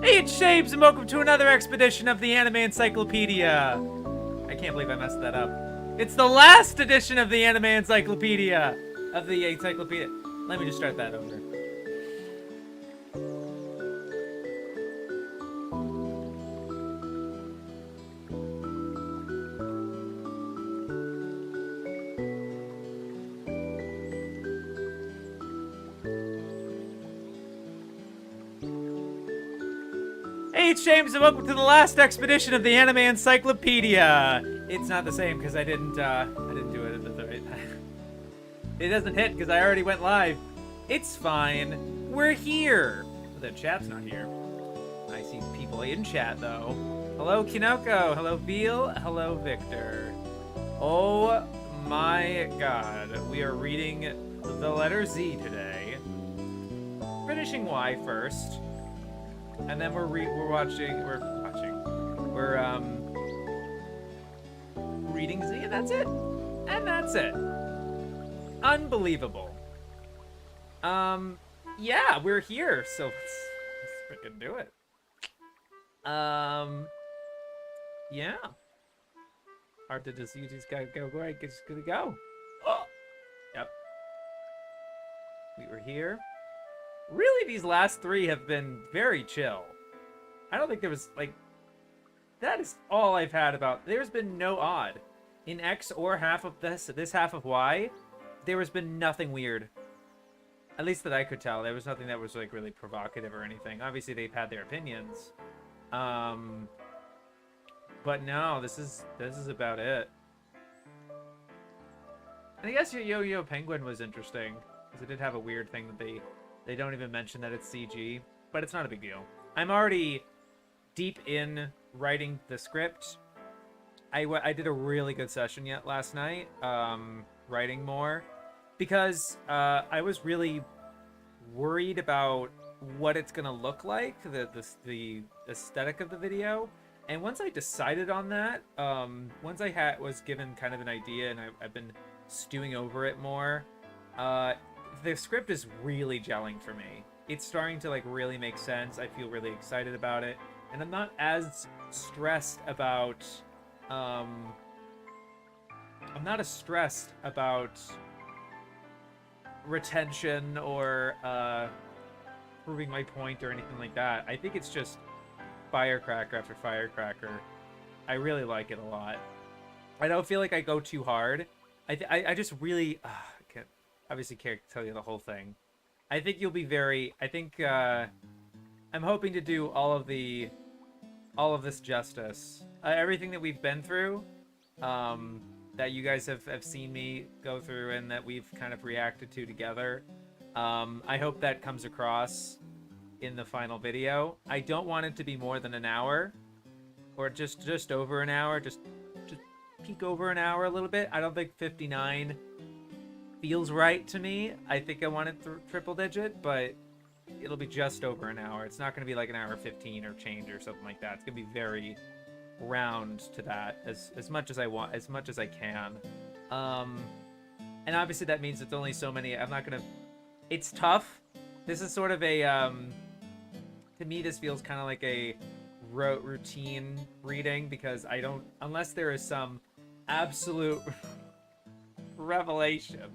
Eat shapes and welcome to another expedition of the Anime Encyclopedia. I can't believe I messed that up. It's the last edition of the Anime Encyclopedia. Let me just start that over. Hey, it's James, and welcome to the last expedition of the Anime Encyclopedia. It's not the same because I didn't do it at the right time. It doesn't hit because I already went live. It's fine. We're here. The chat's not here. I see people in chat though. Hello, Kinoko. Hello, Beal. Hello, Victor. Oh my God, we are reading the letter Z today. Finishing Y first. And then we're reading Z, and that's it. And that's it. Unbelievable. Yeah, we're here, so let's freaking do it. Yeah. Hard to just use these guys. Go right, just gonna go. Oh, yep. We were here. Really, these last three have been very chill. I don't think there was, like... That is all I've had about... There's been no odd. In X or half of this half of Y, there has been nothing weird. At least that I could tell. There was nothing that was, like, really provocative or anything. Obviously, they've had their opinions. But no, this is about it. And I guess Yo-Yo Penguin was interesting. Because it did have a weird thing that they don't even mention that it's CG, but it's not a big deal. I'm already deep in writing the script. I did a really good session last night, writing more, because I was really worried about what it's gonna look like, the aesthetic of the video. And once I decided on that, once I was given kind of an idea and I've been stewing over it more, the script is really gelling for me. It's starting to like really make sense. I feel really excited about it, and I'm not as stressed about I'm not as stressed about retention or proving my point or anything like that. I think it's just firecracker after firecracker. I really like it a lot. I don't feel like I go too hard. I just really obviously can't tell you the whole thing. I think you'll be very... I think, I'm hoping to do all of this justice. Everything that we've been through, that you guys have seen me go through and that we've kind of reacted to together. I hope that comes across in the final video. I don't want it to be more than an hour, or just over an hour. Just peek over an hour a little bit. I don't think 59 feels right to me. I think I want it triple digit, but it'll be just over an hour. It's not going to be like an hour 15 or change or something like that. It's going to be very round to that, as much as I want, as much as I can. And obviously that means it's only so many. I'm not going to... It's tough. This is sort of a... to me, this feels kind of like a routine reading, because I don't... Unless there is some absolute... revelation,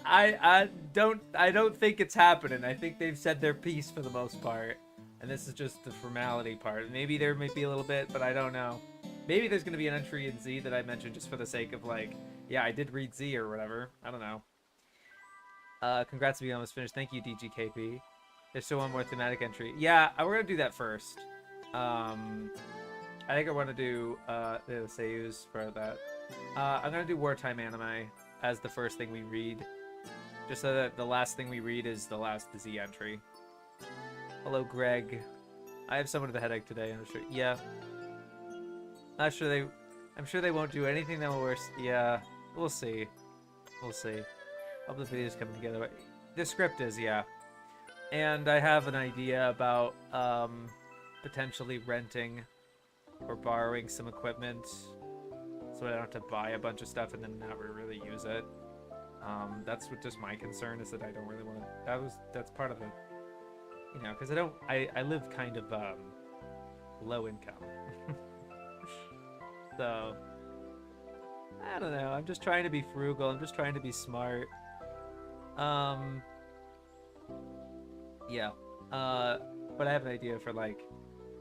I don't think it's happening. I think they've said their piece for the most part, and this is just the formality part. Maybe there may be a little bit, but I don't know. Maybe there's going to be an entry in Z that I mentioned just for the sake of, like, yeah, I did read Z or whatever. I don't know. Congrats to being almost finished. Thank you, DGKP. There's still one more thematic entry. Yeah, we're going to do that first. I think I want to do the Seiyus for that. I'm going to do Wartime anime as the first thing we read, just so that the last thing we read is the last Z entry. Hello, Greg. I have somewhat of a headache today, I'm sure. Yeah. I'm sure they won't do anything that will worse. Yeah, we'll see. We'll see. Hope the video's coming together. The script is, yeah. And I have an idea about potentially renting or borrowing some equipment, so I don't have to buy a bunch of stuff and then not really use it. That's what just my concern is, that I don't really want to... That's part of the You know, because I live kind of low income. So I don't know. I'm just trying to be frugal. I'm just trying to be smart. Yeah. But I have an idea for like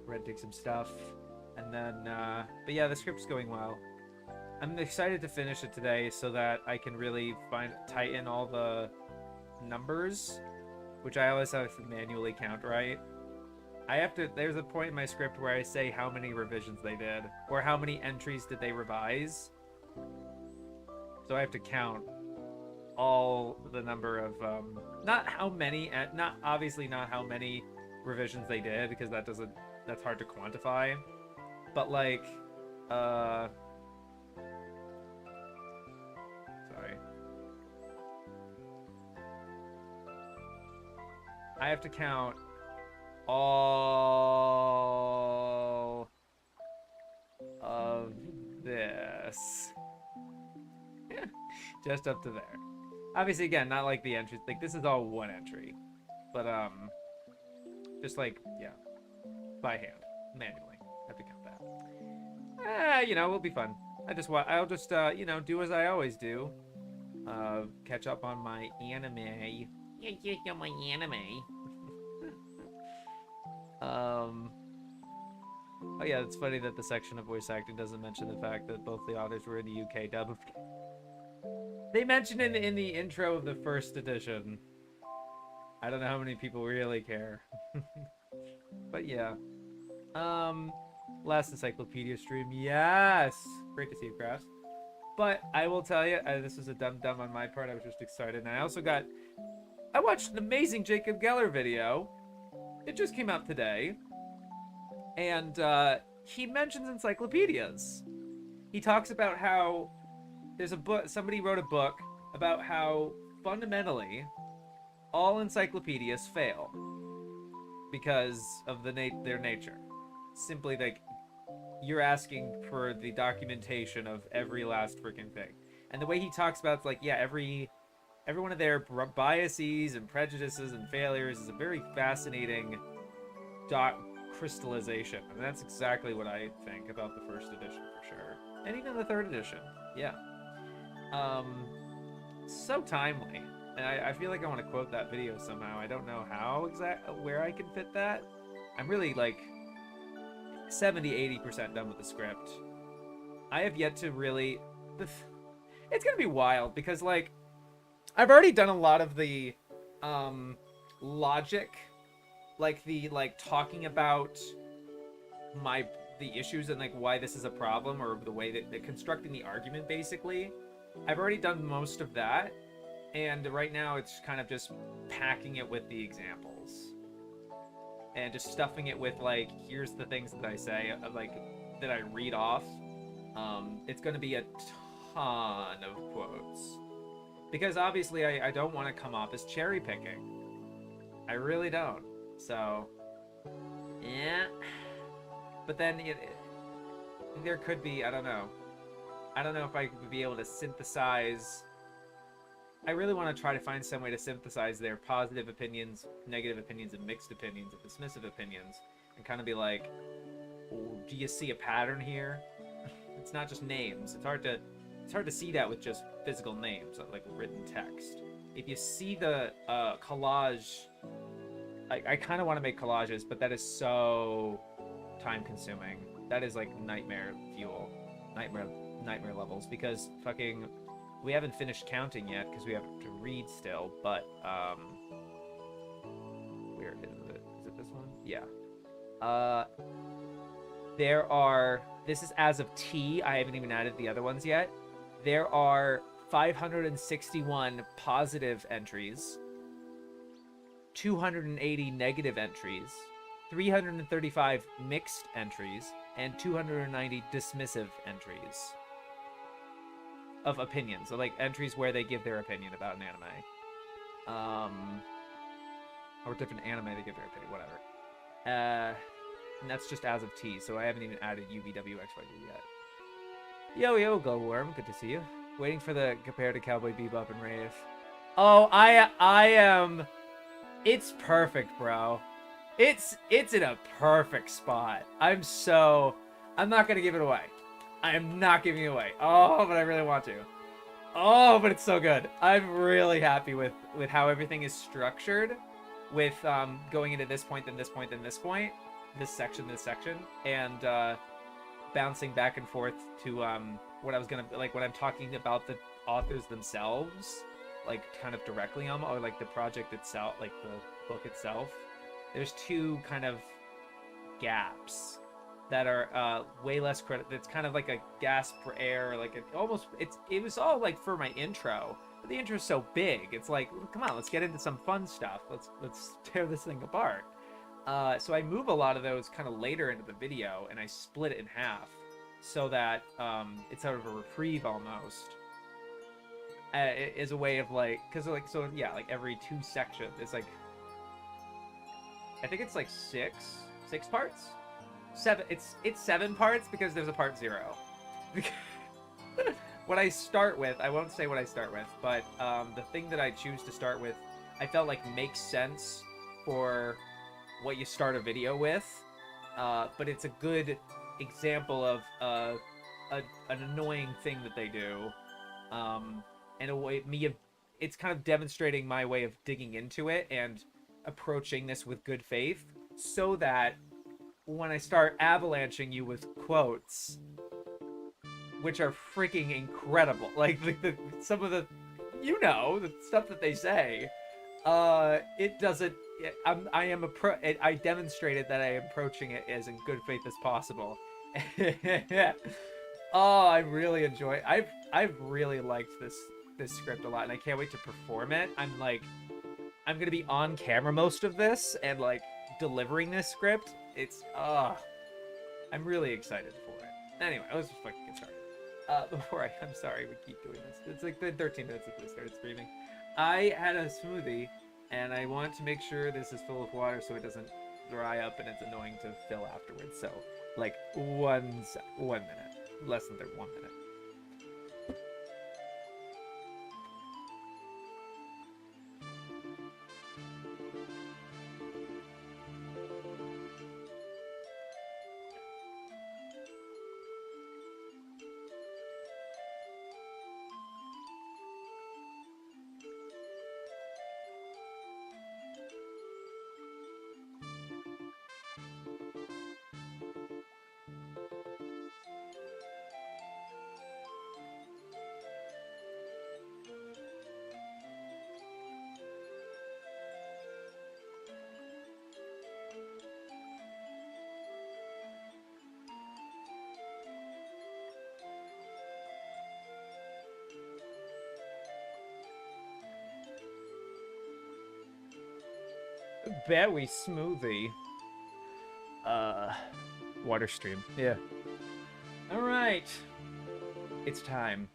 renting some stuff, and then but yeah, the script's going well. I'm excited to finish it today so that I can really tighten all the numbers, which I always have to manually count, right? There's a point in my script where I say how many revisions they did, or how many entries did they revise. So I have to count all the number of, not obviously not how many revisions they did, because that's hard to quantify. But like, sorry. I have to count all of this. Just up to there. Obviously, again, not like the entries. Like, this is all one entry. But, just like, yeah. By hand. Manually. I have to count that. You know, it'll be fun. I'll just, you know, do as I always do. Catch up on my anime. On my anime. Oh yeah, it's funny that the section of voice acting doesn't mention the fact that both the authors were in the UK dub. They mentioned it in the intro of the first edition. I don't know how many people really care. But yeah. Last Encyclopedia stream. Yes! Great to see you, Crafts. But I will tell you, this was a dumb on my part. I was just excited. And I watched an amazing Jacob Geller video. It just came out today. And he mentions encyclopedias. He talks about how there's a book, somebody wrote a book about how fundamentally all encyclopedias fail because of their nature. Simply like you're asking for the documentation of every last freaking thing. And the way he talks about it's like, yeah, every one of their biases and prejudices and failures is a very fascinating crystallization. And that's exactly what I think about the first edition for sure. And even the third edition. Yeah. So timely. And I feel like I want to quote that video somehow. I don't know how where I can fit that. I'm really like 70-80% done with the script. I have yet to really... It's gonna be wild because like I've already done a lot of the logic, like the talking about the issues and like why this is a problem, or the way that constructing the argument basically. I've already done most of that, and right now it's kind of just packing it with the examples and just stuffing it with like, here's the things that I say, like that I read off. It's going to be a ton of quotes because obviously I don't want to come off as cherry picking. I really don't. So yeah, but then there could be, I don't know if I would be able to synthesize. I really want to try to find some way to synthesize their positive opinions, negative opinions, and mixed opinions, and dismissive opinions, and kind of be like, do you see a pattern here? It's not just names. It's hard to see that with just physical names, like written text. If you see the collage, I kind of want to make collages, but that is so time-consuming. That is like nightmare fuel, nightmare levels, because fucking we haven't finished counting yet because we have to read still. But where is it? Is it this one? Yeah. This is as of T. I haven't even added the other ones yet. There are 561 positive entries, 280 negative entries, 335 mixed entries, and 290 dismissive entries of opinions. So like entries where they give their opinion about an anime. Or different anime they give their opinion, whatever. And that's just as of T, so I haven't even added UVWXYZ yet. Yo, Glowworm, good to see you. Waiting for the compare to Cowboy Bebop and Rave. Oh, I am... It's perfect, bro. It's in a perfect spot. I'm not gonna give it away. I am not giving it away. Oh, but I really want to. Oh, but it's so good. I'm really happy with how everything is structured, with going into this point, then this point, then this point, this section, and bouncing back and forth to what I was gonna like when I'm talking about the authors themselves, like kind of directly on, or like the project itself, like the book itself. There's two kind of gaps that are way less credit. It's kind of like a gasp for air, like it was all like for my intro, but the intro's so big. It's like, come on, let's get into some fun stuff. Let's tear this thing apart. So I move a lot of those kind of later into the video, and I split it in half so that it's sort of a reprieve almost. Is a way of like, because like, so yeah, like every 2 sections, it's like, I think it's like six parts. 7. It's 7 parts because there's a part 0. What I start with, I won't say what I start with, but the thing that I choose to start with, I felt like makes sense for what you start a video with, but it's a good example of an annoying thing that they do, and a way it's kind of demonstrating my way of digging into it and approaching this with good faith, so that when I start avalanching you with quotes, which are freaking incredible, like some of the, the stuff that they say, it doesn't. I demonstrated that I am approaching it as in good faith as possible. Oh, I really enjoy. I've really liked this script a lot, and I can't wait to perform it. I'm gonna be on camera most of this and like delivering this script. It's I'm really excited for it. Anyway, let's just fucking get started. I'm sorry we keep doing this. It's like the 13 minutes since we started streaming. I had a smoothie, and I want to make sure this is full of water so it doesn't dry up and it's annoying to fill afterwards. So, like 1 minute, less than 1 minute. Berry smoothie. Water stream. Yeah. All right. It's time.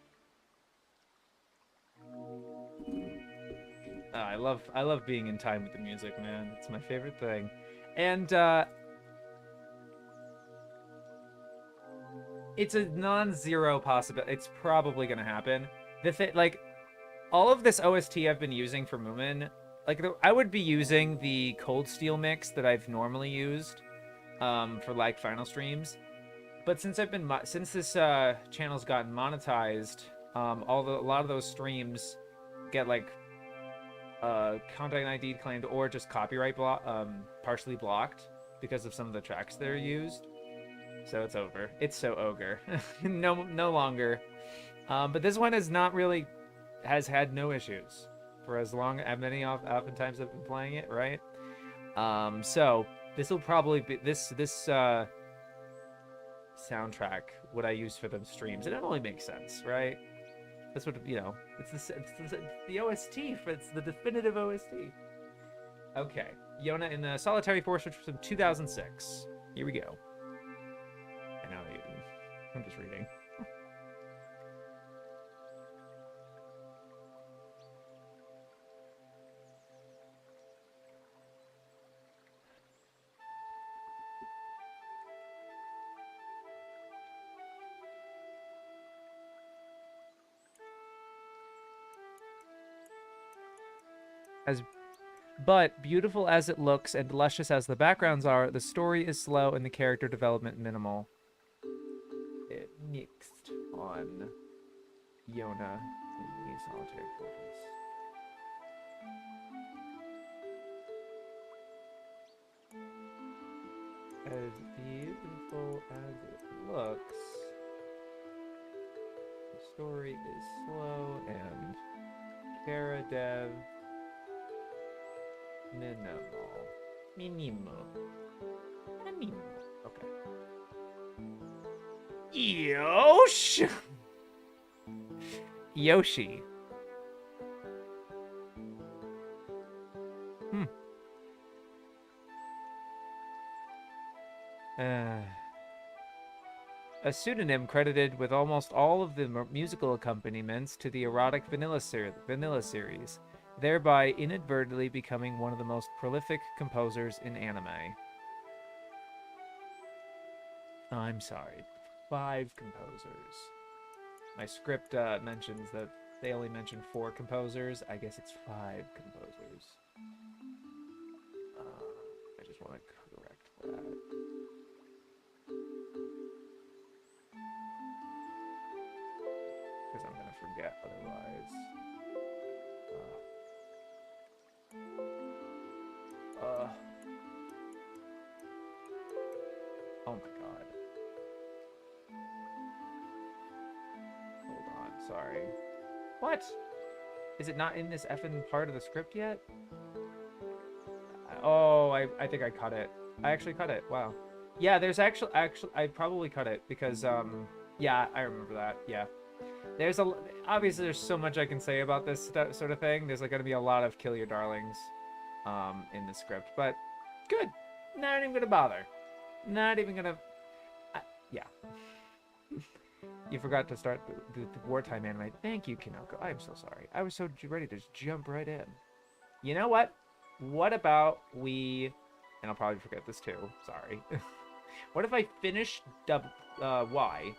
I love being in time with the music, man. It's my favorite thing. And it's a non-zero possibility. It's probably gonna happen. Like all of this OST I've been using for Moomin, like I would be using the Cold Steel mix that I've normally used for like final streams, but since this channel's gotten monetized, a lot of those streams get like content ID claimed or just copyright partially blocked because of some of the tracks that are used. So it's over. It's so ogre. no longer. But this one has had no issues for as oftentimes I've been playing it, right? So this will probably be this soundtrack what I use for them streams, and it only makes sense, right? That's what, it's the OST, it's the definitive OST. Okay, Yona in the Solitary Force, which was from 2006. Here we go. I know, I'm just reading. But beautiful as it looks and luscious as the backgrounds are, the story is slow and the character development minimal. It mixed on Yona in the Solitary Fortress. As beautiful as it looks, the story is slow and Kara Dev minimal. Minimal. Okay. Yosh! Yoshi. A pseudonym credited with almost all of the musical accompaniments to the erotic vanilla series, thereby inadvertently becoming one of the most prolific composers in anime. I'm sorry, 5 composers. My script mentions that they only mention 4 composers. I guess it's 5 composers. I just want to correct that. Because I'm going to forget otherwise. Oh my god. Hold on, sorry. What? Is it not in this effing part of the script yet? Oh, I think I cut it. I actually cut it. Wow. Yeah, there's actually I probably cut it because yeah, I remember that. Yeah. There's obviously there's so much I can say about this sort of thing. There's like going to be a lot of kill your darlings in the script, but good. Not even going to bother. Not even going to yeah. You forgot to start the Wartime anime. Thank you, Kinoko. I'm so sorry. I was so ready to just jump right in. You know what? What about we... And I'll probably forget this too. Sorry. What if I finish Y?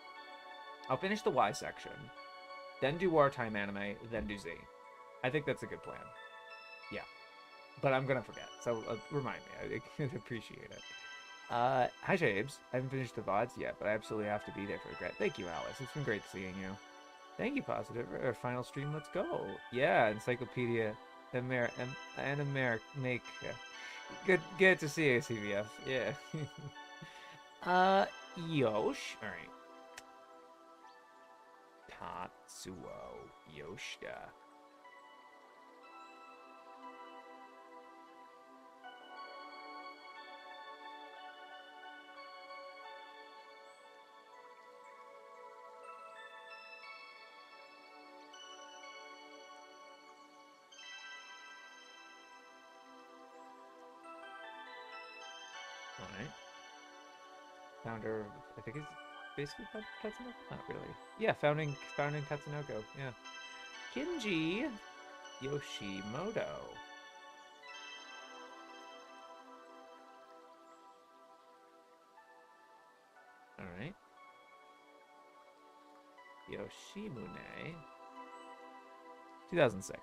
I'll finish the Y section. Then do Wartime anime. Then do Z. I think that's a good plan. Yeah. But I'm going to forget. So remind me. I appreciate it. Hi, Shabes. I haven't finished the VODs yet, but I absolutely have to be there for the grad. Thank you, Alice. It's been great seeing you. Thank you, Positive. Our final stream, let's go. Yeah, Encyclopedia make good to see you, CVF. Yeah. Yosh. All right. Tatsuo Yoshida. Alright. Founder, I think he's basically Katsunoko? Not really. Yeah, founding Katsunoko, yeah. Kinji Yoshimoto. Alright. Yoshimune. 2006.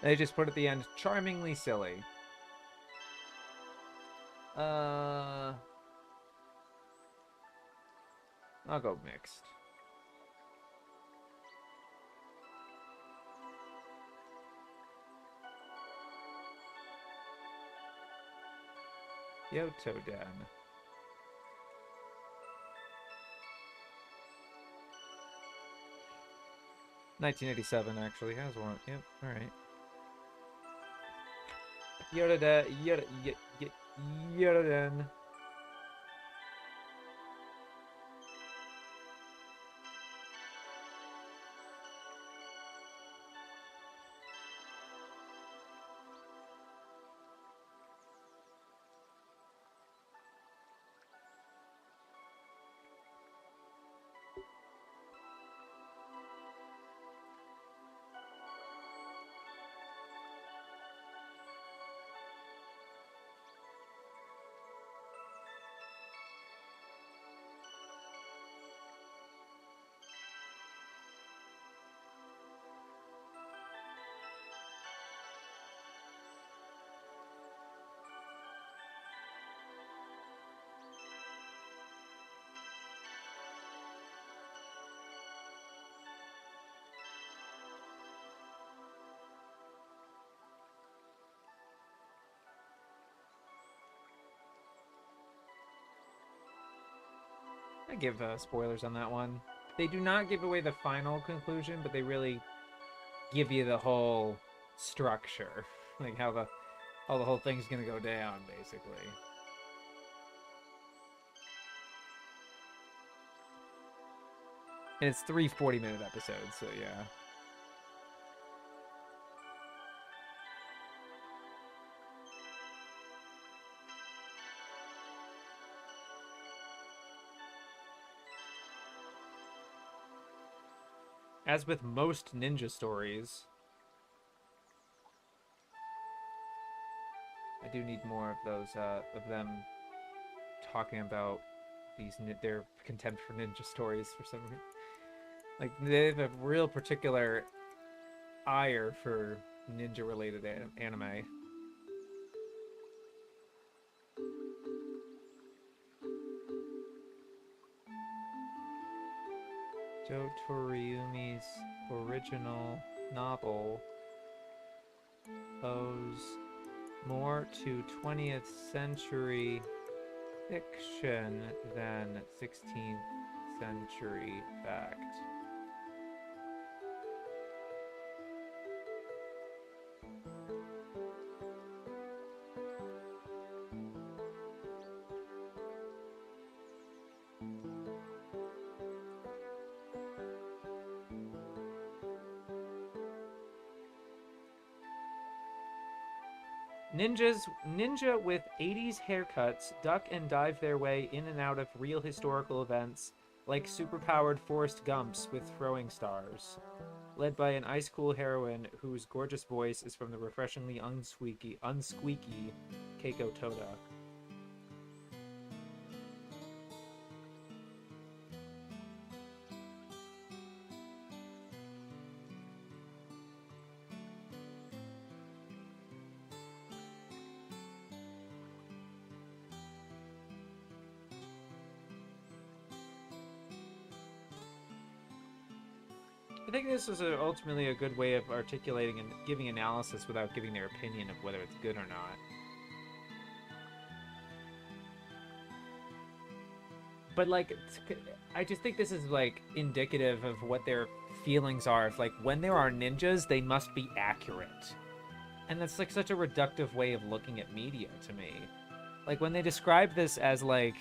They just put at the end, charmingly silly. I'll go mixed. Yotoden. $1987 actually has one. Yep, alright. Yotoden. I give spoilers on that one. They do not give away the final conclusion, but they really give you the whole structure, like how the whole thing's gonna go down, basically. And it's 3 40-minute episodes, so yeah. As with most ninja stories, I do need more of those, of them talking about their contempt for ninja stories for some reason. Like, they have a real particular ire for ninja-related anime. Joe Toriumi's original novel owes more to 20th century fiction than 16th century fact. Ninja with 80s haircuts duck and dive their way in and out of real historical events like superpowered Forrest Gumps with throwing stars. Led by an ice-cool heroine whose gorgeous voice is from the refreshingly unsqueaky Keiko Toda. I think this is ultimately a good way of articulating and giving analysis without giving their opinion of whether it's good or not. But, like, I just think this is, like, indicative of what their feelings are. If, like, when there are ninjas, they must be accurate. And that's, like, such a reductive way of looking at media to me. Like, when they describe this as, like,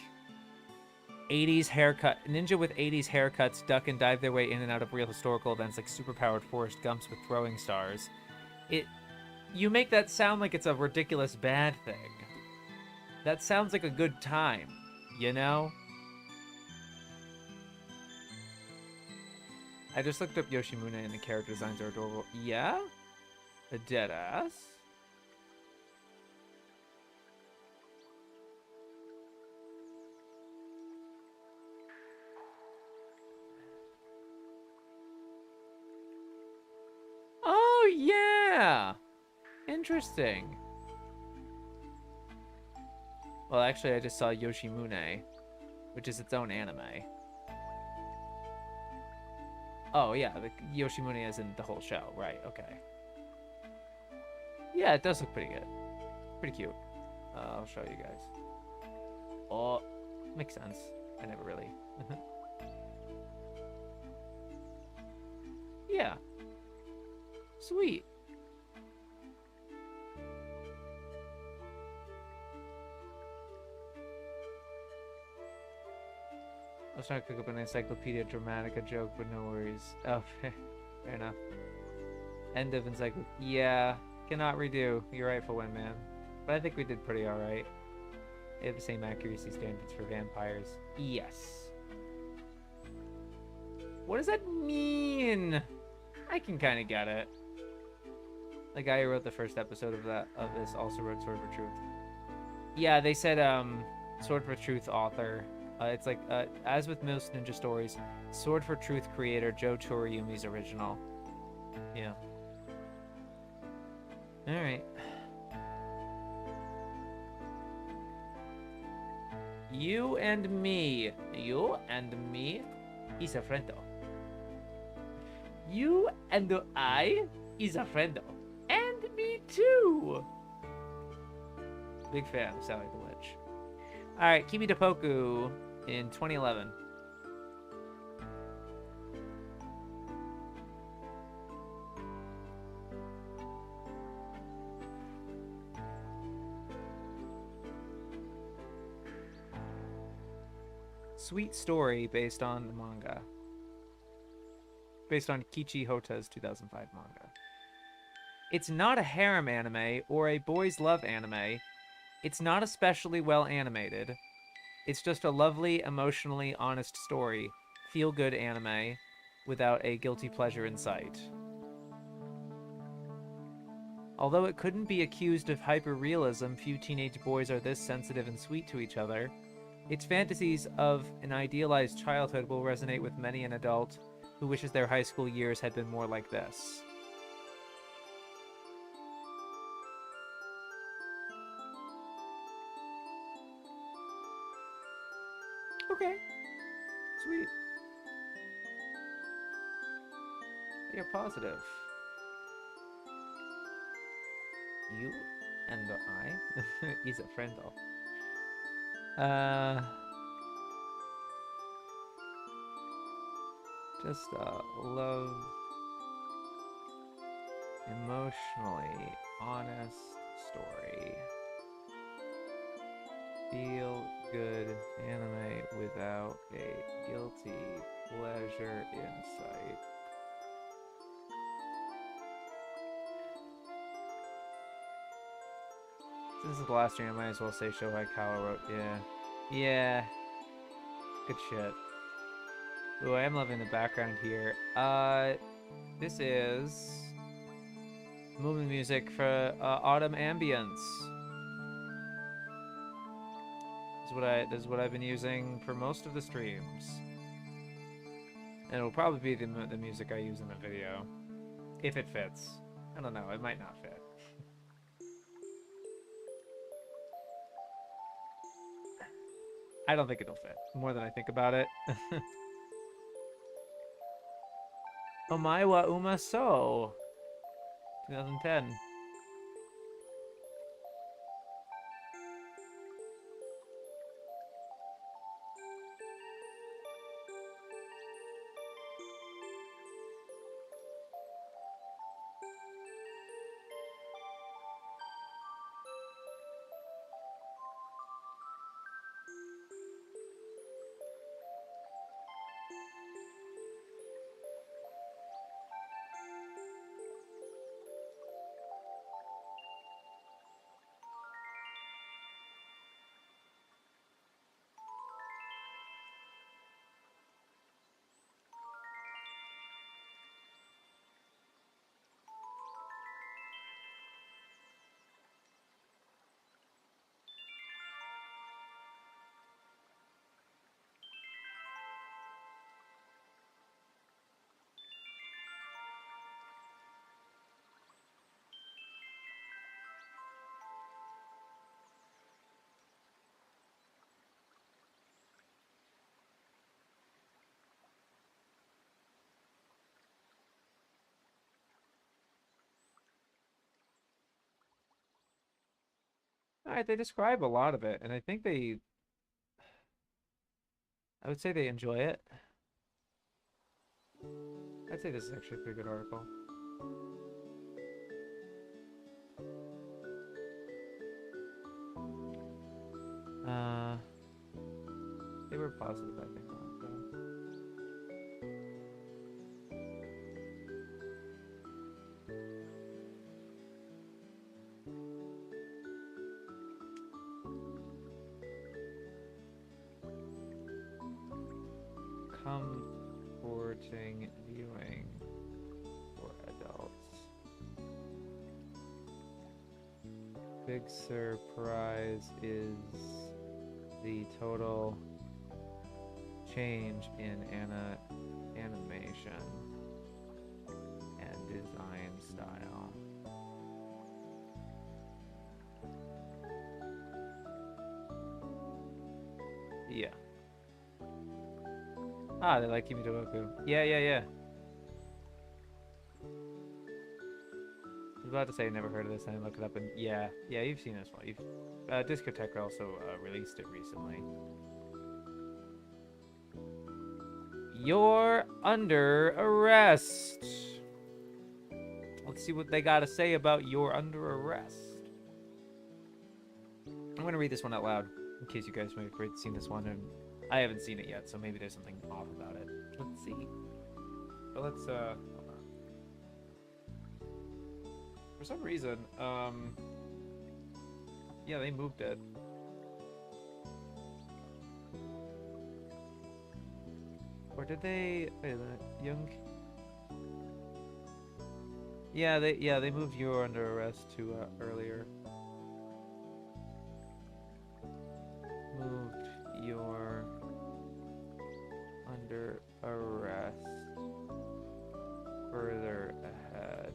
80s haircut, ninja with 80s haircuts duck and dive their way in and out of real historical events like superpowered Forrest Gumps with throwing stars. You make that sound like it's a ridiculous bad thing. That sounds like a good time, you know? I just looked up Yoshimune and the character designs are adorable. Yeah? A dead ass? Oh, yeah! Interesting. Well, actually, I just saw Yoshimune, which is its own anime. Oh, yeah, the Yoshimune is in the whole show. Right, okay. Yeah, it does look pretty good. Pretty cute. I'll show you guys. Oh, makes sense. I never really... Yeah. Sweet. I was trying to cook up an Encyclopedia Dramatica joke, but no worries. Oh, fair enough. End of Encyclopedia. Yeah, cannot redo. You're right for one, man. But I think we did pretty alright. They have the same accuracy standards for vampires. Yes. What does that mean? I can kind of get it. The guy who wrote the first episode of this also wrote Sword for Truth. Yeah, they said Sword for Truth author. It's like as with most ninja stories, Sword for Truth creator Joe Toriumi's original. Yeah. All right. You and me is a friendo. You and I is a friendo. And me too. Big fan of Sally the Witch. Alright, Kimi Topoku in 2011. sweet story based on the manga. Based on Kichi Hota's 2005 manga. It's not a harem anime or a boys love anime. It's not especially well animated. It's just a lovely, emotionally honest story. Feel-good anime without a guilty pleasure in sight. Although it couldn't be accused of hyper-realism, few teenage boys are this sensitive and sweet to each other. Its fantasies of an idealized childhood will resonate with many an adult who wishes their high school years had been more like this. Okay. Sweet. You're positive. You and I? He's a friend though. Just love, emotionally honest story. Feel good anime without a guilty pleasure in sight. This is the last stream, I might as well say Shohei Kawa wrote. Yeah. Yeah. Good shit. Ooh, I am loving the background here. This is movie music for Autumn Ambience. This is what I've been using for most of the streams. And it'll probably be the music I use in the video. If it fits. I don't know, it might not fit. I don't think it'll fit, more than I think about it. Omae wa uma so. 2010. Alright, they describe a lot of it, and I think I would say they enjoy it. I'd say this is actually a pretty good article. They were positive, I think. Comforting viewing for adults. Big surprise is the total change in animation and design style. Yeah. Ah, they like Kimi to Goku. Yeah. I was about to say I never heard of this, and I looked it up, and yeah, you've seen this one. Discoteque also released it recently. You're under arrest. Let's see what they got to say about You're Under Arrest. I'm going to read this one out loud, in case you guys might have seen this one and I haven't seen it yet, so maybe there's something off about it. Let's see. But let's hold on. For some reason, yeah, they moved it. Or did they? Wait a minute. Young. Yeah, they moved You're Under Arrest to earlier. Moved You're Under Arrest further ahead.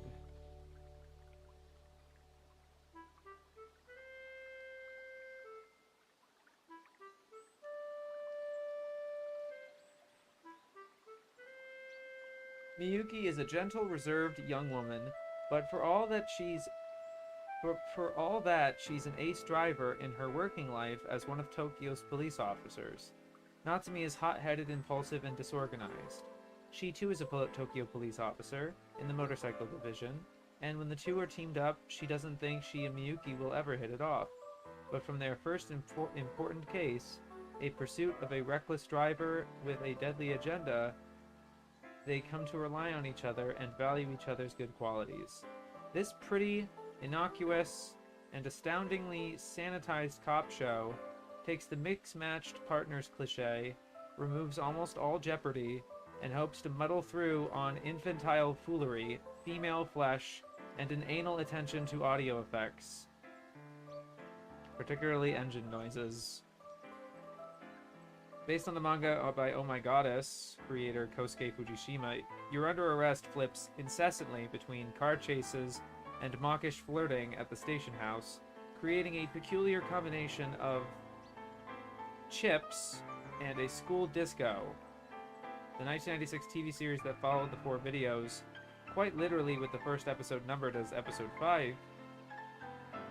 Miyuki is a gentle, reserved young woman, but for all that she's an ace driver in her working life as one of Tokyo's police officers. Natsumi is hot-headed, impulsive, and disorganized. She too is a Tokyo police officer in the motorcycle division, and when the two are teamed up, she doesn't think she and Miyuki will ever hit it off. But from their first important case, a pursuit of a reckless driver with a deadly agenda, they come to rely on each other and value each other's good qualities. This pretty, innocuous, and astoundingly sanitized cop show takes the mix-matched partners cliché, removes almost all jeopardy, and hopes to muddle through on infantile foolery, female flesh, and an anal attention to audio effects, particularly engine noises. Based on the manga by Oh My Goddess creator Kosuke Fujishima, You're Under Arrest flips incessantly between car chases and mawkish flirting at the station house, creating a peculiar combination of chips and a school disco. The 1996 TV series that followed the 4 videos, quite literally with the first episode numbered as episode 5,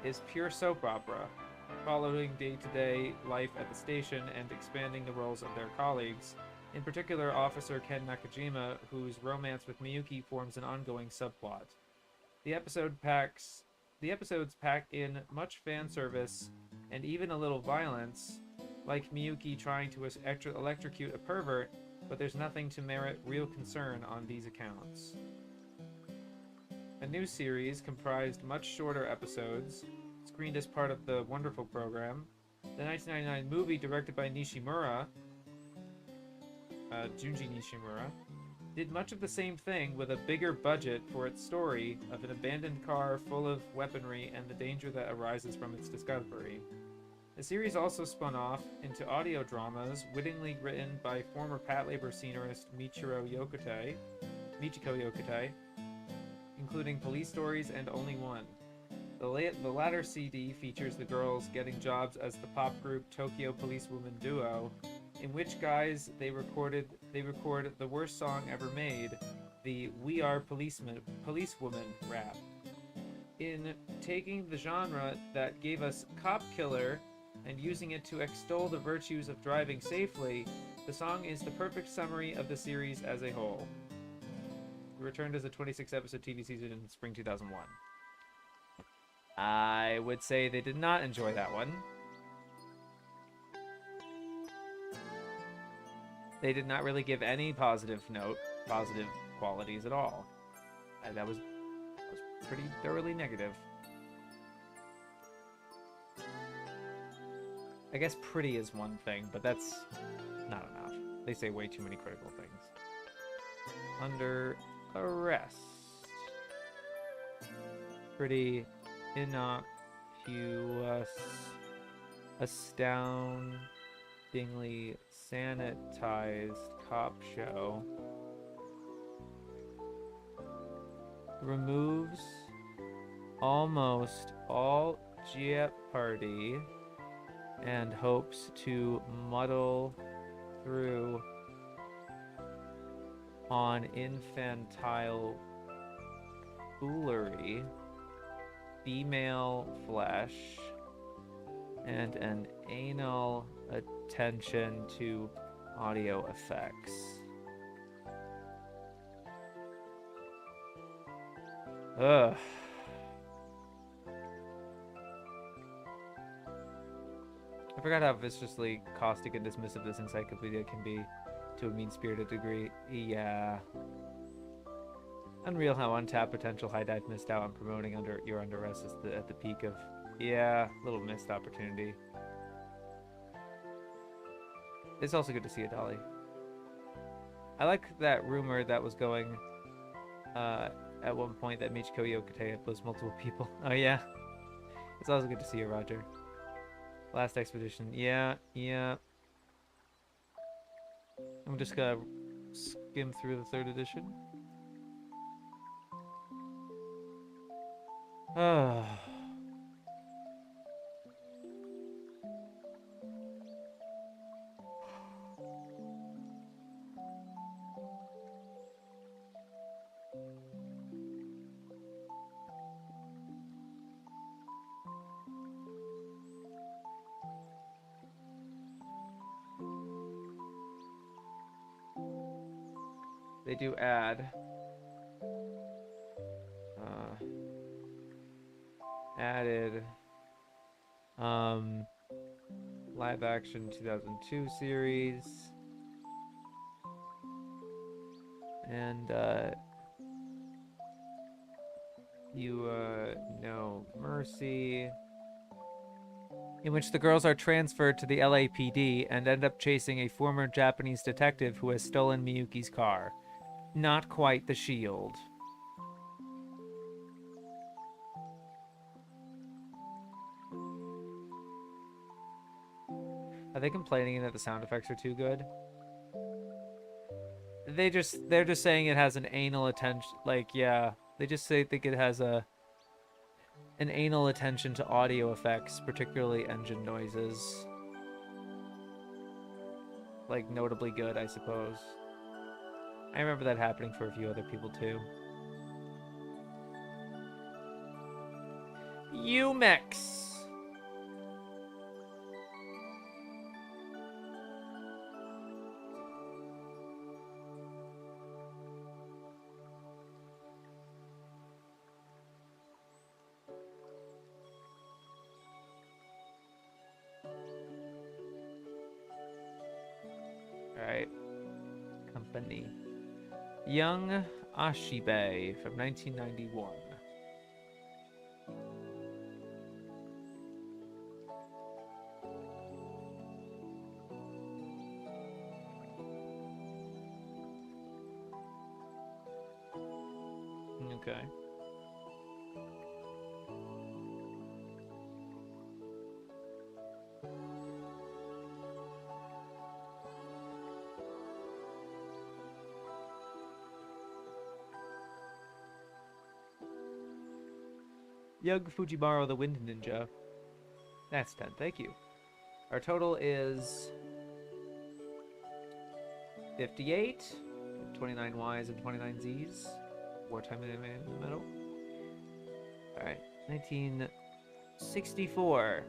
is pure soap opera, following day-to-day life at the station and expanding the roles of their colleagues, in particular Officer Ken Nakajima, whose romance with Miyuki forms an ongoing subplot. The episodes pack in much fan service and even a little violence, like Miyuki trying to electrocute a pervert, but there's nothing to merit real concern on these accounts. A new series comprised much shorter episodes, screened as part of the Wonderful program. The 1999 movie, directed by Nishimura, Junji Nishimura, did much of the same thing with a bigger budget for its story of an abandoned car full of weaponry and the danger that arises from its discovery. The series also spun off into audio dramas, wittingly written by former Patlabor scenarist Michiko Yokotei, including Police Stories and Only One. The latter CD features the girls getting jobs as the pop group Tokyo Policewoman Duo, in which guise they record the worst song ever made, the We Are Policewoman rap. In taking the genre that gave us Cop Killer and using it to extol the virtues of driving safely, the song is the perfect summary of the series as a whole. It returned as a 26-episode TV season in spring 2001. I would say they did not enjoy that one. They did not really give any positive qualities at all. That was pretty thoroughly negative. I guess pretty is one thing, but that's not enough. They say way too many critical things. Under Arrest. Pretty innocuous, astoundingly sanitized cop show. Removes almost all jeopardy and hopes to muddle through on infantile foolery, female flesh, and an anal attention to audio effects. Ugh. I forgot how viciously caustic and dismissive this encyclopedia can be to a mean-spirited degree. Yeah. Unreal how untapped potential High Dive missed out on promoting your under arrest at the peak of... Yeah, little missed opportunity. It's also good to see it, Dolly. I like that rumor that was going at one point that Michiko Yokotei was multiple people. Oh, yeah. It's also good to see you, Roger. Last expedition. Yeah. I'm just gonna skim through the 3rd edition. Oh. They do add added live action 2002 series and you know Mercy, in which the girls are transferred to the LAPD and end up chasing a former Japanese detective who has stolen Miyuki's car. Not quite the Shield. Are they complaining that the sound effects are too good? They're just saying it has an anal attention. Like, yeah, they just think it has an anal attention to audio effects, particularly engine noises. Like, notably good, I suppose. I remember that happening for a few other people too. Umix. Alright. Company. Young Ashibe from 1991. Okay. Young Fujimaru the Wind Ninja. That's 10, thank you. Our total is 58, 29 Ys and 29 Zs. Wartime in the middle. Alright, 1964.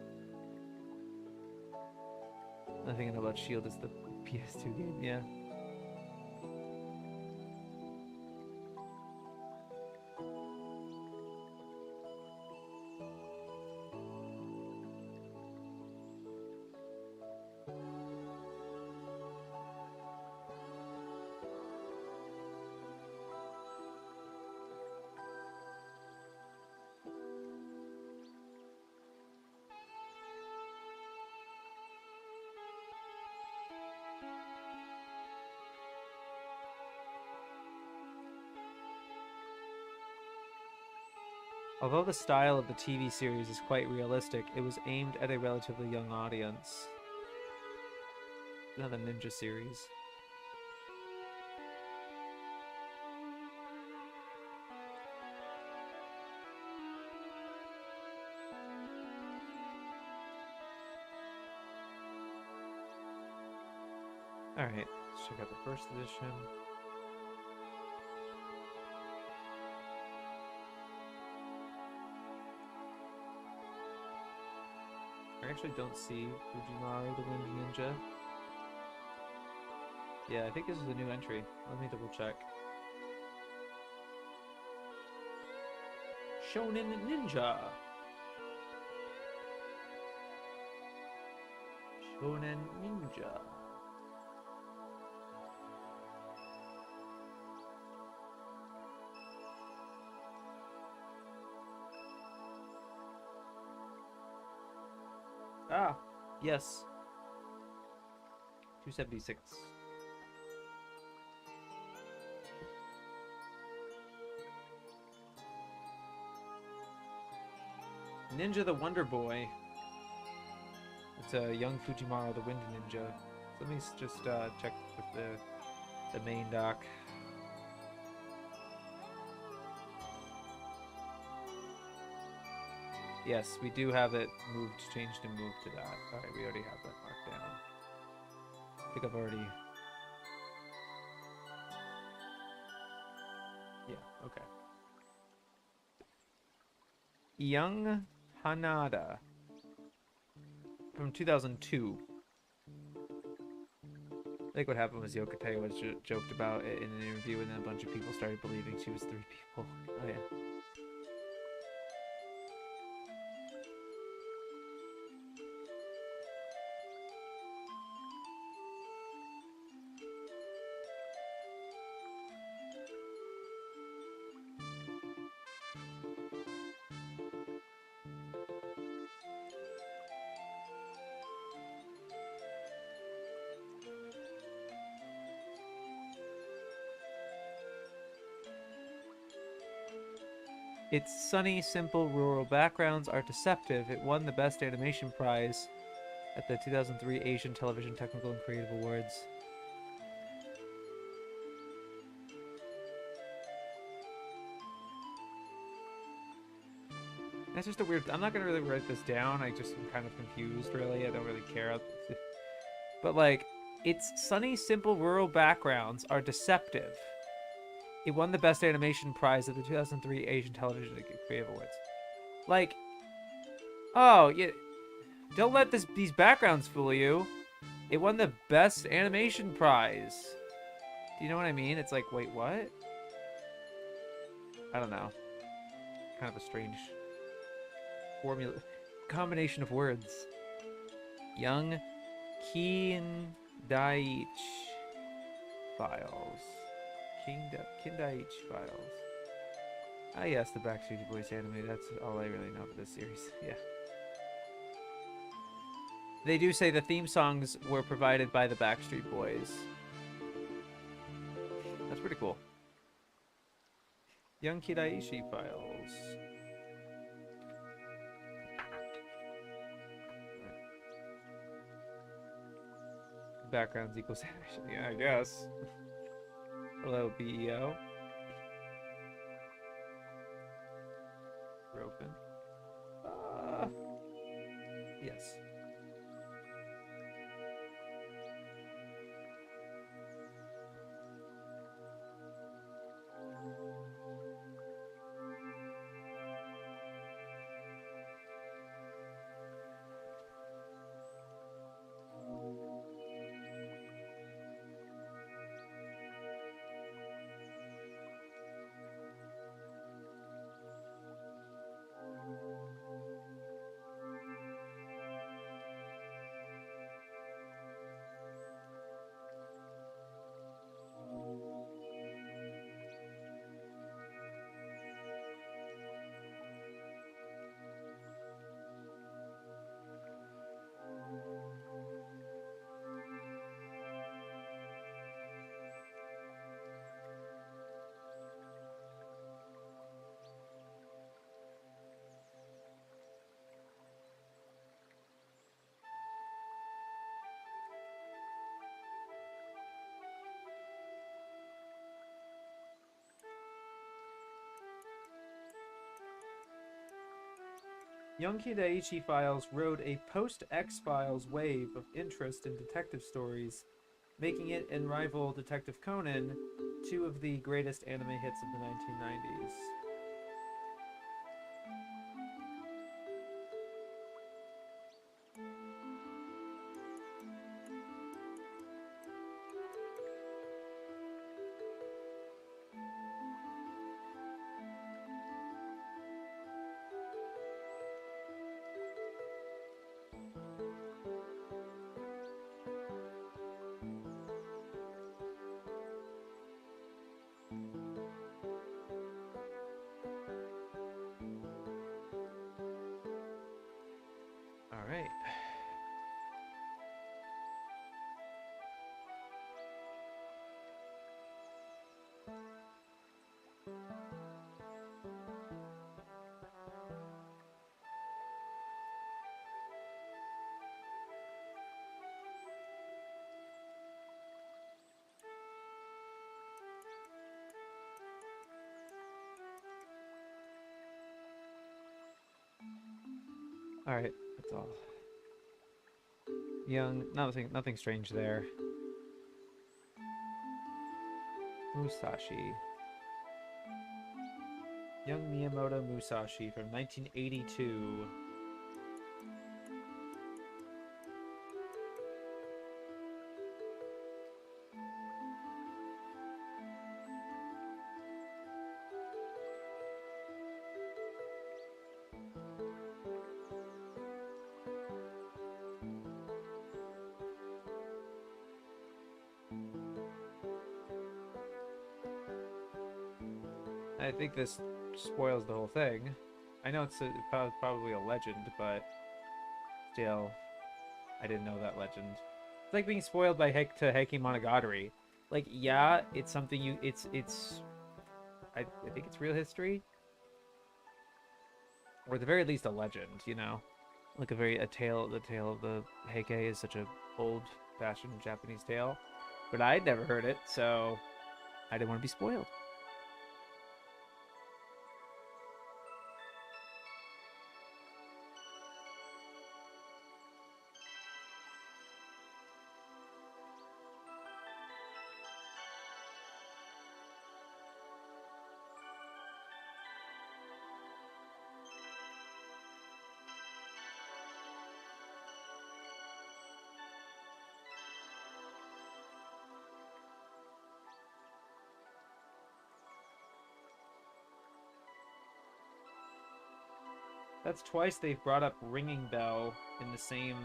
Nothing I know about Shield is the PS2 game, yeah. Although the style of the TV series is quite realistic, it was aimed at a relatively young audience. Another ninja series. Alright, let's check out the 1st edition. I actually don't see Fujimaru the Wind Ninja. Yeah, I think this is a new entry. Let me double check. Shonen Ninja! Conan Ninja. Ah, yes. 276. Ninja the Wonder Boy. It's a young Fujiwara, the Wind Ninja. So let me just check with the main doc. Yes, we do have it changed and moved to that. Alright, we already have that marked down. I think I've already... Yeah, okay. Young Hanada. From 2002. I think what happened was Yokotei was joked about it in an interview, and then a bunch of people started believing she was 3 people. Oh, yeah. Its sunny, simple, rural backgrounds are deceptive. It won the Best Animation Prize at the 2003 Asian Television Technical and Creative Awards. That's just a weird... I'm not going to really write this down. I just am kind of confused, really. I don't really care. But, like, its sunny, simple, rural backgrounds are deceptive. It won the Best Animation Prize at the 2003 Asian Television and Creative Awards. Like, oh, yeah, don't let these backgrounds fool you. It won the Best Animation Prize. Do you know what I mean? It's like, wait, what? I don't know. Kind of a strange formula, combination of words. Young Kindaichi Files. Kindaichi Files. Ah, yes, the Backstreet Boys anime. That's all I really know of this series. Yeah. They do say the theme songs were provided by the Backstreet Boys. That's pretty cool. Young Kindaichi Files. Backgrounds equals animation. Yeah, I guess. Hello, BEO. We're open. Yes. Young Kindaichi Files rode a post-X-Files wave of interest in detective stories, making it and rival Detective Conan two of the greatest anime hits of the 1990s. Alright, that's all. Young, nothing strange there. Musashi. Young Miyamoto Musashi from 1982. I think this spoils the whole thing. I know it's probably a legend, but still, I didn't know that legend. It's like being spoiled by Heike Monogatari. Like, yeah, it's something you. I think it's real history, or at the very least, a legend. You know, like a tale. The tale of the Heike is such a old-fashioned Japanese tale, but I'd never heard it, so I didn't want to be spoiled. That's twice they've brought up Ringing Bell in the same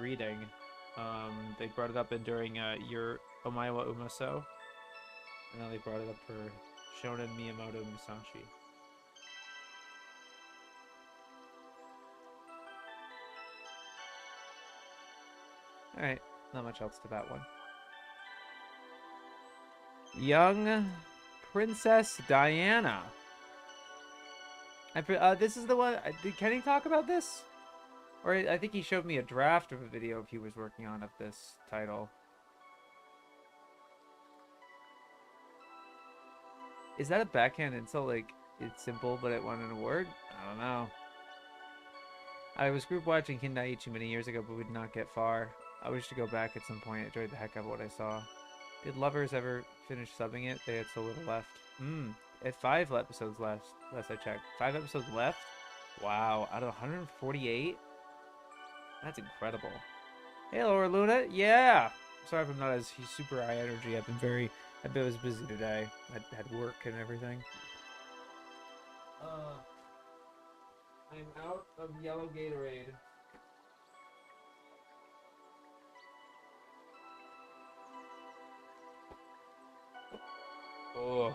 reading. They brought it up during your Omaiwa Umaso, and now they brought it up for Shonen Miyamoto Musashi. Alright, not much else to that one. Young Princess Diana. This is the one. Did Kenny talk about this? Or I think he showed me a draft of a video he was working on of this title. Is that a backhand insult? Like, it's simple, but it won an award? I don't know. I was group watching Hindaichi many years ago, but we did not get far. I wish to go back at some point. I enjoyed the heck out of what I saw. Did Lovers ever finish subbing it? They had so little left. At 5 episodes left, last I checked. 5 episodes left? Wow, out of 148? That's incredible. Hey, Laura Luna. Yeah! Sorry if I'm not as super high energy. I was busy today. I had work and everything. I'm out of yellow Gatorade. Oh.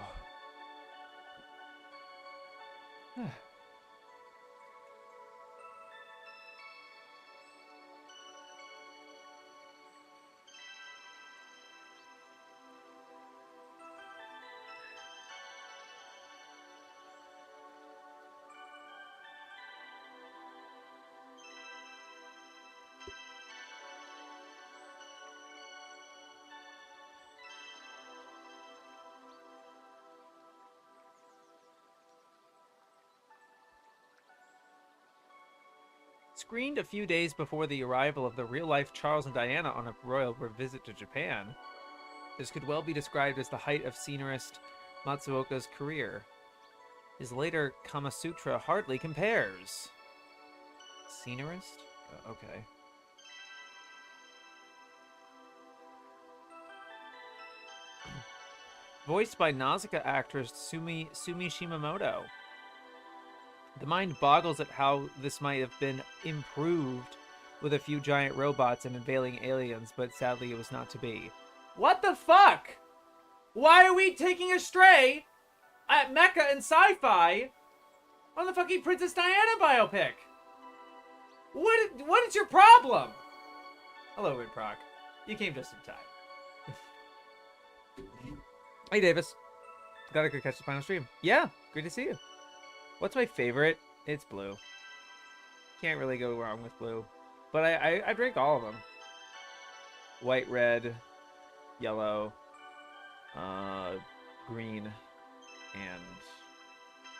Screened a few days before the arrival of the real-life Charles and Diana on a royal visit to Japan, this could well be described as the height of scenarist Matsuoka's career. His later Kama Sutra hardly compares. Scenarist? Okay. Voiced by Nausicaa actress Sumi Shimamoto. The mind boggles at how this might have been improved with a few giant robots and unveiling aliens, but sadly it was not to be. What the fuck? Why are we taking a stray at mecha and sci-fi on the fucking Princess Diana biopic? What is your problem? Hello, Widproc. You came just in time. Hey, Davis. Glad I could catch the final stream. Yeah, great to see you. What's my favorite? It's blue. Can't really go wrong with blue. But I drink all of them. White, red, yellow, green, and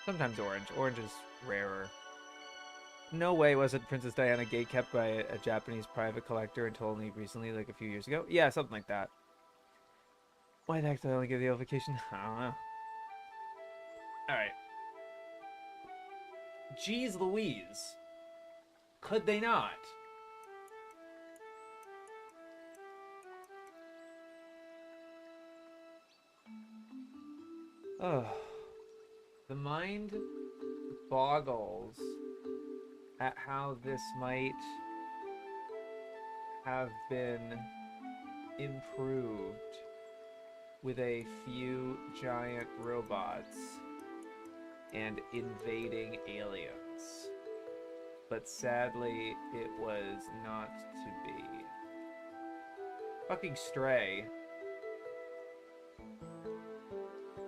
sometimes orange. Orange is rarer. No way wasn't Princess Diana gatekept by a Japanese private collector until only recently, like a few years ago. Yeah, something like that. Why the heck did I only give the evocation? I don't know. Alright. Jeez Louise. Could they not? Oh. The mind boggles at how this might have been improved with a few giant robots and invading aliens. But sadly, it was not to be. Fucking Stray.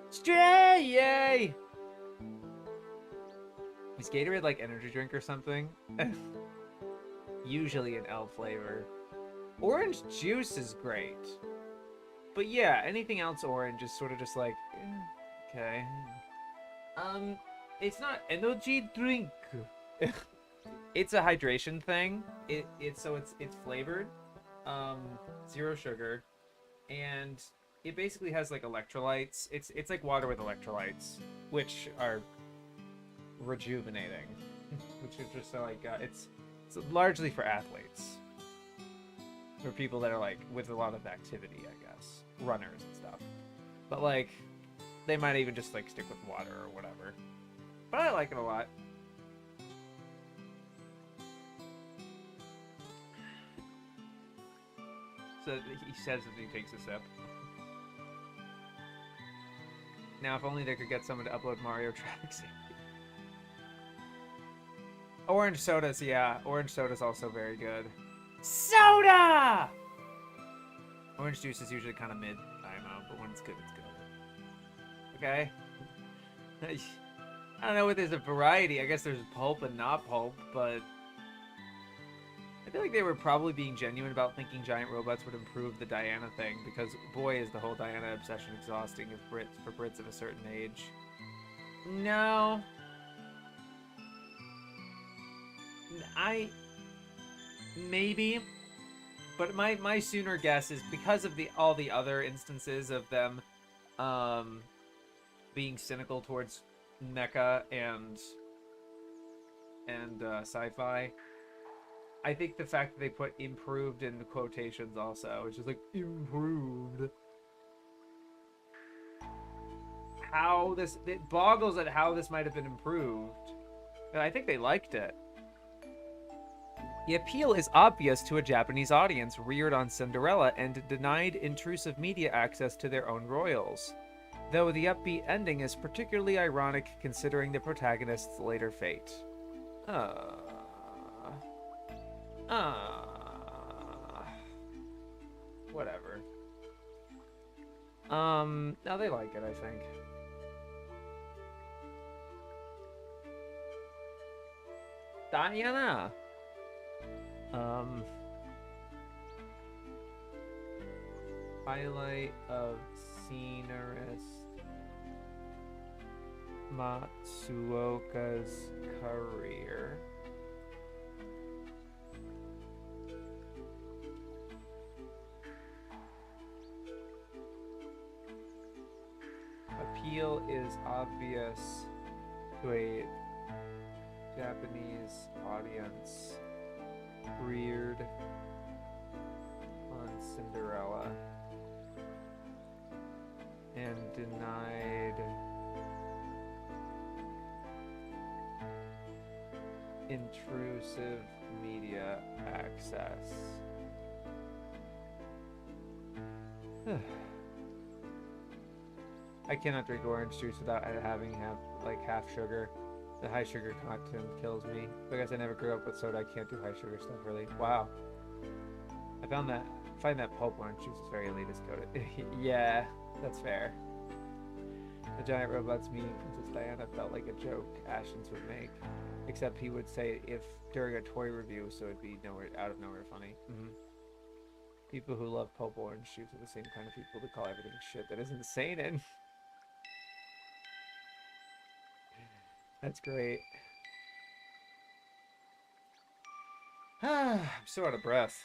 Stray! Yay! Is Gatorade like energy drink or something? Usually an L flavor. Orange juice is great. But yeah, anything else orange is sort of just like, okay. It's not energy drink. It's a hydration thing. It's flavored, 0 sugar, and it basically has like electrolytes. It's like water with electrolytes, which are rejuvenating, which is just so like it's largely for athletes, for people that are like with a lot of activity, I guess, runners and stuff. But like, they might even just like stick with water or whatever. But I like it a lot. So he says as he takes a sip. Now, if only they could get someone to upload Mario tracks. Orange sodas, yeah. Orange soda's also very good. Soda! Orange juice is usually kind of mid, I know, but when it's good, it's good. Okay? I don't know if there's a variety. I guess there's pulp and not pulp, but I feel like they were probably being genuine about thinking giant robots would improve the Diana thing, because boy is the whole Diana obsession exhausting for Brits of a certain age. No. Maybe, but my sooner guess is because of all the other instances of them being cynical towards mecha and sci-fi. I think the fact that they put improved in the quotations also, which is like improved. It boggles at how this might have been improved. And I think they liked it. The appeal is obvious to a Japanese audience reared on Cinderella and denied intrusive media access to their own royals. Though the upbeat ending is particularly ironic considering the protagonist's later fate. Whatever. Now they like it, I think. Diana! Highlight of scenarist Matsuoka's career. Appeal is obvious to a Japanese audience reared on Cinderella and denied intrusive media access. I cannot drink orange juice without having half sugar. The high sugar content kills me. Because I never grew up with soda, I can't do high sugar stuff really. Wow. I find that pulp orange juice is very elitist coded. Yeah, that's fair. The giant robots meeting Princess Diana felt like a joke Ashton's would make. Except he would say if during a toy review, so it'd be out of nowhere funny. People who love pulp orange juice are the same kind of people that call everything shit that isn't seinen. That's great. I'm so out of breath.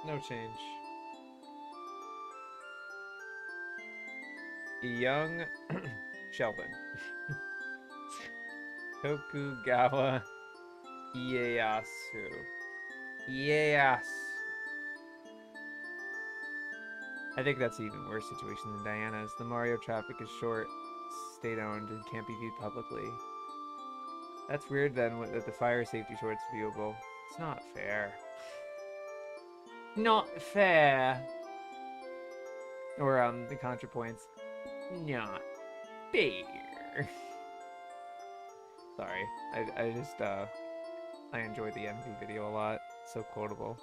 No change. Young Sheldon. Tokugawa Ieyasu. Ieyasu. I think that's an even worse situation than Diana's. The Mario traffic is short, state-owned, and can't be viewed publicly. That's weird then that the fire safety short's viewable. It's not fair. Not fair. Or the contrapoints. Not fair. Sorry. I just I enjoyed the MV video a lot. So quotable.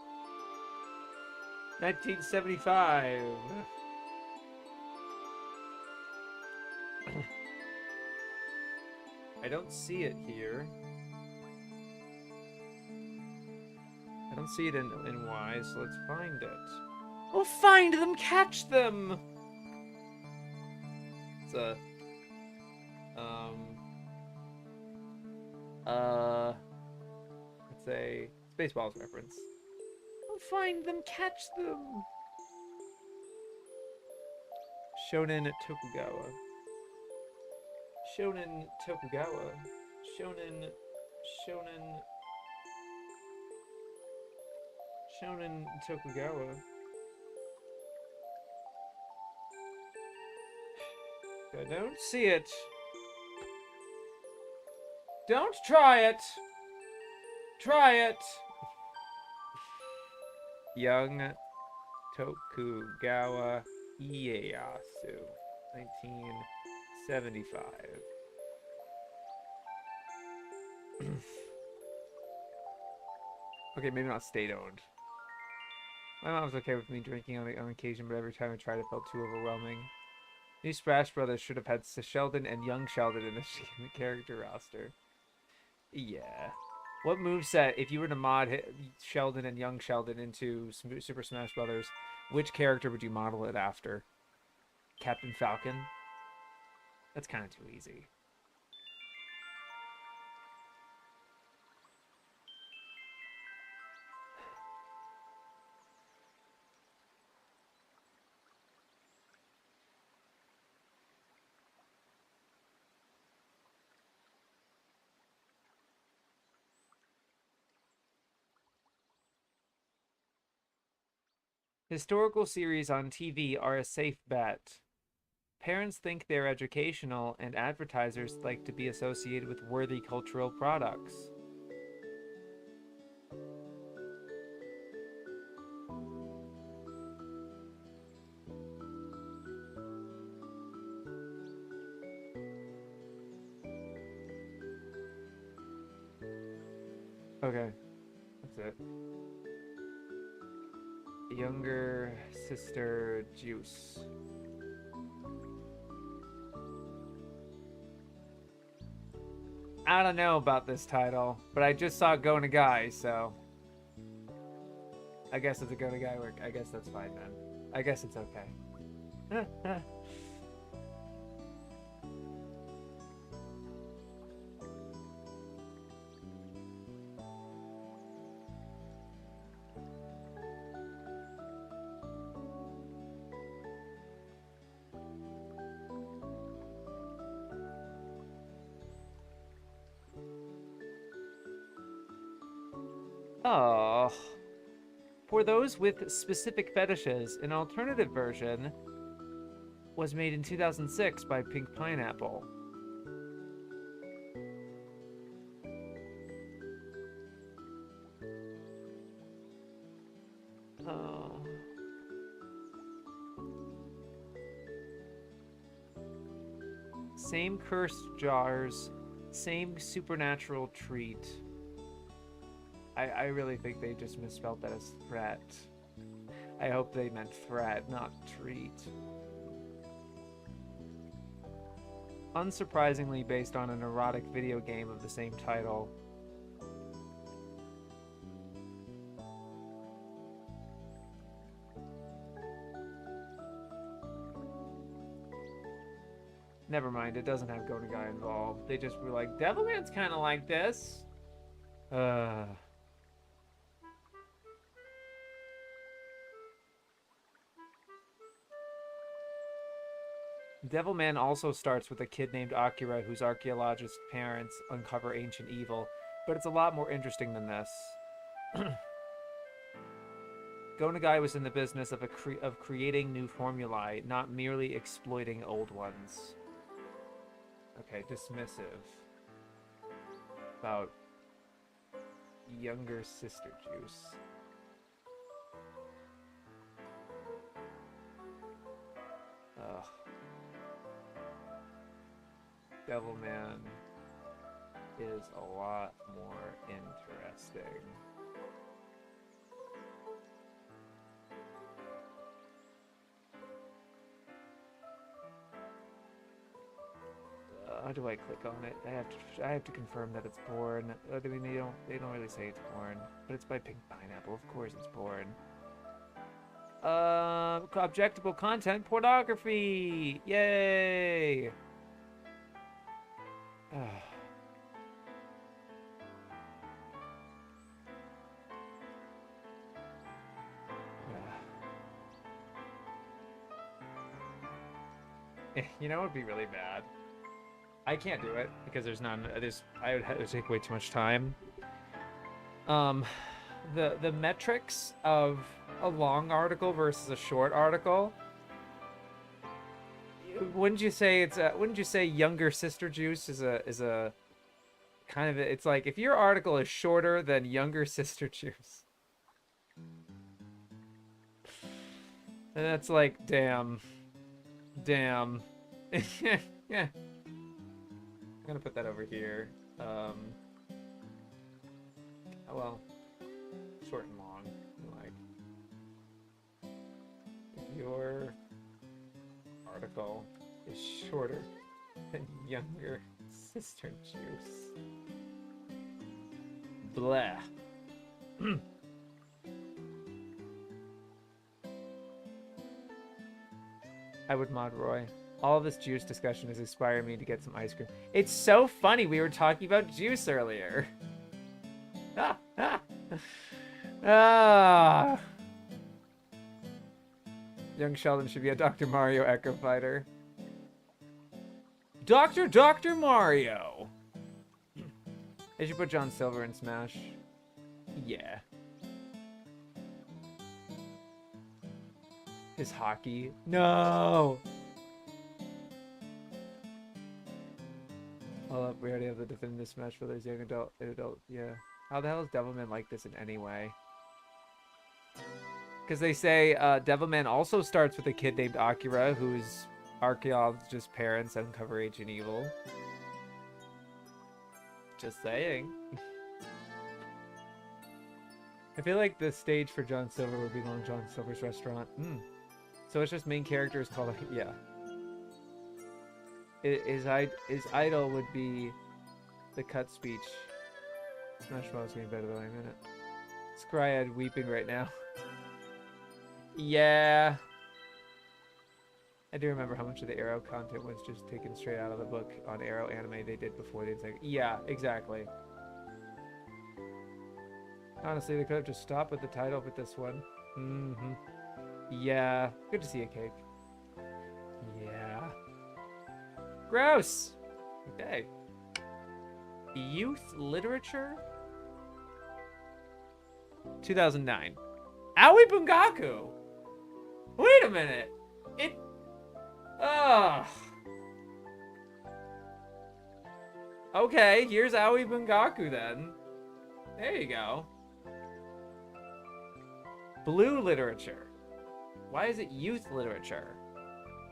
1975. I don't see it here. I don't see it in Y, so let's find it. We'll find them, catch them! It's a it's a Spaceballs reference. We'll find them, catch them! Shonen Tokugawa. Shonen Tokugawa. Shonen Tokugawa. I don't see it. Don't try it. Try it. Young Tokugawa Ieyasu, 1975. Okay, maybe not state-owned. My mom's okay with me drinking on occasion, but every time I tried it felt too overwhelming. New Splash Brothers should have had Sheldon and Young Sheldon in the character roster. Yeah. What moveset, if you were to mod Sheldon and Young Sheldon into Super Smash Brothers, which character would you model it after? Captain Falcon? That's kind of too easy. Historical series on TV are a safe bet. Parents think they're educational, and advertisers like to be associated with worthy cultural products. Okay, that's it. Younger sister juice. I don't know about this title, but I just saw Go Nagai, so I guess it's a Go Nagai work. I guess that's fine then. I guess it's okay. Oh. For those with specific fetishes, an alternative version was made in 2006 by Pink Pineapple. Oh. Same cursed jars, same supernatural treat. I really think they just misspelled that as threat. I hope they meant threat, not treat. unsurprisingly based on an erotic video game of the same title. Never mind, it doesn't have Go to Guy involved. They just were like, Devilman's kind of like this. Devilman also starts with a kid named Akira whose archaeologist parents uncover ancient evil, but it's a lot more interesting than this. Go to Guy was in the business of creating new formulae, not merely exploiting old ones. Okay, dismissive. About younger sister juice. Ugh. Devilman is a lot more interesting. How do I click on it? I have to confirm that it's porn. I mean, they don't really say it's porn, but it's by Pink Pineapple. Of course, it's porn. Objectable content pornography. Yay! You know what would be really bad? I can't do it because there's none. I would have to take way too much time. The metrics of a long article versus a short article. Wouldn't you say wouldn't you say younger sister juice is a kind of it's like if your article is shorter than younger sister juice. And that's like damn. Yeah. I'm gonna put that over here. Well, short and long. Like, if your article is shorter than younger sister juice. Blah. I would mod Roy. All this juice discussion has inspired me to get some ice cream. It's so funny. We were talking about juice earlier. Young Sheldon should be a Dr. Mario Echo Fighter. Dr. Mario! They should put John Silver in Smash. Yeah. His hockey. No! Hold up, we already have the definitive Smash Brothers young adult, yeah. How the hell is Devilman like this in any way? Because they say Devilman also starts with a kid named Akira, whose archaeologist parents uncover ancient evil. Just saying. I feel like the stage for John Silver would be Long John Silver's restaurant. So it's just main characters called, yeah. His idol would be the cut speech. Smash Bros. Getting better by a minute. Scryad weeping right now. Yeah. I do remember how much of the Arrow content was just taken straight out of the book on Arrow anime they did before the Encyclopedia. Yeah, exactly. Honestly, they could have just stopped with the title with this one. Yeah. Good to see a cake. Yeah. Gross! Okay. Youth literature? 2009. Aoi Bungaku! Wait a minute! Ugh. Okay, here's Aoi Bungaku then. There you go. Blue literature. Why is it youth literature?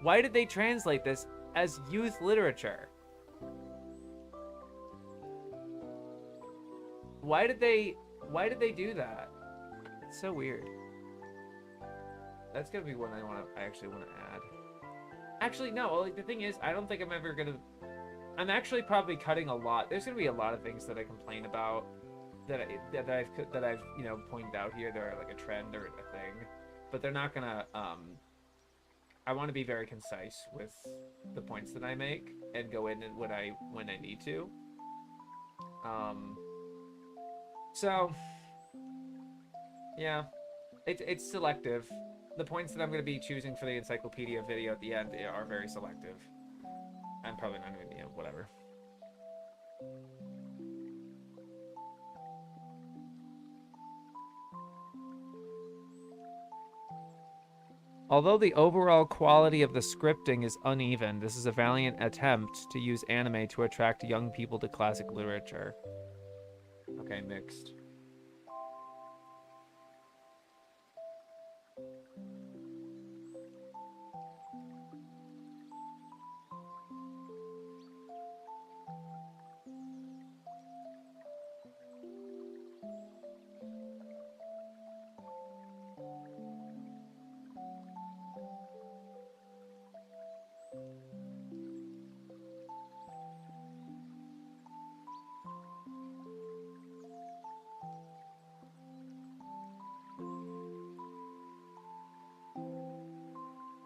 Why did they translate this as youth literature? Why did they do that? It's so weird. That's gonna be one I actually want to add. Actually, no. Like, the thing is, I don't think I'm ever gonna. I'm actually probably cutting a lot. There's gonna be a lot of things that I complain about that I've pointed out here. They're like a trend or a thing, but they're not gonna. I want to be very concise with the points that I make and go in when I need to. So yeah, it's selective. The points that I'm going to be choosing for the encyclopedia video at the end are very selective. I'm probably not going to, whatever. Although the overall quality of the scripting is uneven, this is a valiant attempt to use anime to attract young people to classic literature. Okay, mixed.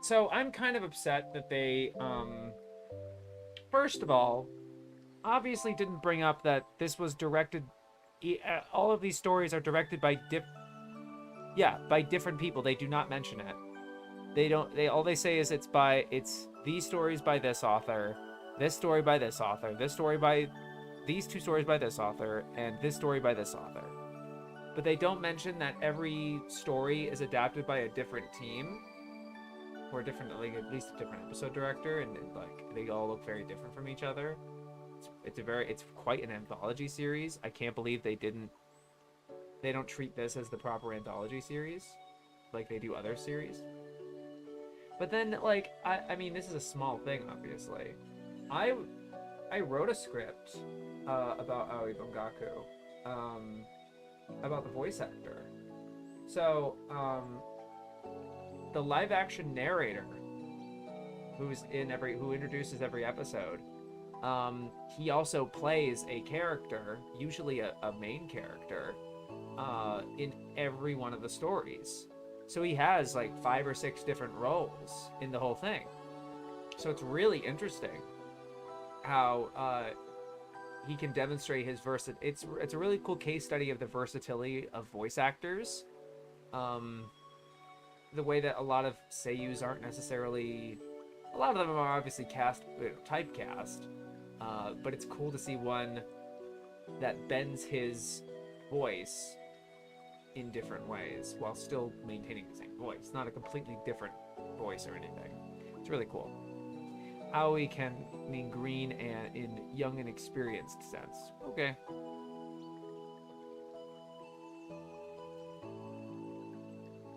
So I'm kind of upset that they, first of all, obviously didn't bring up that this was directed. All of these stories are directed by by different people. They do not mention it. They don't. All they say is it's these stories by this author, this story by this author, this story by these two stories by this author, and this story by this author. But they don't mention that every story is adapted by a different team. Or different, like at least a different episode director, and like they all look very different from each other. It's quite an anthology series. I can't believe they don't treat this as the proper anthology series, like they do other series. But then, like, I mean, this is a small thing, obviously. I wrote a script about Aoi Bungaku, about the voice actor. So, the live action narrator who introduces every episode, he also plays a character, usually a main character, in every one of the stories. So he has like 5 or 6 different roles in the whole thing. So it's really interesting how he can demonstrate his versatility. It's a really cool case study of the versatility of voice actors. The way that a lot of seiyus aren't necessarily... A lot of them are obviously typecast, but it's cool to see one that bends his voice in different ways while still maintaining the same voice. Not a completely different voice or anything. It's really cool. Aoi can mean green and in young and experienced sense. Okay.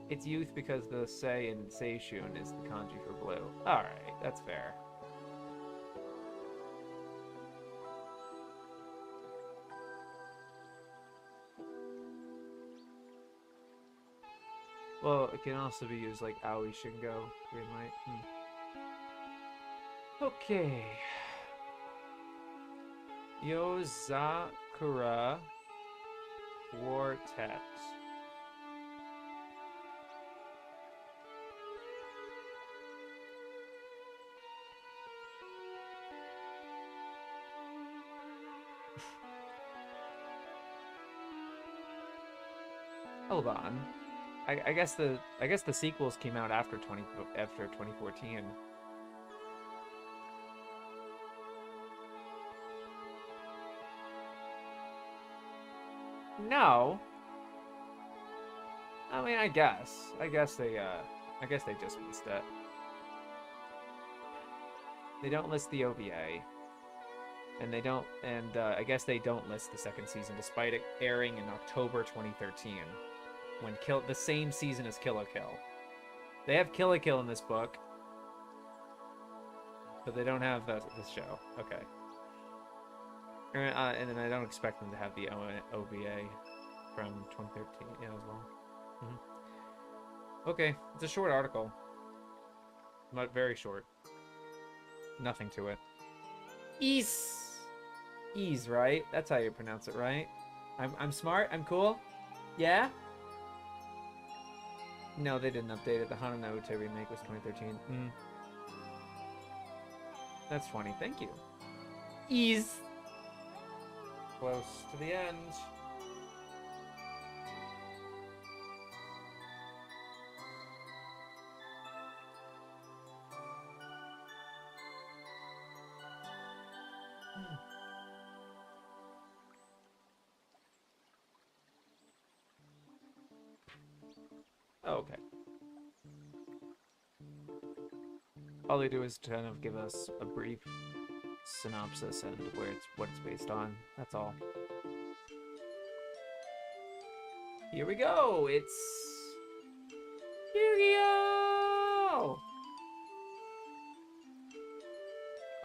It's youth because the sei in seishun is the kanji for blue. Alright, that's fair. Well, it can also be used like Aoi Shingo, green light. Okay. Yozakura Quartet. Hold on. I guess the sequels came out after 2014. No. I mean, I guess they just missed it. They don't list the OVA. And I guess they don't list the second season despite it airing in October 2013. When the same season as Kill la Kill. They have Kill la Kill in this book, but they don't have this show. Okay. And then I don't expect them to have the OVA from 2013 as well. Okay, it's a short article. Not very short. Nothing to it. Ease. Ease, right? That's how you pronounce it, right? I'm smart? I'm cool? Yeah? No, they didn't update it. The Hana no Ute remake was 2013. That's funny. Thank you. Ease. Close to the end. Oh, okay. All they do is kind of give us a brief synopsis and what it's based on. That's all. Here we go. It's Yu-Gi-Oh!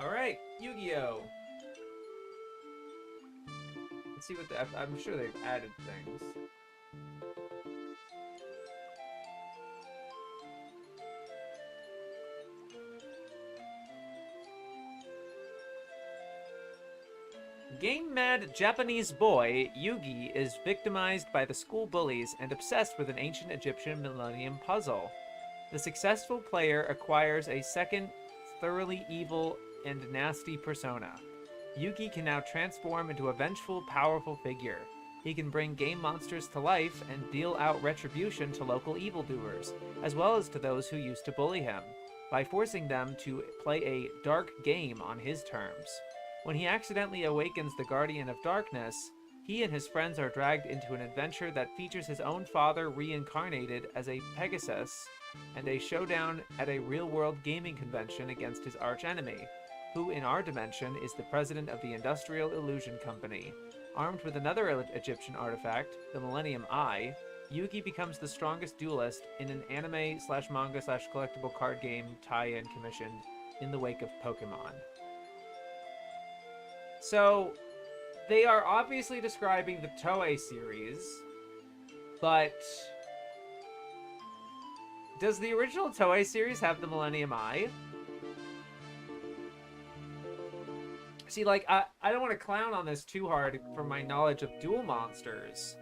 All right, Yu-Gi-Oh! Let's see what I'm sure they've added things. Game-mad Japanese boy, Yugi, is victimized by the school bullies and obsessed with an ancient Egyptian millennium puzzle. The successful player acquires a second, thoroughly evil and nasty persona. Yugi can now transform into a vengeful, powerful figure. He can bring game monsters to life and deal out retribution to local evildoers, as well as to those who used to bully him, by forcing them to play a dark game on his terms. When he accidentally awakens the Guardian of Darkness, he and his friends are dragged into an adventure that features his own father reincarnated as a Pegasus and a showdown at a real-world gaming convention against his archenemy, who in our dimension is the president of the Industrial Illusion Company. Armed with another Egyptian artifact, the Millennium Eye, Yugi becomes the strongest duelist in an anime/manga/collectible card game tie-in commissioned in the wake of Pokemon. So, they are obviously describing the Toei series, but does the original Toei series have the Millennium Eye? See, like, I don't want to clown on this too hard from my knowledge of duel monsters,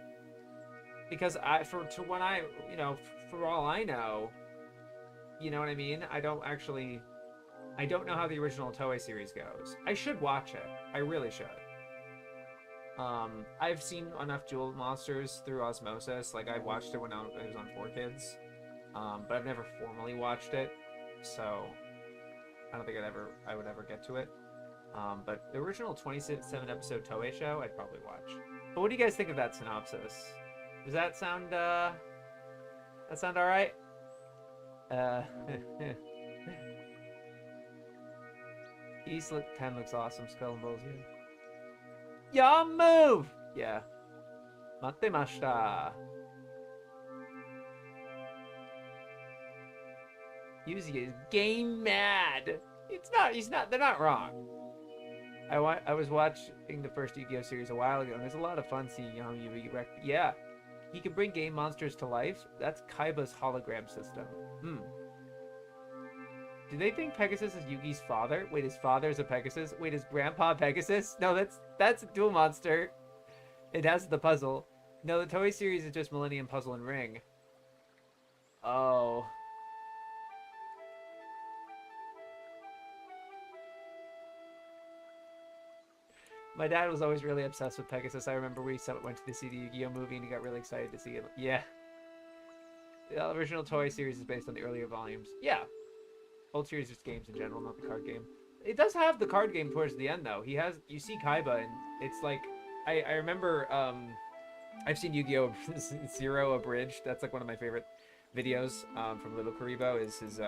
because for all I know, you know what I mean? I don't know how the original Toei series goes. I should watch it. I really should. I've seen enough Duel Monsters through osmosis. Like, I watched it when it was on 4Kids. But I've never formally watched it. So, I don't think I would ever get to it. But the original 27-episode Toei show, I'd probably watch. But what do you guys think of that synopsis? Does that sound alright? East 10 looks awesome. Skull and Bones, yeah. Move! Yeah. Mattemashita. Yuzi is game mad. He's not, they're not wrong. I was watching the first Yu-Gi-Oh series a while ago, and there's a lot of fun seeing young Yugi. Yeah. He can bring game monsters to life. That's Kaiba's hologram system. Do they think Pegasus is Yugi's father? Wait, his father's a Pegasus? Wait, is Grandpa Pegasus? No, that's a dual monster. It has the puzzle. No, the Toei series is just Millennium Puzzle and Ring. Oh. My dad was always really obsessed with Pegasus. I remember we went to see the Yu-Gi-Oh movie and he got really excited to see it. Yeah. The original Toei series is based on the earlier volumes. Yeah. Old series just games in general, not the card game. It does have the card game towards the end, though. You see Kaiba, and it's like, I remember, I've seen Yu-Gi-Oh! Zero Abridged. That's like one of my favorite videos from Little Karibo, is his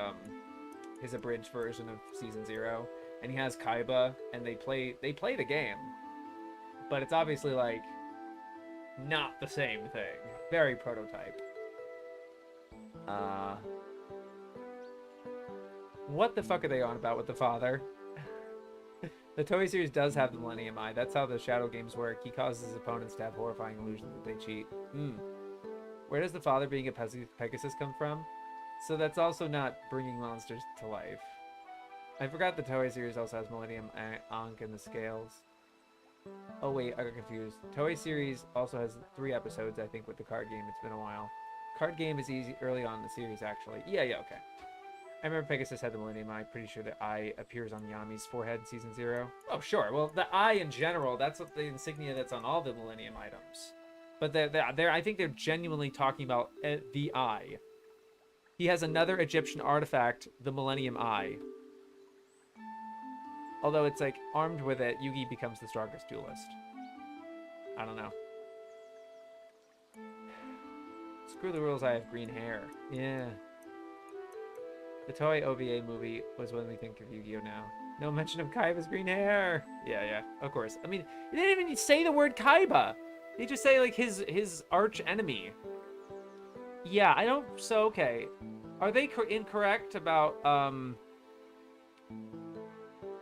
abridged version of Season 0. And he has Kaiba, and they play the game. But it's obviously, like, not the same thing. Very prototype. What the fuck are they on about with the father? The Toei series does have the Millennium Eye. That's how the Shadow games work. He causes his opponents to have horrifying illusions that they cheat. Where does the father being a Pegasus come from? So that's also not bringing monsters to life. I forgot the Toei series also has Millennium Ankh and the Scales. Oh wait, I got confused. Toei series also has 3 episodes, I think, with the card game. It's been a while. Card game is easy early on in the series, actually. Yeah, okay. I remember Pegasus had the Millennium Eye. Pretty sure the eye appears on Yami's forehead in Season 0. Oh, sure. Well, the eye in general, that's what the insignia that's on all the Millennium items. But I think they're genuinely talking about the eye. He has another Egyptian artifact, the Millennium Eye. Although it's like, armed with it, Yugi becomes the strongest duelist. I don't know. Screw the rules, I have green hair. Yeah. The Toei OVA movie was when we think of Yu-Gi-Oh! Now. No mention of Kaiba's green hair. Yeah, of course. I mean, they didn't even say the word Kaiba. They just say, like, his arch enemy. Yeah, I don't... So, okay. Are they incorrect about,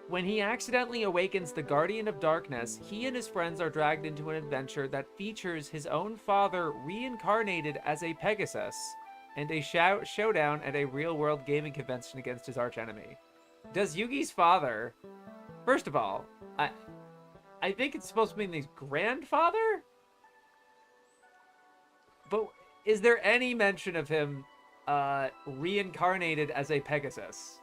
when he accidentally awakens the Guardian of Darkness, he and his friends are dragged into an adventure that features his own father reincarnated as a Pegasus and a showdown at a real-world gaming convention against his archenemy. Does Yugi's father... First of all, I think it's supposed to mean his grandfather? But is there any mention of him reincarnated as a Pegasus?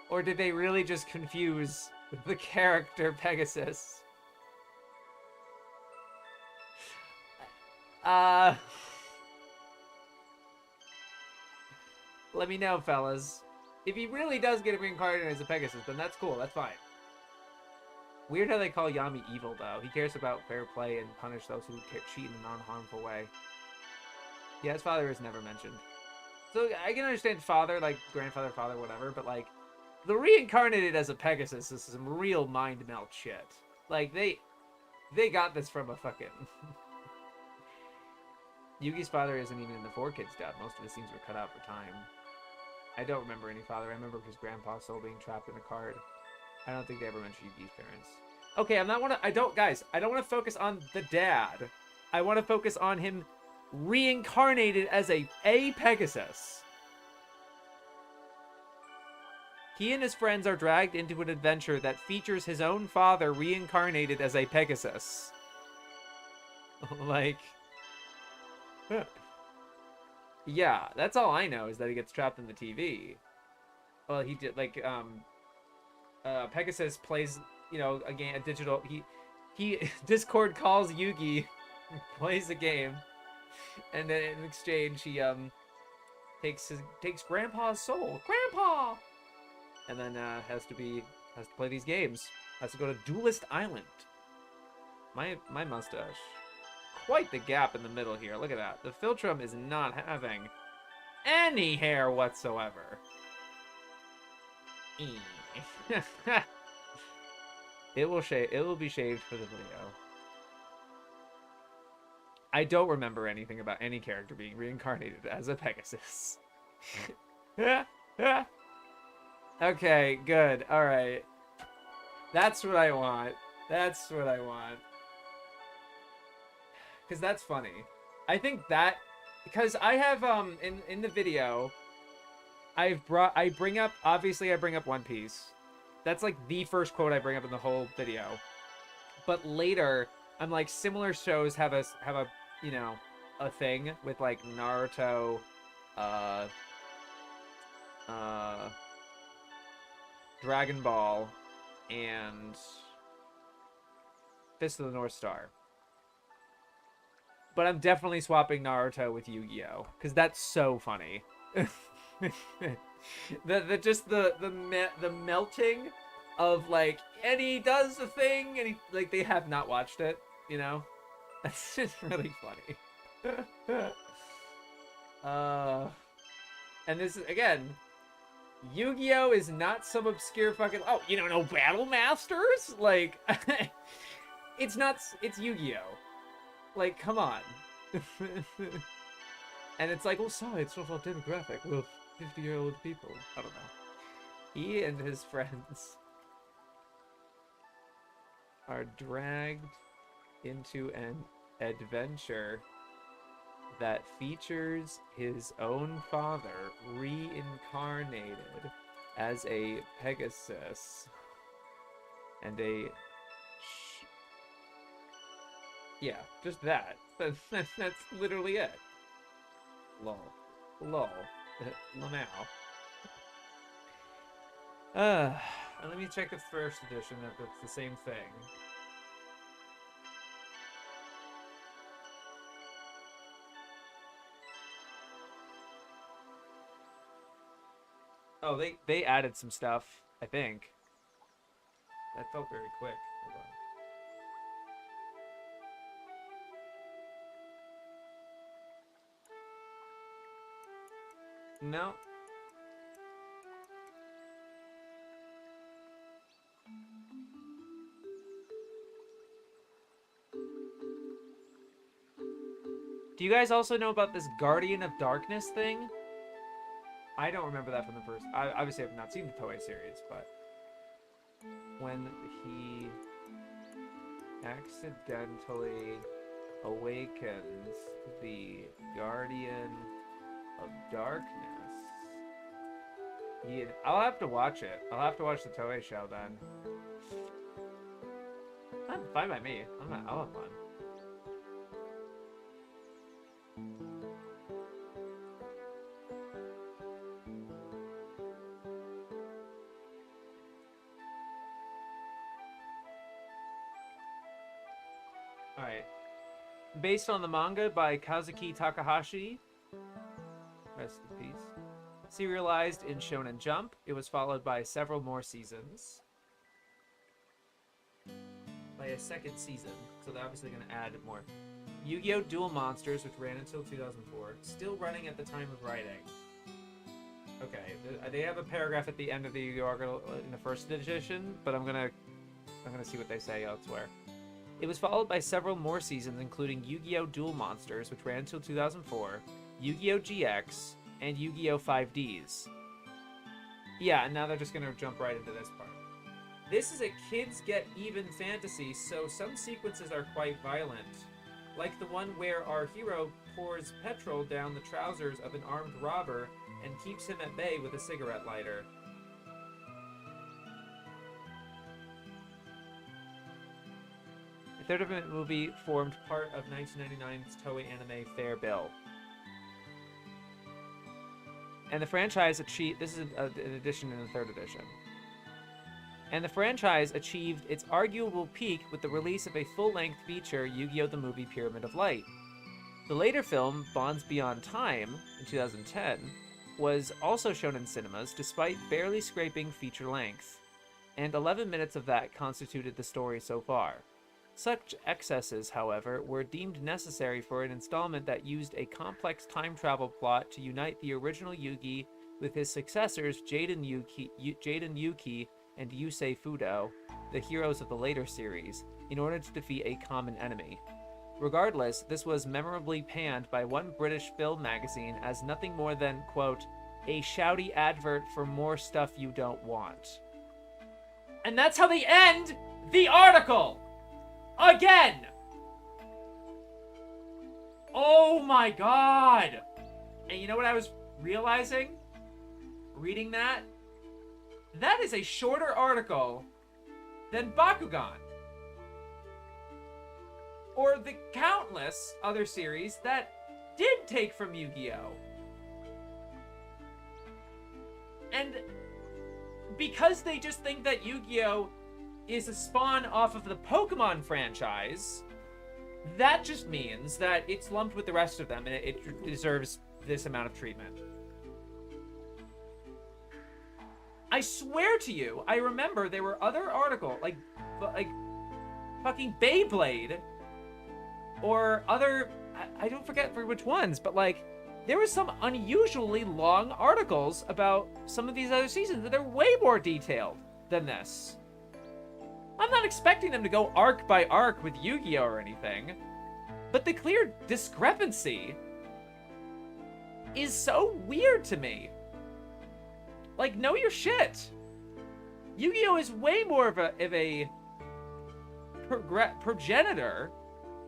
Or did they really just confuse the character Pegasus? Let me know, fellas. If he really does get reincarnated as a Pegasus, then that's cool. That's fine. Weird how they call Yami evil, though. He cares about fair play and punish those who cheat in a non-harmful way. Yeah, his father is never mentioned. So I can understand father, like grandfather, father, whatever, but like the reincarnated as a Pegasus is some real mind melt shit. Like they got this from a fucking Yugi's father isn't even in the 4Kids dub. Most of his scenes were cut out for time. I don't remember any father. I remember his grandpa's soul being trapped in a card. I don't think they ever mentioned Yugi's parents. Okay, I don't want to focus on the dad. I want to focus on him reincarnated as a Pegasus. He and his friends are dragged into an adventure that features his own father reincarnated as a Pegasus. Like... Huh. Yeah, that's all I know is that he gets trapped in the TV. Well, he did, like, Pegasus plays, you know, a game, a digital, he Discord calls Yugi, plays a game, and then in exchange, he, takes Grandpa's soul. Grandpa! And then, has to play these games. Has to go to Duelist Island. My mustache. Quite the gap in the middle here. Look at that. The Philtrum is not having any hair whatsoever. It will be shaved for the video. I don't remember anything about any character being reincarnated as a Pegasus. Okay, good. All right. That's what I want. That's what I want. Because that's funny. I think that... Because I have, in the video, I bring up One Piece. That's, like, the first quote I bring up in the whole video. But later, I'm like, similar shows have a you know, a thing with, like, Naruto, Dragon Ball, and Fist of the North Star. But I'm definitely swapping Naruto with Yu-Gi-Oh! Because that's so funny. the melting of, like, and he does the thing, and he, like, they have not watched it, you know? That's just really funny. And this is, again, Yu-Gi-Oh! Is not some obscure fucking, oh, you don't know Battle Masters? Like, it's Yu-Gi-Oh! Like, come on. And it's like, well, sorry, it's not our demographic. We're 50-year-old people. I don't know. He and his friends are dragged into an adventure that features his own father reincarnated as a Pegasus and a yeah, just that. That's literally it. Lol. Lol. Lamau. And let me check the first edition if it's the same thing. Oh, they added some stuff, I think. That felt very quick. Hold on. No. Do you guys also know about this Guardian of Darkness thing? I don't remember that from the first. I obviously have not seen the Toei series, but when he accidentally awakens the Guardian of Darkness, I'll have to watch it. I'll have to watch the Toei show then. That's fine by me. I'll have fun. Alright. Based on the manga by Kazuki Takahashi. Rest in peace. Serialized in Shonen Jump. It was followed by several more seasons. By a second season. So they're obviously going to add more. Yu-Gi-Oh! Duel Monsters, which ran until 2004. Still running at the time of writing. Okay. They have a paragraph at the end of the Yu-Gi-Oh! Article in the first edition, but I'm gonna see what they say elsewhere. It was followed by several more seasons, including Yu-Gi-Oh! Duel Monsters, which ran until 2004, Yu-Gi-Oh! GX, and Yu-Gi-Oh! 5Ds. Yeah, and now they're just going to jump right into this part. This is a kids get even fantasy, so some sequences are quite violent. Like the one where our hero pours petrol down the trousers of an armed robber and keeps him at bay with a cigarette lighter. The third event movie formed part of 1999's Toei anime Fair Bill. And the franchise achieved... This is an addition in the third edition. And the franchise achieved its arguable peak with the release of a full-length feature, Yu-Gi-Oh! The Movie Pyramid of Light. The later film, Bonds Beyond Time, in 2010, was also shown in cinemas, despite barely scraping feature length. And 11 minutes of that constituted the story so far. Such excesses, however, were deemed necessary for an installment that used a complex time travel plot to unite the original Yugi with his successors Jaden Yuki and Yusei Fudo, the heroes of the later series, in order to defeat a common enemy. Regardless, this was memorably panned by one British film magazine as nothing more than, quote, a shouty advert for more stuff you don't want. And that's how they end the article! Again! Oh my god! And you know what I was realizing? Reading that? That is a shorter article than Bakugan. Or the countless other series that did take from Yu-Gi-Oh! And because they just think that Yu-Gi-Oh! Is a spawn off of the Pokemon franchise, that just means that it's lumped with the rest of them and it deserves this amount of treatment. I swear to you, I remember there were other articles, like fucking Beyblade, or other, I don't forget for which ones, but like, there was some unusually long articles about some of these other seasons that are way more detailed than this. I'm not expecting them to go arc by arc with Yu-Gi-Oh! Or anything, but the clear discrepancy is so weird to me. Like, know your shit. Yu-Gi-Oh! Is way more of a progenitor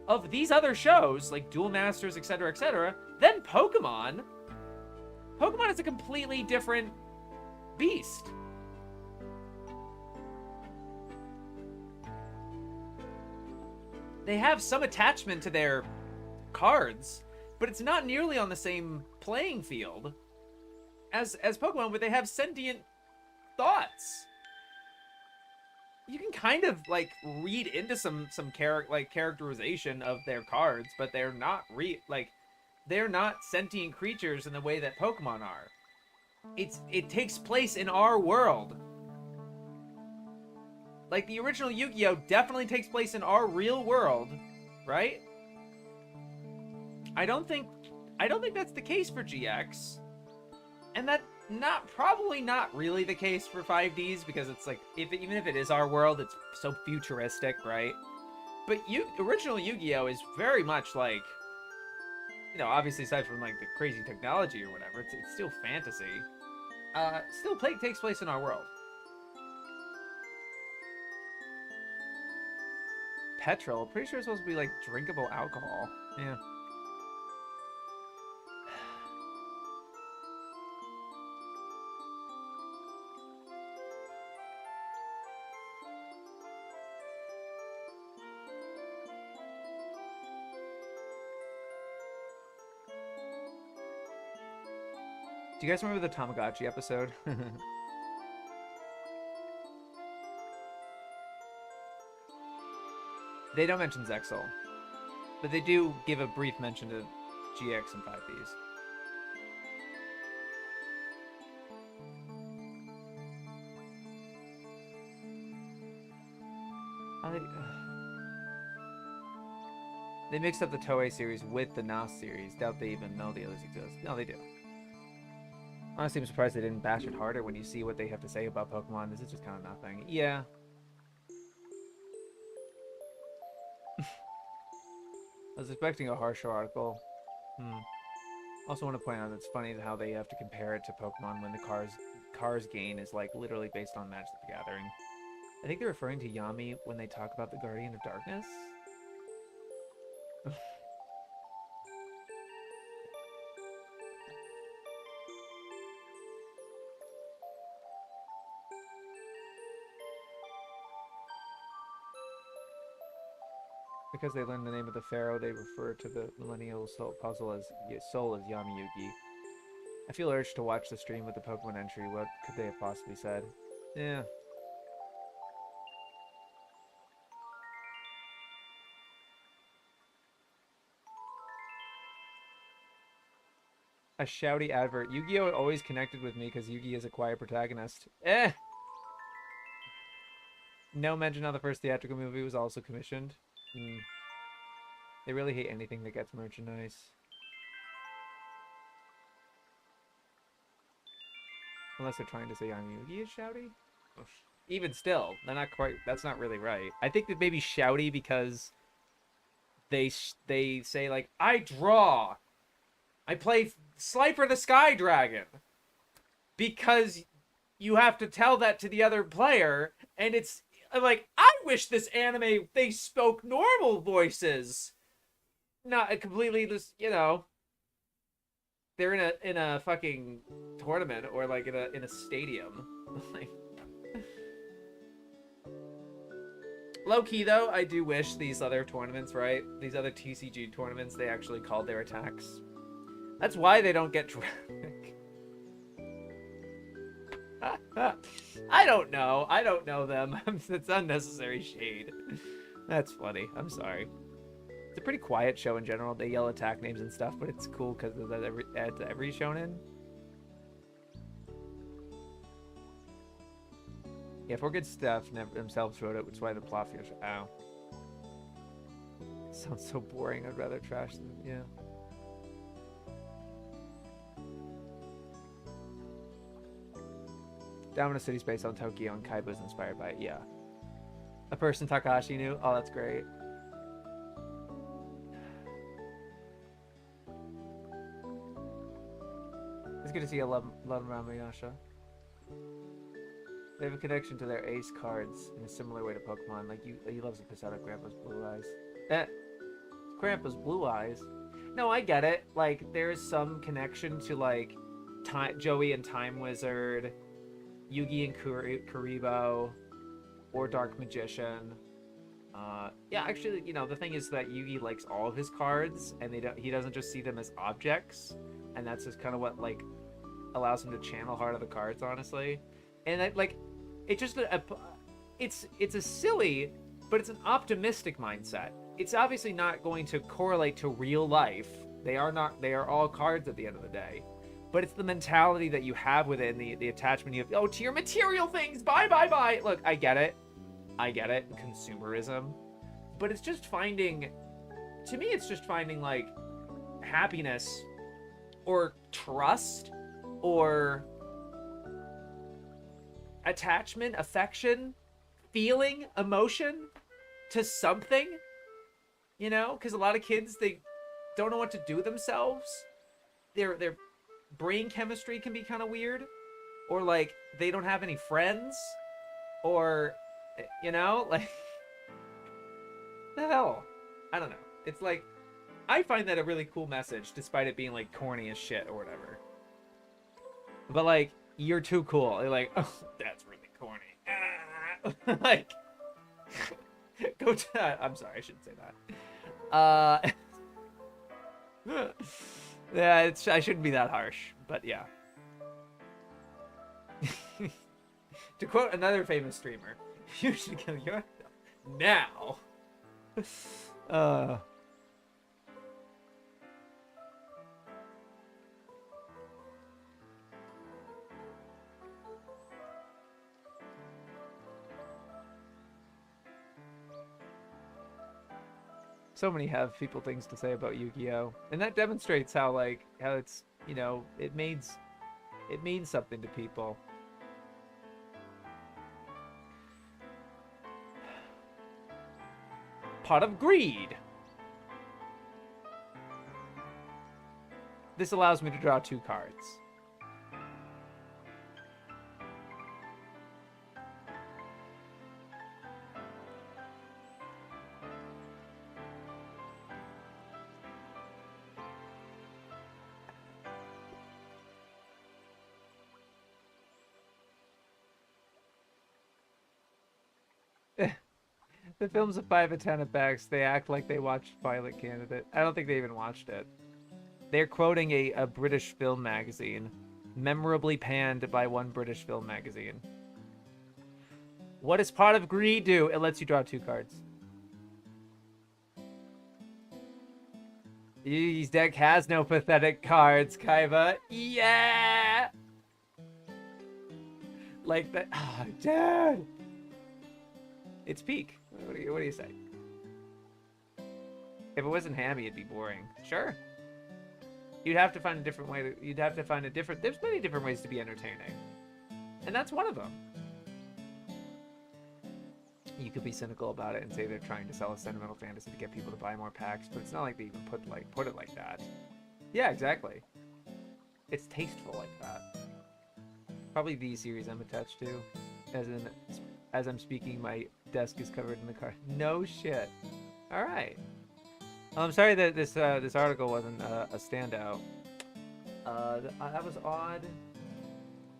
of these other shows, like Duel Masters, etc., than Pokemon. Pokemon is a completely different beast. They have some attachment to their cards, but it's not nearly on the same playing field as Pokemon, where they have sentient thoughts. You can kind of like read into some characterization of their cards, but they're not they're not sentient creatures in the way that Pokemon are. It takes place in our world. Like, the original Yu-Gi-Oh! Definitely takes place in our real world, right? I don't think that's the case for GX. And that probably not really the case for 5Ds, because it's like, even if it is our world, it's so futuristic, right? But original Yu-Gi-Oh! Is very much like, you know, obviously aside from like the crazy technology or whatever, it's still fantasy. Still takes place in our world. Petrol, pretty sure it's supposed to be like drinkable alcohol. Yeah. Do you guys remember the Tamagotchi episode? They don't mention Zexal, but they do give a brief mention to GX and 5Ds. They mixed up the Toei series with the NAS series. Doubt they even know the others exist. No, they do. Honestly, I'm surprised they didn't bash it harder when you see what they have to say about Pokemon. This is just kind of nothing. Yeah. I was expecting a harsher article. Also want to point out it's funny how they have to compare it to Pokemon when the Cars gain is like literally based on Magic the Gathering. I think they're referring to Yami when they talk about the Guardian of Darkness. Because they learned the name of the pharaoh, they refer to the millennial puzzle as soul as Yami Yuki. I feel urged to watch the stream with the Pokemon entry. What could they have possibly said? Yeah. A shouty advert. Yu-Gi-Oh! Always connected with me because Yugi is a quiet protagonist. No mention how the first theatrical movie was also commissioned. They really hate anything that gets merchandise. Unless they're trying to say Yami Yugi is shouty. Even still, they're not quite. That's not really right. I think that maybe shouty because they say like, I draw, I play Slifer the Sky Dragon, because you have to tell that to the other player, and it's like, I wish this anime they spoke normal voices, not completely just, you know, they're in a fucking tournament or like in a stadium. Like, low key though, I do wish these other tournaments, right? These other TCG tournaments, they actually called their attacks. That's why they don't get traffic. I don't know. I don't know them. It's unnecessary shade. That's funny. I'm sorry. It's a pretty quiet show in general. They yell attack names and stuff, but it's cool because of that every shonen. Yeah, For Good Stuff themselves wrote it, which is why the plot feels. Ow. It sounds so boring. I'd rather trash them. Yeah. Domino City's based on Tokyo, and Kaiba's inspired by it. Yeah. A person Takahashi knew? Oh, that's great. It's good to see a love Ramayasha. They have a connection to their ace cards in a similar way to Pokemon. Like, he loves the piss out of Grandpa's blue eyes. Grandpa's blue eyes? No, I get it. Like, there's some connection to, like, Joey and Time Wizard. Yugi and Kuribo, or Dark Magician. Yeah, actually, you know, the thing is that Yugi likes all of his cards, and he doesn't just see them as objects, and that's just kind of what like allows him to channel Heart of the Cards, honestly. And that, like, it's just it's a silly, but it's an optimistic mindset. It's obviously not going to correlate to real life. They are all cards at the end of the day. But it's the mentality that you have with it, and the attachment you have, oh, to your material things, buy. Look, I get it, consumerism. But it's just finding, to me, it's just finding, like, happiness, or trust, or attachment, affection, feeling, emotion to something, you know? Because a lot of kids, they don't know what to do with themselves. Their brain chemistry can be kind of weird, or like they don't have any friends, or, you know, like, the hell, I don't know. It's like, I find that a really cool message, despite it being like corny as shit or whatever. But like, you're too cool. You're like, oh, that's really corny. Like, go to. I'm sorry, I shouldn't say that. Yeah, I shouldn't be that harsh, but yeah. To quote another famous streamer, you should kill yourself now. So many have people things to say about Yu-Gi-Oh! And that demonstrates how it's, you know, it means something to people. Pot of Greed. This allows me to draw 2 cards. The film's a 5 out of 10 at best. They act like they watched Violet Candidate. I don't think they even watched it. They're quoting a British film magazine, memorably panned by one British film magazine. What does Pot of Greed do? It lets you draw 2 cards. Yugi's deck has no pathetic cards, Kaiba. Yeah! Like that. Oh, dude! It's peak. What do you say? If it wasn't hammy, it'd be boring. Sure. You'd have to find a different way. You'd have to find a different. There's many different ways to be entertaining, and that's one of them. You could be cynical about it and say they're trying to sell a sentimental fantasy to get people to buy more packs, but it's not like they even put it like that. Yeah, exactly. It's tasteful like that. Probably the series I'm attached to, as I'm speaking, my desk is covered in the car. No shit. All right. I'm sorry that this article wasn't a standout. That was odd,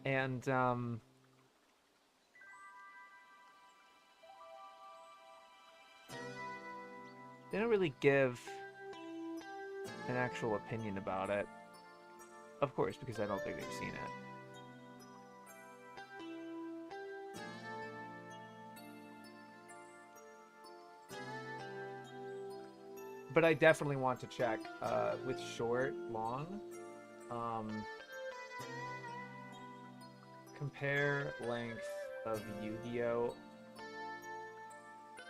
and they don't really give an actual opinion about it. Of course, because I don't think they've seen it. But I definitely want to check with short, long. Compare length of Yu-Gi-Oh!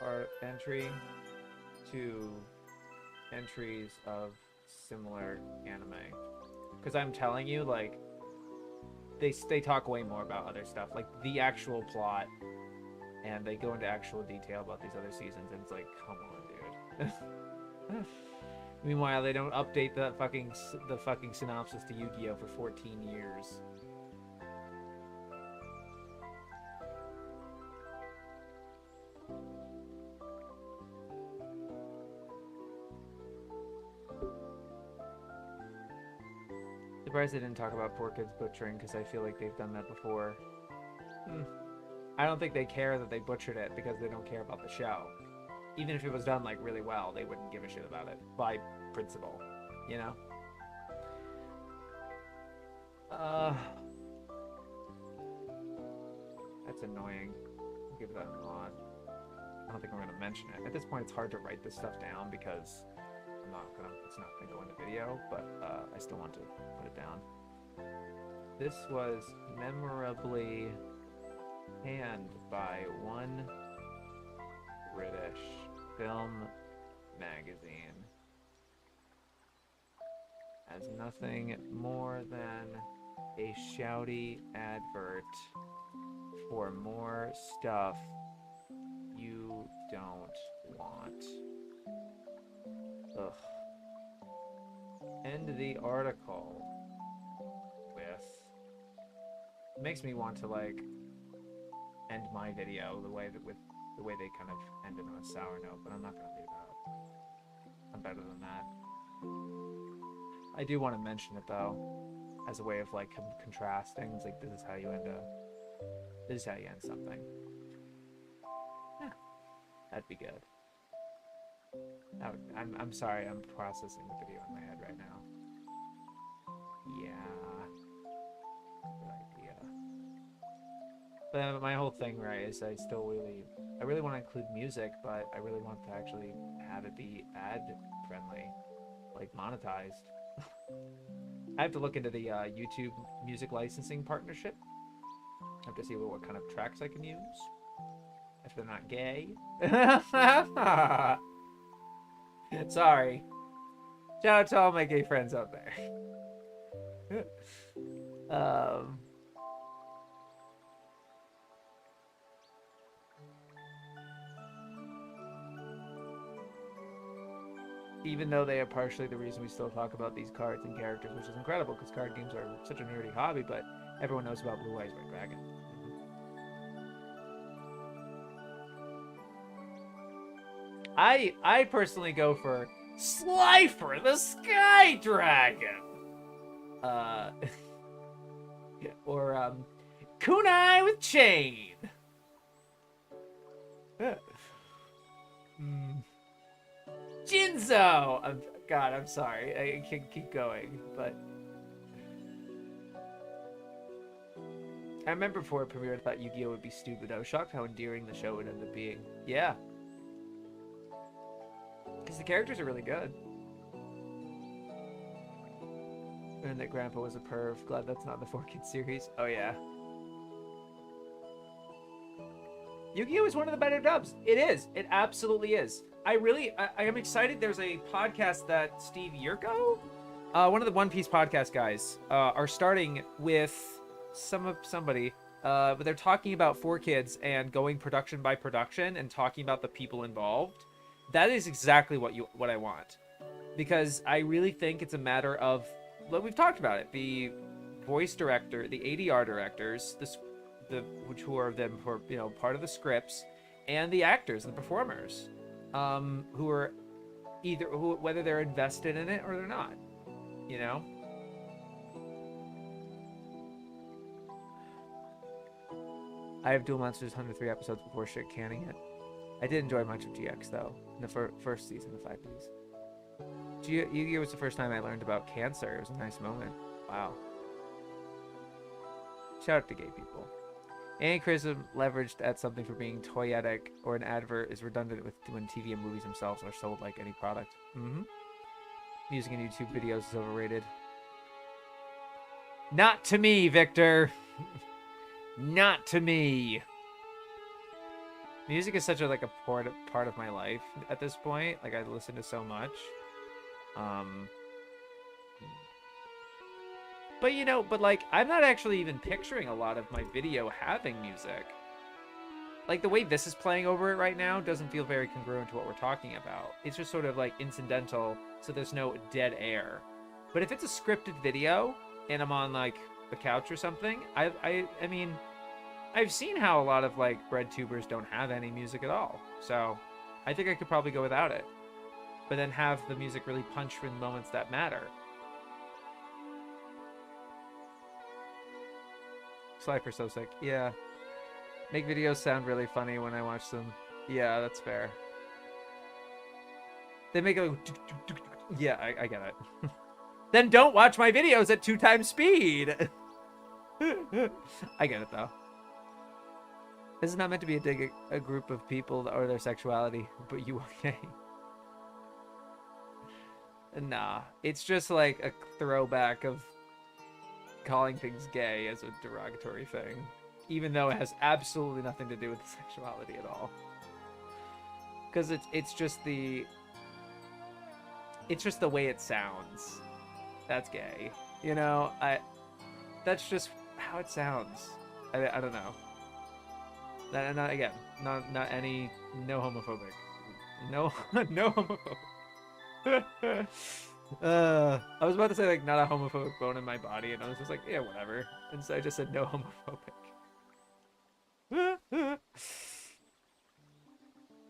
Art entry to entries of similar anime. Because I'm telling you, like, they talk way more about other stuff, like the actual plot, and they go into actual detail about these other seasons, and it's like, come on, dude. Meanwhile, they don't update the fucking synopsis to Yu-Gi-Oh! For 14 years. Surprised they didn't talk about Poor Kids Butchering, because I feel like they've done that before. I don't think they care that they butchered it because they don't care about the show. Even if it was done like really well, they wouldn't give a shit about it by principle, you know? That's annoying. I'll give that a nod. I don't think I'm gonna mention it. At this point, it's hard to write this stuff down because it's not gonna go in the video, but I still want to put it down. This was memorably panned by one British film magazine as nothing more than a shouty advert for more stuff you don't want. Ugh. End the article with... It makes me want to, like, end my video the way they kind of ended on a sour note, but I'm not gonna do that. I'm better than that. I do want to mention it though, as a way of like contrasting. It's like, this is how you end something. Yeah, that'd be good. I'm sorry, I'm processing the video in my head right now. Yeah, good idea. But my whole thing, right, is I really want to include music, but I really want to actually have it be ad friendly, like monetized. I have to look into the YouTube music licensing partnership. I have to see what kind of tracks I can use. If they're not gay. Sorry. Shout out to all my gay friends out there. Even though they are partially the reason we still talk about these cards and characters, which is incredible because card games are such a nerdy hobby, but everyone knows about Blue Eyes White Dragon. I personally go for Slifer the Sky Dragon. Or Kunai with Chain. Jinzo! I'm sorry. I can keep going, but... I remember before it premiered, I thought Yu-Gi-Oh! Would be stupid. I was shocked how endearing the show would end up being. Yeah. Because the characters are really good. And that Grandpa was a perv. Glad that's not the 4-Kid series. Oh, yeah. Yu-Gi-Oh! Is one of the better dubs. It is. It absolutely is. I am excited. There's a podcast that Steve Yurko, one of the One Piece podcast guys, are starting with somebody, but they're talking about 4Kids and going production by production and talking about the people involved. That is exactly what I want, because I really think it's a matter of, well, we've talked about it, the voice director, the ADR directors, who are them for, you know, part of the scripts, and the actors and the performers. Who are whether they're invested in it or they're not, you know? I have Duel Monsters 103 episodes before shit canning it. I did enjoy much of GX though, in the first season of 5Ds. Yu-Gi-Oh! Was the first time I learned about cancer. It was a nice moment. Wow. Shout out to gay people. Any criticism leveraged at something for being toyetic or an advert is redundant with when TV and movies themselves are sold like any product. Music in YouTube videos is overrated. Not to me, Victor. Not to me. Music is such a part of my life at this point. Like, I listen to so much. But, you know, like, I'm not actually even picturing a lot of my video having music. Like, the way this is playing over it right now doesn't feel very congruent to what we're talking about. It's just sort of, like, incidental, so there's no dead air. But if it's a scripted video, and I'm on, like, the couch or something, I mean, I've seen how a lot of, like, bread tubers don't have any music at all. So, I think I could probably go without it. But then have the music really punch in moments that matter. Slifer so sick. Yeah. Make videos sound really funny when I watch them. Yeah, that's fair. They make a... Yeah, I get it. Then don't watch my videos at 2 times speed! I get it, though. This is not meant to be a dig at a group of people or their sexuality, but you are gay. Nah, it's just like a throwback of calling things gay as a derogatory thing, even though it has absolutely nothing to do with sexuality at all. Because it's just the way it sounds. That's gay, you know. That's just how it sounds. I don't know. Not again. Not any. No homophobic. No no homophobic. I was about to say, like, not a homophobic bone in my body, and I was just like, yeah, whatever. And so I just said no homophobic.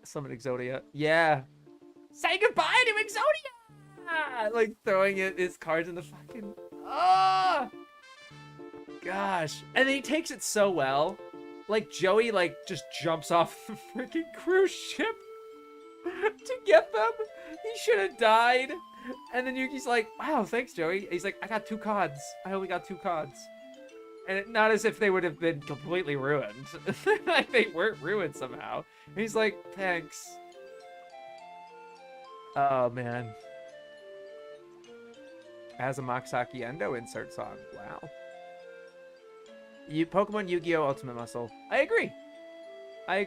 Summon Exodia. Yeah. Say goodbye to Exodia! Like, throwing his cards in the fucking... Ah! Gosh. And then he takes it so well. Like, Joey, like, just jumps off the freaking cruise ship to get them. He should have died. And then Yuki's like, wow, thanks, Joey. He's like, I got 2 cards. I only got 2 cards. And not as if they would have been completely ruined. Like, they weren't ruined somehow. And he's like, thanks. Oh, man. As a Maksaki Endo insert song. Wow. Pokemon Yu-Gi-Oh! Ultimate Muscle. I agree. I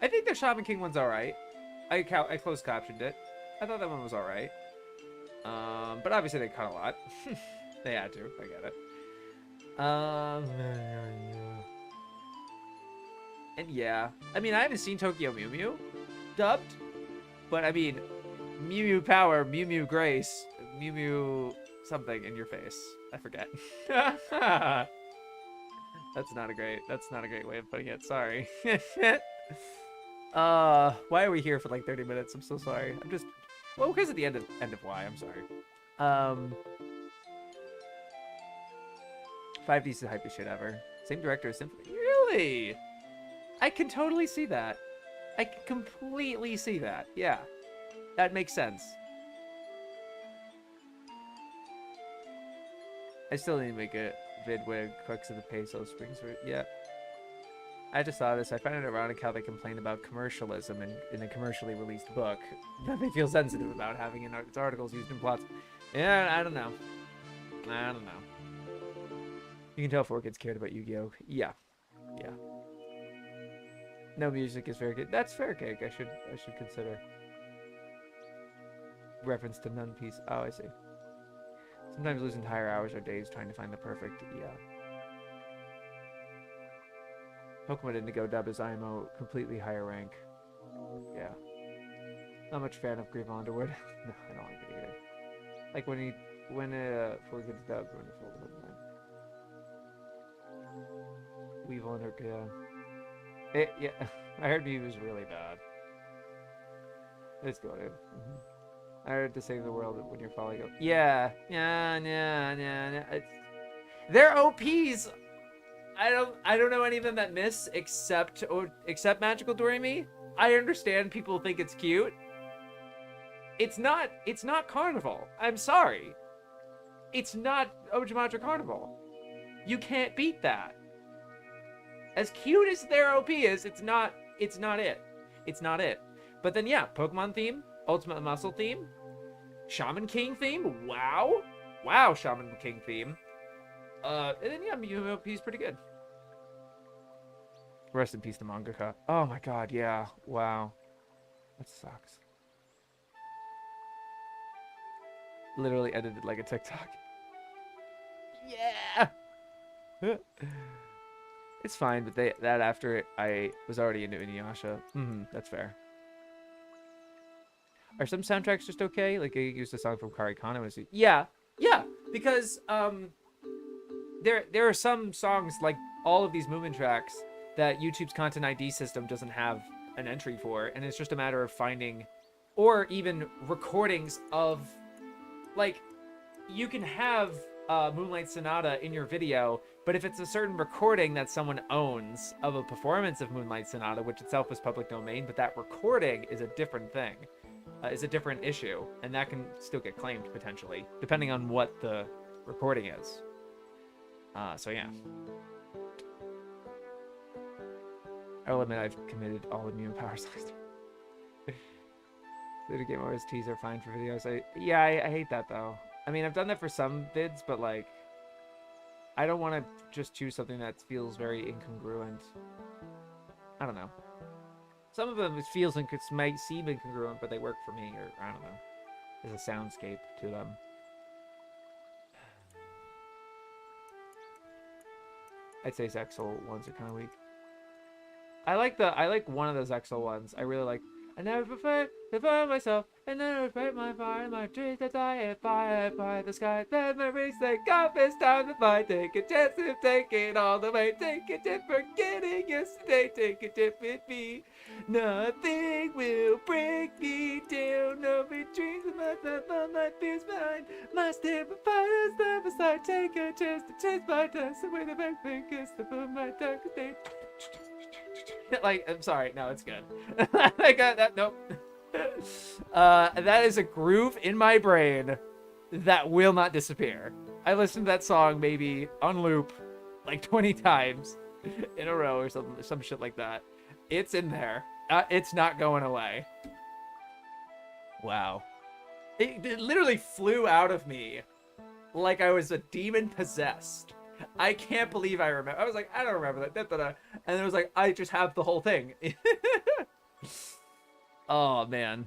think the Shaman King one's alright. I closed captioned it. I thought that one was alright. But obviously they cut a lot. They had to. I get it. And yeah. I mean, I haven't seen Tokyo Mew Mew dubbed. But I mean, Mew Mew Power, Mew Mew Grace, Mew Mew something in your face. I forget. That's not a great way of putting it. Sorry. Why are we here for like 30 minutes? I'm so sorry. Well, because of the end of Y. I'm sorry. 5D's the hypest shit ever. Same director as Symphony. Really? I can totally see that. I can completely see that. Yeah. That makes sense. I still need to make a vid where Crux of the Peso springs for... Yeah. I just saw this. I find it ironic how they complain about commercialism in a commercially released book. That they feel sensitive about having its articles used in plots. Yeah, I don't know. You can tell 4 kids cared about Yu-Gi-Oh! Yeah. Yeah. No music is fair cake. That's fair cake. I should consider. Reference to Nun Piece. Oh, I see. Sometimes lose entire hours or days trying to find the perfect... Yeah. Pokemon Indigo dub is IMO completely higher rank. Yeah. Not much fan of Grieve Underwood. No, I don't like it either. Like when 4 kids dubbed when it's full of time. Weevil and her, yeah. Yeah. I heard Mew was really bad. It's good. I heard to save the world when you're falling up. Yeah. They're OPs. I don't know any of them that miss except Magical Doremi. I understand people think it's cute. It's not Carnival. I'm sorry. It's not Ojimatra Carnival. You can't beat that. As cute as their OP is, it's not it. It's not it. But then yeah, Pokemon theme, Ultimate Muscle theme, Shaman King theme. Wow, Shaman King theme. And then yeah, Mew OP is pretty good. Rest in peace to mangaka. Oh my god, yeah. Wow. That sucks. Literally edited like a TikTok. Yeah. It's fine, but that after it, I was already into Inuyasha. That's fair. Are some soundtracks just okay? Like, I used a song from Karikana. Yeah, because there are some songs, like all of these movement tracks, that YouTube's Content ID system doesn't have an entry for, and it's just a matter of finding, or even recordings of, like, you can have Moonlight Sonata in your video, But if it's a certain recording that someone owns of a performance of Moonlight Sonata, which itself is public domain, but that recording is a different thing, is a different issue, and that can still get claimed potentially, depending on what the recording is. So yeah. I'll admit I've committed all immune powers last time. Video game OSTs are fine for videos. I hate that though. I mean, I've done that for some vids, but like, I don't want to just choose something that feels very incongruent. I don't know. Some of them it feels like it might seem incongruent, but they work for me, or I don't know. There's a soundscape to them. I'd say Zexal ones are kind of weak. I like one of those Zexal ones. I really like. I never prefer to burn myself, and never break my fire, my trees that die at fire, the sky, memories they got, it's time to fight, take a chance and take it all the way, take a tip, forgetting yesterday, take a tip with me, nothing will break me down, no retreats, my fears behind, my step fighters never side, take a chance to chase my dust, away the back fingers to put my darkest day. Like, I'm sorry, no, it's good. I got that. Nope. That is a groove in my brain that will not disappear. I listened to that song maybe on loop like 20 times in a row or some shit like that. It's in there. It's not going away. Wow. It literally flew out of me like I was a demon possessed. I can't believe I remember. I was like, I don't remember that. And it was like, I just have the whole thing. Oh, man.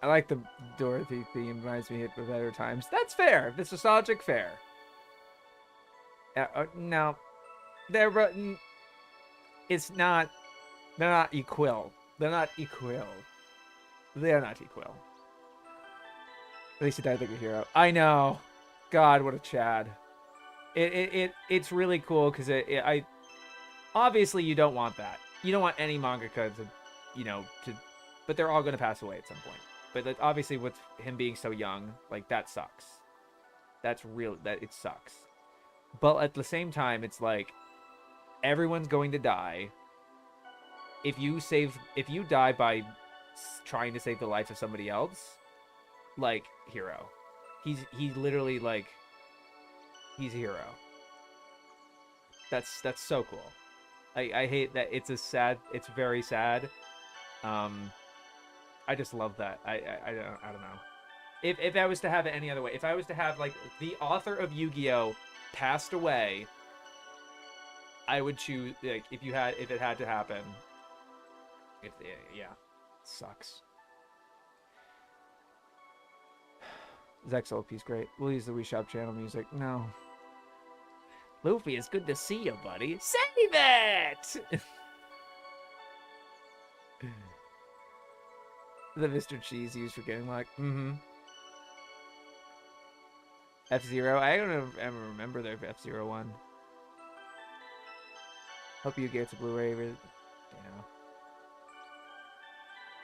I like the Dorothy theme. Reminds me of better times. That's fair. If it's nostalgic, fair. No. It's not. They're not equal. They're not equal. They're not equal. At least he died like a hero. I know. God, what a Chad. It's really cool because I obviously you don't want that. You don't want any mangaka but they're all going to pass away at some point. But like, obviously with him being so young, like that sucks. That's real. That it sucks. But at the same time, it's like everyone's going to die. If you die by trying to save the life of somebody else, like hero. He's literally like he's a hero. That's so cool. I hate that it's very sad. I just love that. I don't know. If I was to have it any other way, if I was to have like the author of Yu-Gi-Oh passed away, I would choose like if it had to happen. Sucks. Zexal piece great. We'll use the Wii Shop channel music. No. Luffy, it's good to see you, buddy. Save it! The Mr. Cheese used for getting like, F-Zero. I don't ever remember their F-Zero one. Hope you get to Blu-ray.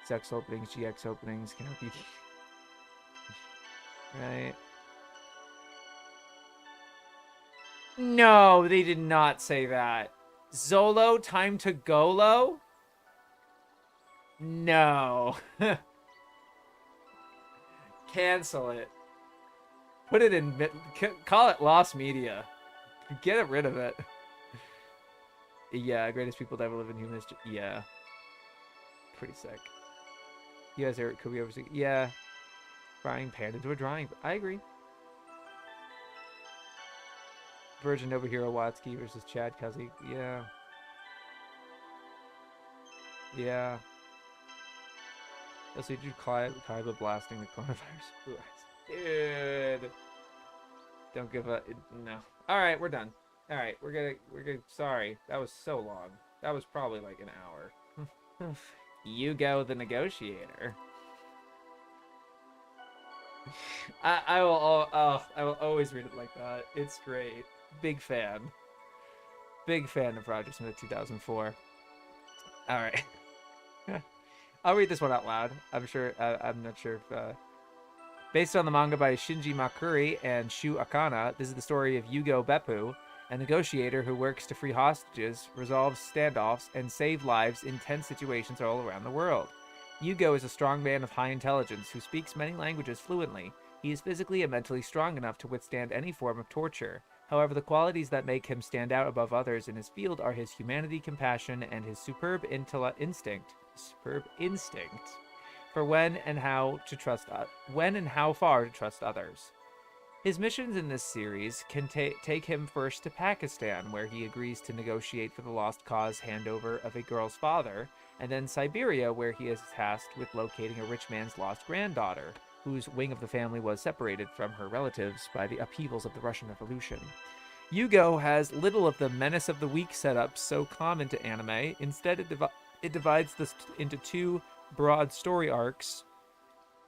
Sex openings, GX openings. Can help you. Right. No, they did not say that. Zolo, time to go-lo? No. Cancel it. Put it in... Call it lost media. Get rid of it. Yeah, greatest people to ever live in human history. Yeah. Pretty sick. You guys are... Could we ever see... Yeah. Frying pan into a drawing. I agree. Virgin Nova Hero Watsky versus Chad Cuzzy. Yeah. Yeah. Also, did you Kaiba blasting the coronavirus? Dude. Don't give up. No. Alright, we're done. Alright, we're gonna. Sorry. That was so long. That was probably like an hour. You go, the Negotiator. I will always read it like that. It's great. Big fan. Big fan of Roger Smith 2004. All right. I'll read this one out loud. I'm not sure if Based on the manga by Shinji Makuri and Shu Akana, this is the story of Yugo Beppu, a negotiator who works to free hostages, resolve standoffs, and save lives in tense situations all around the world. Yugo is a strong man of high intelligence who speaks many languages fluently. He is physically and mentally strong enough to withstand any form of torture. However, the qualities that make him stand out above others in his field are his humanity, compassion, and his superb instinct for when and how far to trust others. His missions in this series can take him first to Pakistan, where he agrees to negotiate for the lost cause handover of a girl's father, and then Siberia, where he is tasked with locating a rich man's lost granddaughter, whose wing of the family was separated from her relatives by the upheavals of the Russian Revolution. Yugo has little of the menace of the week setup so common to anime. Instead, it divides this into two broad story arcs,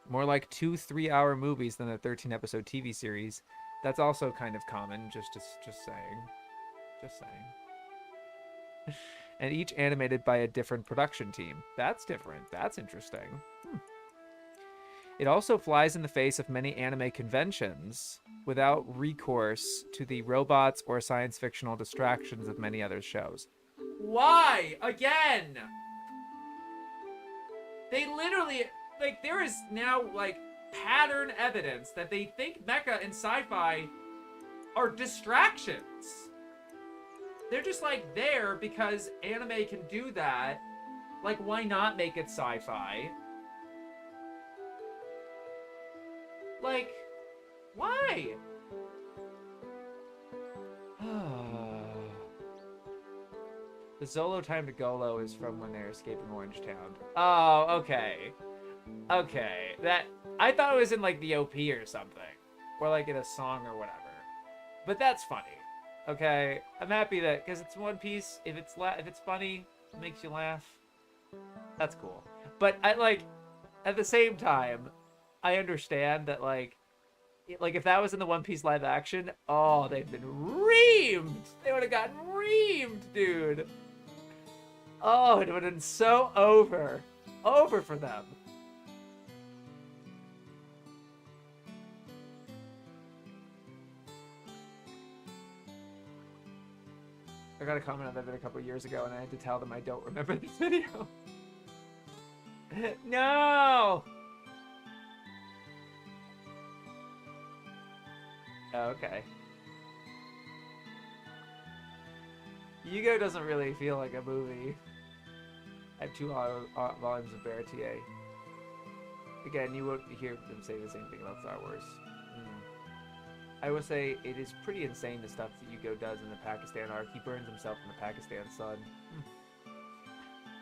more like 2 3-hour movies than a 13-episode TV series. That's also kind of common, just saying. And each animated by a different production team. That's different. That's interesting. It also flies in the face of many anime conventions without recourse to the robots or science fictional distractions of many other shows. Why? Again! They literally, like, there is now, like, pattern evidence that they think mecha and sci-fi are distractions. They're just, like, there because anime can do that. Like, why not make it sci-fi? Like, why? The Zolo time to Golo is from when they're escaping Orange Town. Oh, okay. Okay. That, I thought it was in, like, the OP or something. Or, like, in a song or whatever. But that's funny. Okay? I'm happy that, because it's One Piece, if it's funny, it makes you laugh, that's cool. But, at the same time, I understand that, like, if that was in the One Piece live action, oh, they've been reamed! They would have gotten reamed, dude! Oh, it would have been so over. Over for them. I got a comment on that a couple years ago, and I had to tell them I don't remember this video. No! Okay. Yugo doesn't really feel like a movie. I have 2 volumes of Baratier. Again, you won't hear them say the same thing about Star Wars. I will say it is pretty insane the stuff that Yugo does in the Pakistan arc. He burns himself in the Pakistan sun.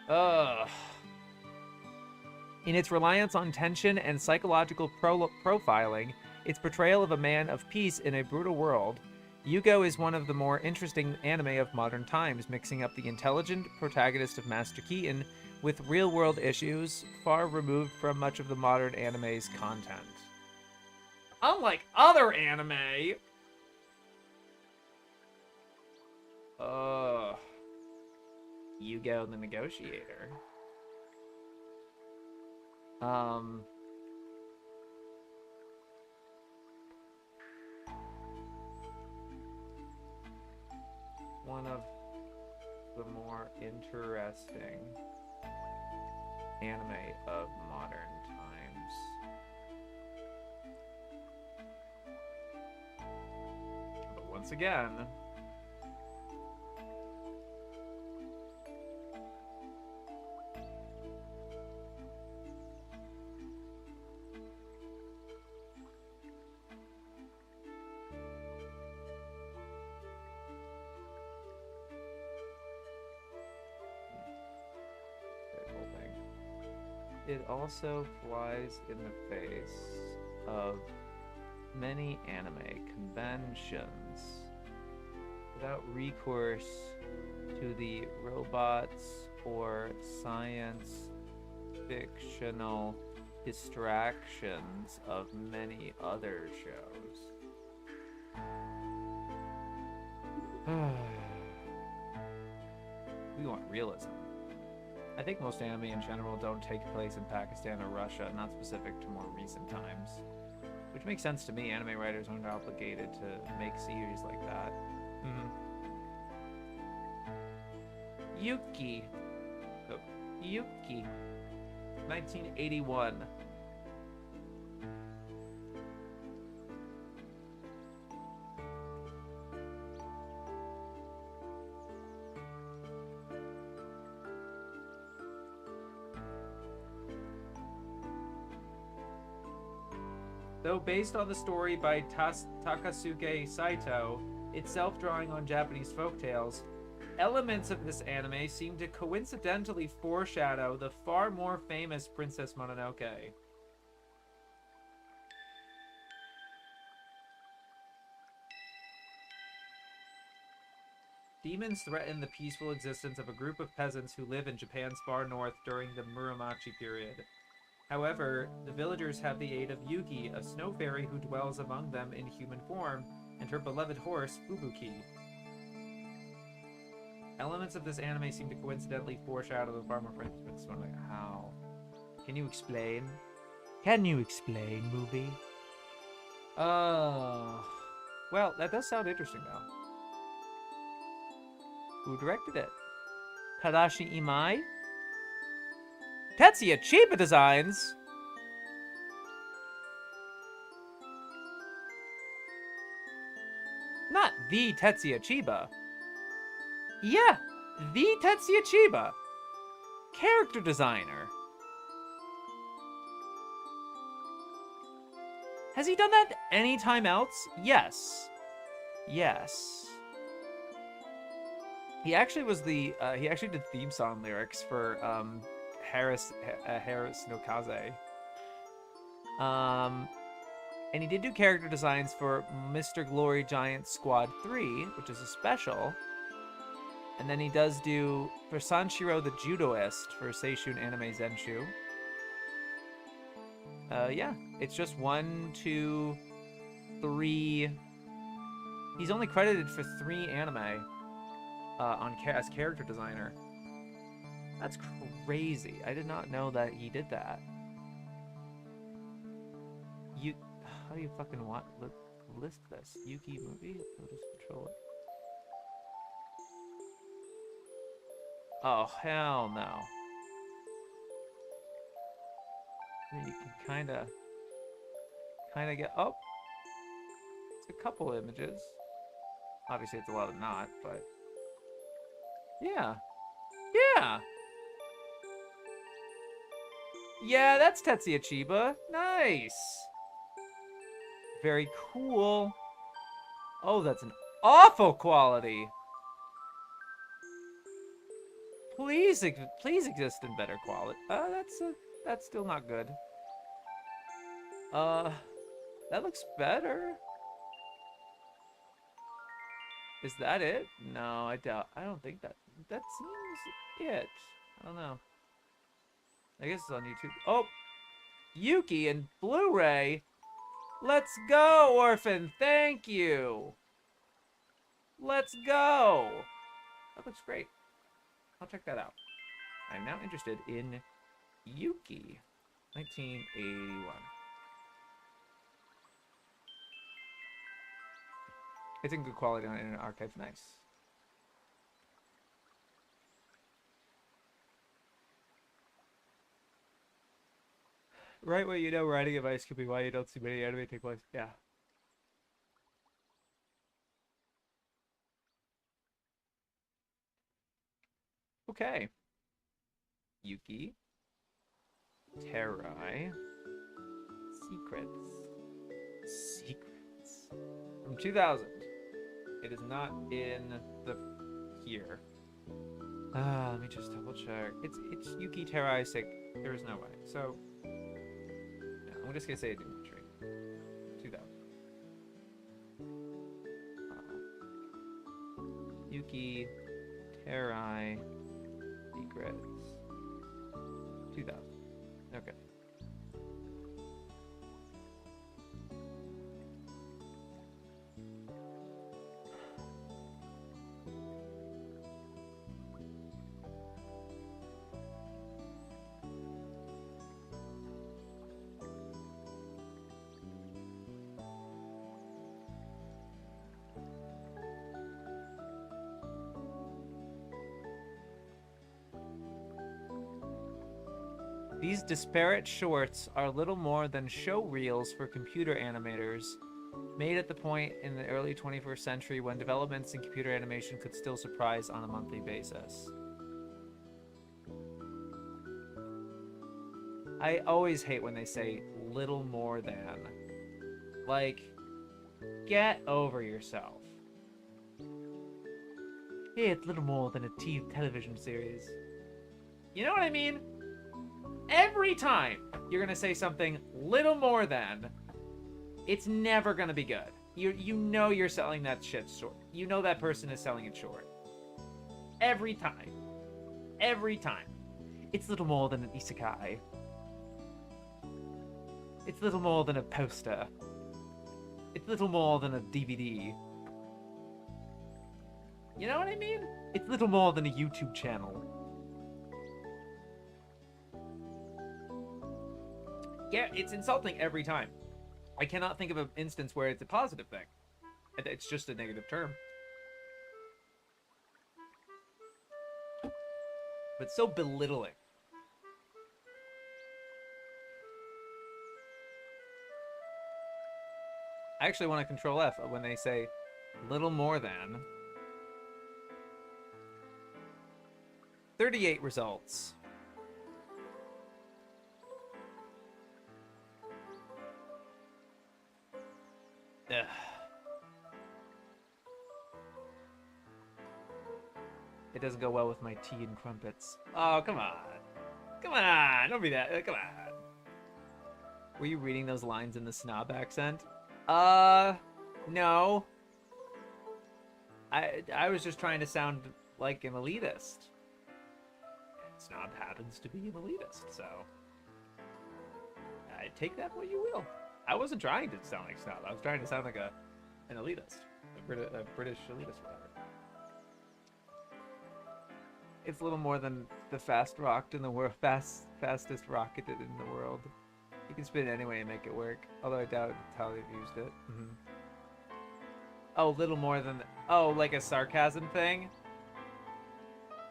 Ugh. In its reliance on tension and psychological profiling, its portrayal of a man of peace in a brutal world, Yugo is one of the more interesting anime of modern times, mixing up the intelligent protagonist of Master Keaton with real-world issues far removed from much of the modern anime's content. Unlike other anime... Yugo the Negotiator. One of the more interesting anime of modern times. But once again, it also flies in the face of many anime conventions without recourse to the robots or science fictional distractions of many other shows. We want realism. I think most anime in general don't take place in Pakistan or Russia, not specific to more recent times. Which makes sense to me. Anime writers aren't obligated to make series like that. Yuki. Oh, Yuki. 1981. Though based on the story by Takasuke Saito, itself drawing on Japanese folktales, elements of this anime seem to coincidentally foreshadow the far more famous Princess Mononoke. Demons threaten the peaceful existence of a group of peasants who live in Japan's far north during the Muromachi period. However, the villagers have the aid of Yuki, a snow fairy who dwells among them in human form, and her beloved horse, Fubuki. Elements of this anime seem to coincidentally foreshadow the Farmer Prince. I'm like, how? Can you explain? Can you explain, movie? Well, that does sound interesting, though. Who directed it? Tadashi Imai? Tetsuya Chiba Designs? Not the Tetsuya Chiba. Yeah, the Tetsuya Chiba. Character designer. Has he done that anytime else? Yes. Yes. He actually was the, he actually did theme song lyrics for, Harris no Kaze. And he did do character designs for Mr. Glory Giant Squad 3, which is a special. And then he does do for Sanshiro the Judoist for Seishun Anime Zenshu. Yeah, it's just 1, 2, 3. He's only credited for 3 anime as character designer. That's crazy. I did not know that he did that. How do you fucking list this? Yuki movie? Lotus Controller. Oh, hell no. I mean, you can kinda get, oh! It's a couple images. Obviously it's a lot of not, but... Yeah. Yeah! Yeah, that's Tetsuya Chiba. Nice! Very cool. Oh, that's an awful quality. Please exist in better quality. That's still not good. That looks better. Is that it? No, I don't think that seems it. I don't know. I guess it's on YouTube. Oh! Yuki and Blu-ray! Let's go, Orphan! Thank you! Let's go! That looks great. I'll check that out. I'm now interested in Yuki. 1981. It's in good quality on Internet Archive. Nice. Right way you know riding advice could be why you don't see many anime take place. Yeah. Okay. Yuki. Terai. Secrets. From 2000. It is not in the here. Let me just double check. It's Yuki Terai Sick. There is no way. So yeah, I'm just gonna say it didn't trade. 2000. Yuki Terai Secrets. 2000. Okay. These disparate shorts are little more than show reels for computer animators, made at the point in the early 21st century when developments in computer animation could still surprise on a monthly basis. I always hate when they say little more than. Like, get over yourself. Hey, it's little more than a television series. You know what I mean? Every time you're gonna say something little more than, it's never gonna be good. You know you're selling that shit short. You know that person is selling it short. Every time. Every time. It's little more than an isekai. It's little more than a poster. It's little more than a DVD. You know what I mean? It's little more than a YouTube channel. Yeah, it's insulting every time. I cannot think of an instance where it's a positive thing. It's just a negative term. But so belittling. I actually want to control F when they say little more than. 38 results. Ugh. It doesn't go well with my tea and crumpets. Oh, come on. Come on. Don't be that. Come on. Were you reading those lines in the snob accent? No. I was just trying to sound like an elitist. And snob happens to be an elitist, so I take that what you will. I wasn't trying to sound like snob. I was trying to sound like an elitist, a British elitist, whatever. It's a little more than the fastest rocket in the world. You can spin it anyway and make it work. Although I doubt how they've used it. Mm-hmm. Oh, little more than... Oh, like a sarcasm thing?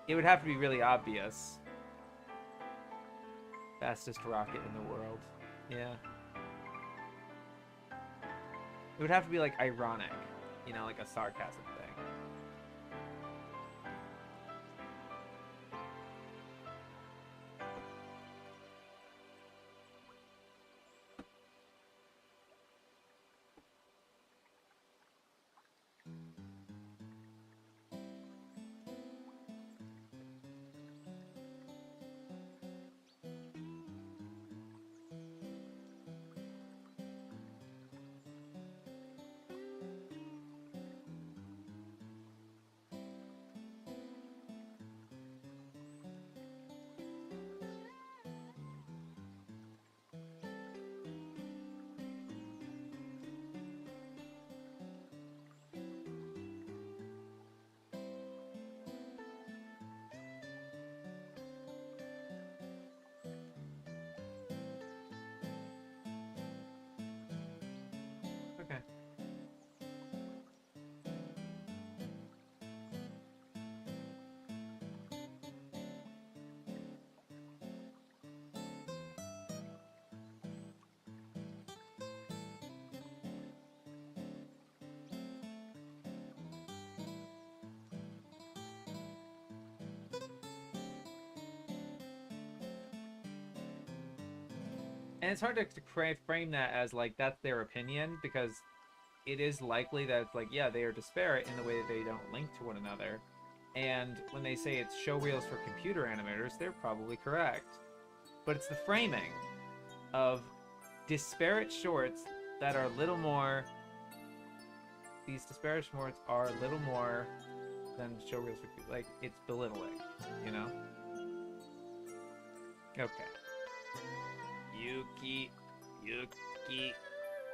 It would have to be really obvious. Fastest rocket in the world. Yeah. It would have to be, like, ironic. You know, like a sarcasm thing. Okay. And it's hard to frame that as, like, that's their opinion, because it is likely that it's like, yeah, they are disparate in the way that they don't link to one another. And when they say it's showreels for computer animators, they're probably correct. But it's the framing of disparate shorts that are little more... These disparate shorts are little more than showreels for... Like, it's belittling, you know? Okay. Yuki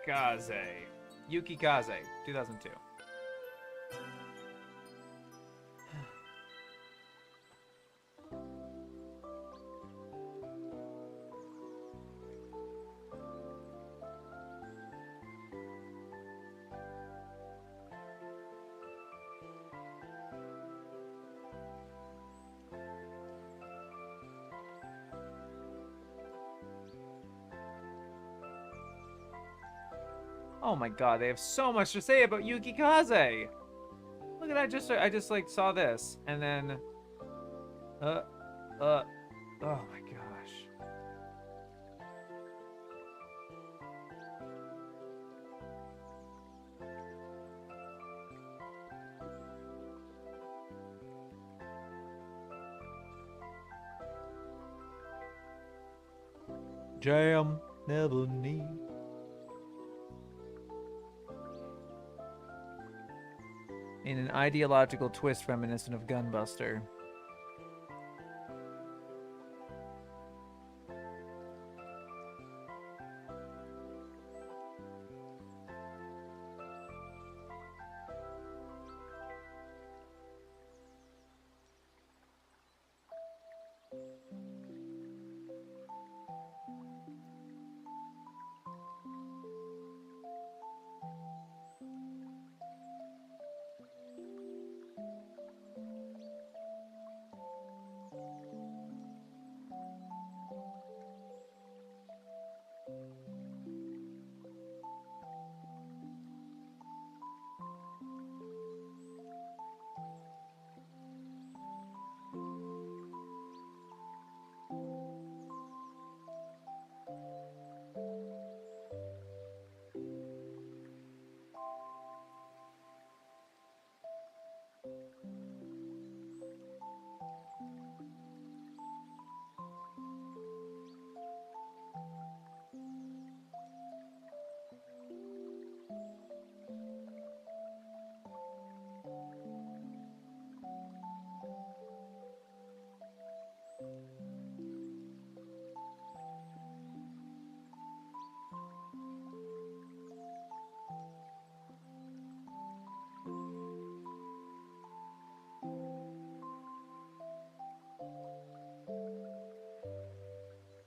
Kaze. Yuki Kaze, 2002. Oh my god, they have so much to say about Yuki Kaze. Look at that, I just like saw this and then oh my gosh. Jam never need. In an ideological twist reminiscent of Gunbuster.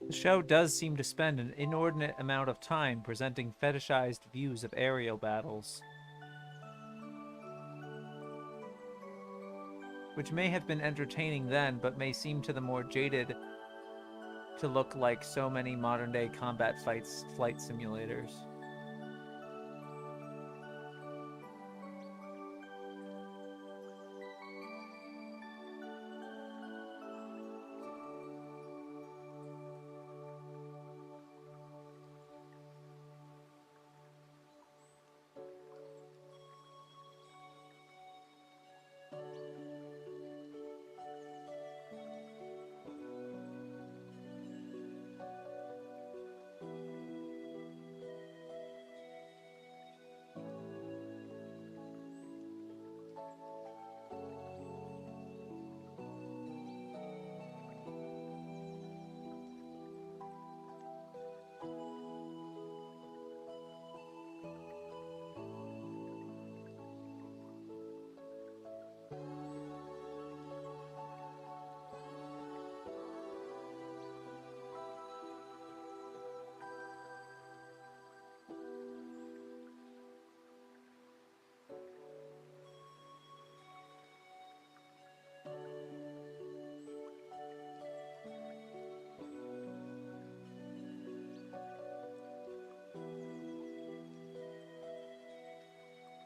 The show does seem to spend an inordinate amount of time presenting fetishized views of aerial battles, which may have been entertaining then, but may seem to the more jaded to look like so many modern-day combat flight simulators.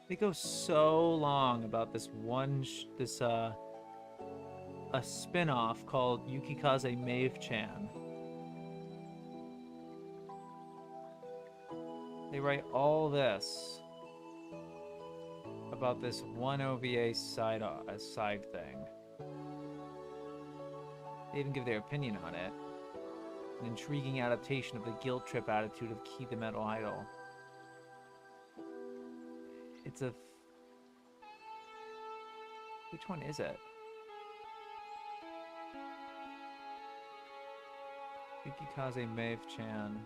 They go so long about this a spin-off called Yukikaze Maeve-chan. They write all this about this one OVA side thing. They even give their opinion on it. An intriguing adaptation of the guilt trip attitude of Key the Metal Idol. It's a... Which one is it? Yukikaze Maeve-chan.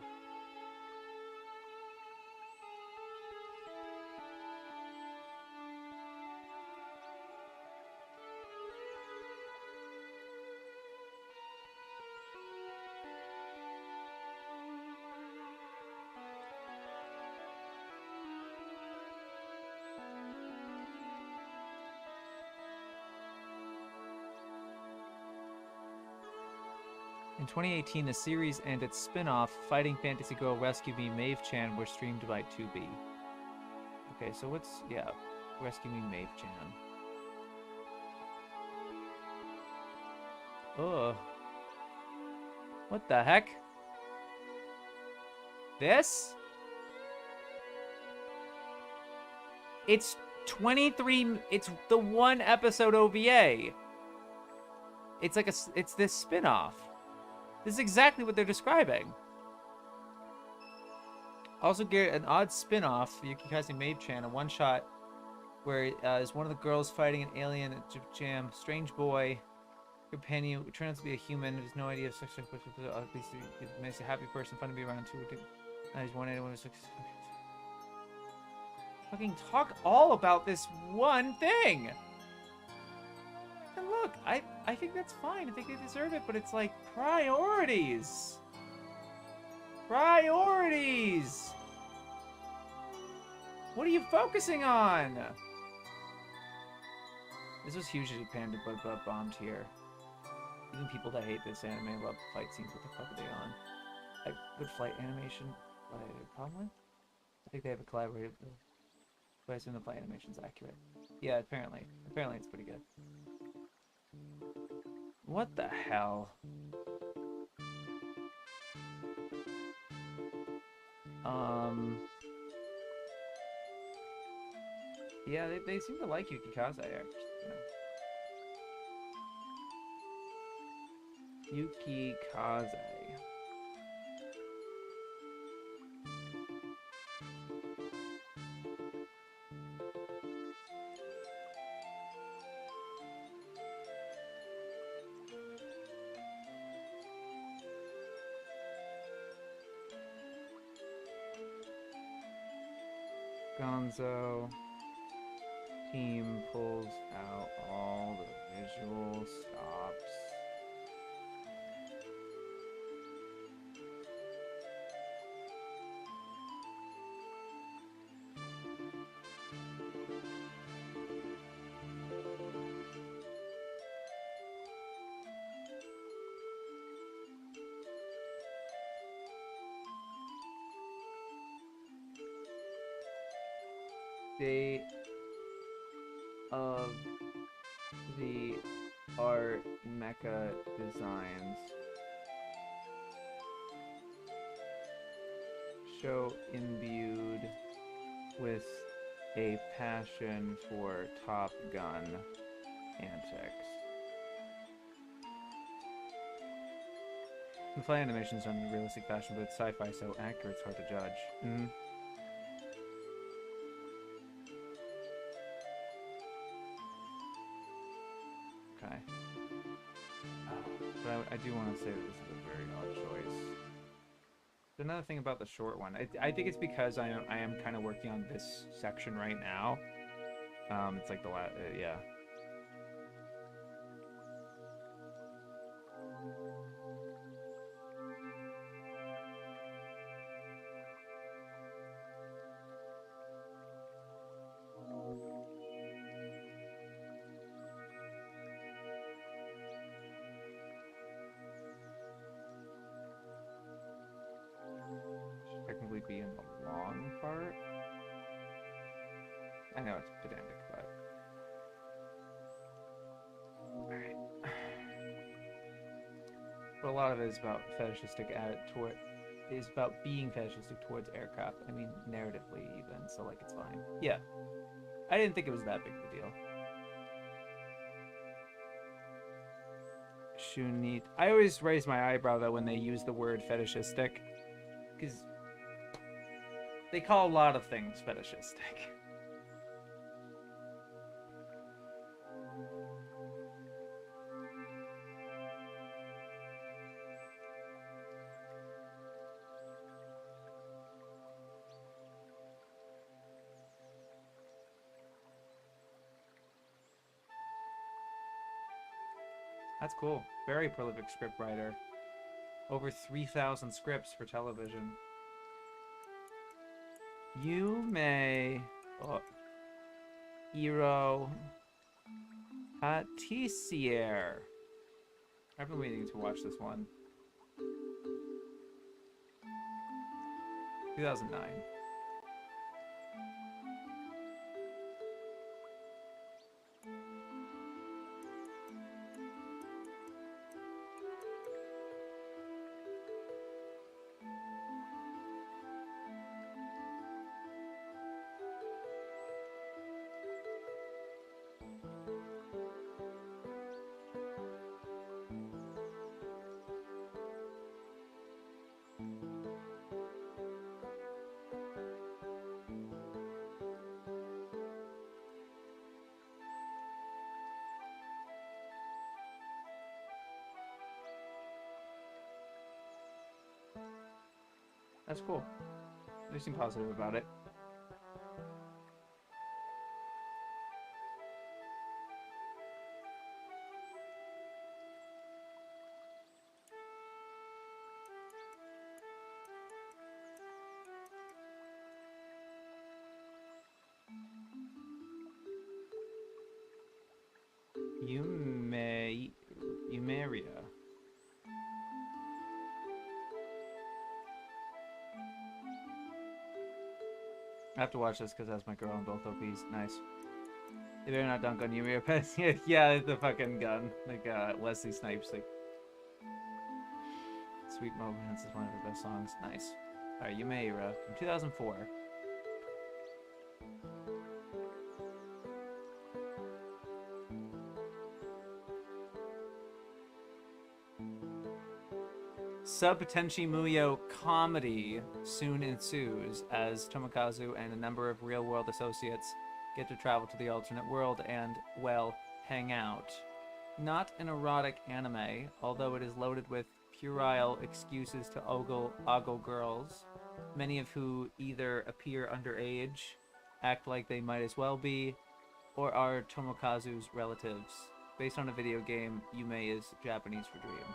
In 2018, the series and its spin-off, Fighting Fantasy Girl Rescue Me Maeve-chan, were streamed by Tubi. Okay, so what's... Yeah. Rescue Me, Maeve-chan. Ugh. What the heck? This? It's 23... It's the one episode OVA. It's like a... It's this spin-off. This is exactly what they're describing. Also get an odd spin-off, Yukikaze Maeve-chan, a one-shot where is one of the girls fighting an alien at Jam. Strange boy. Companion who turns out to be a human, has no idea of sex, at least he makes a happy person, fun to be around too. He's 181 fucking talk all about this one thing. And look, I think that's fine. I think they deserve it, but it's like priorities. Priorities. What are you focusing on? This was huge in Japan, but bombed here. Even people that hate this anime love fight scenes. What the fuck are they on? Like, good flight animation. What I have a problem with? I think they have a collaborative. But I assume the flight animation's accurate. Yeah, apparently. Apparently it's pretty good. What the hell? Yeah, they seem to like Yukikaze, actually. Yukikaze. Gonzo team pulls out all the visual stops. State of the art mecha designs show imbued with a passion for Top Gun antics. The flight animation's done in a realistic fashion, but it's sci-fi so accurate it's hard to judge. Mm-hmm. Okay. But I do want to say that this is a very odd choice. Another thing about the short one, I think it's because I am kind of working on this section right now. It's like the last, yeah. Technically be in the long part. I know it's pedantic, but alright. But a lot of it is about fetishistic is about being fetishistic towards aircraft. I mean, narratively even, so like it's fine. Yeah. I didn't think it was that big of a deal. Shunit. I always raise my eyebrow though when they use the word fetishistic. Because they call a lot of things fetishistic. That's cool. Very prolific scriptwriter. Over 3,000 scripts for television. Yume Iro Patissier. I've been waiting to watch this one. 2009. That's cool. They seem positive about it. Yumeria. I have to watch this because that's my girl in both OPs. Nice. They better not dunk on Yumeria Pets. Yeah, the fucking gun. Like, Wesley Snipes. Like, Sweet Moments is one of her best songs. Nice. Alright, Yumeira from 2004. Sub-Tenchi Muyo comedy soon ensues as Tomokazu and a number of real-world associates get to travel to the alternate world and, well, hang out. Not an erotic anime, although it is loaded with puerile excuses to ogle girls, many of who either appear underage, act like they might as well be, or are Tomokazu's relatives. Based on a video game, Yume is Japanese for dream.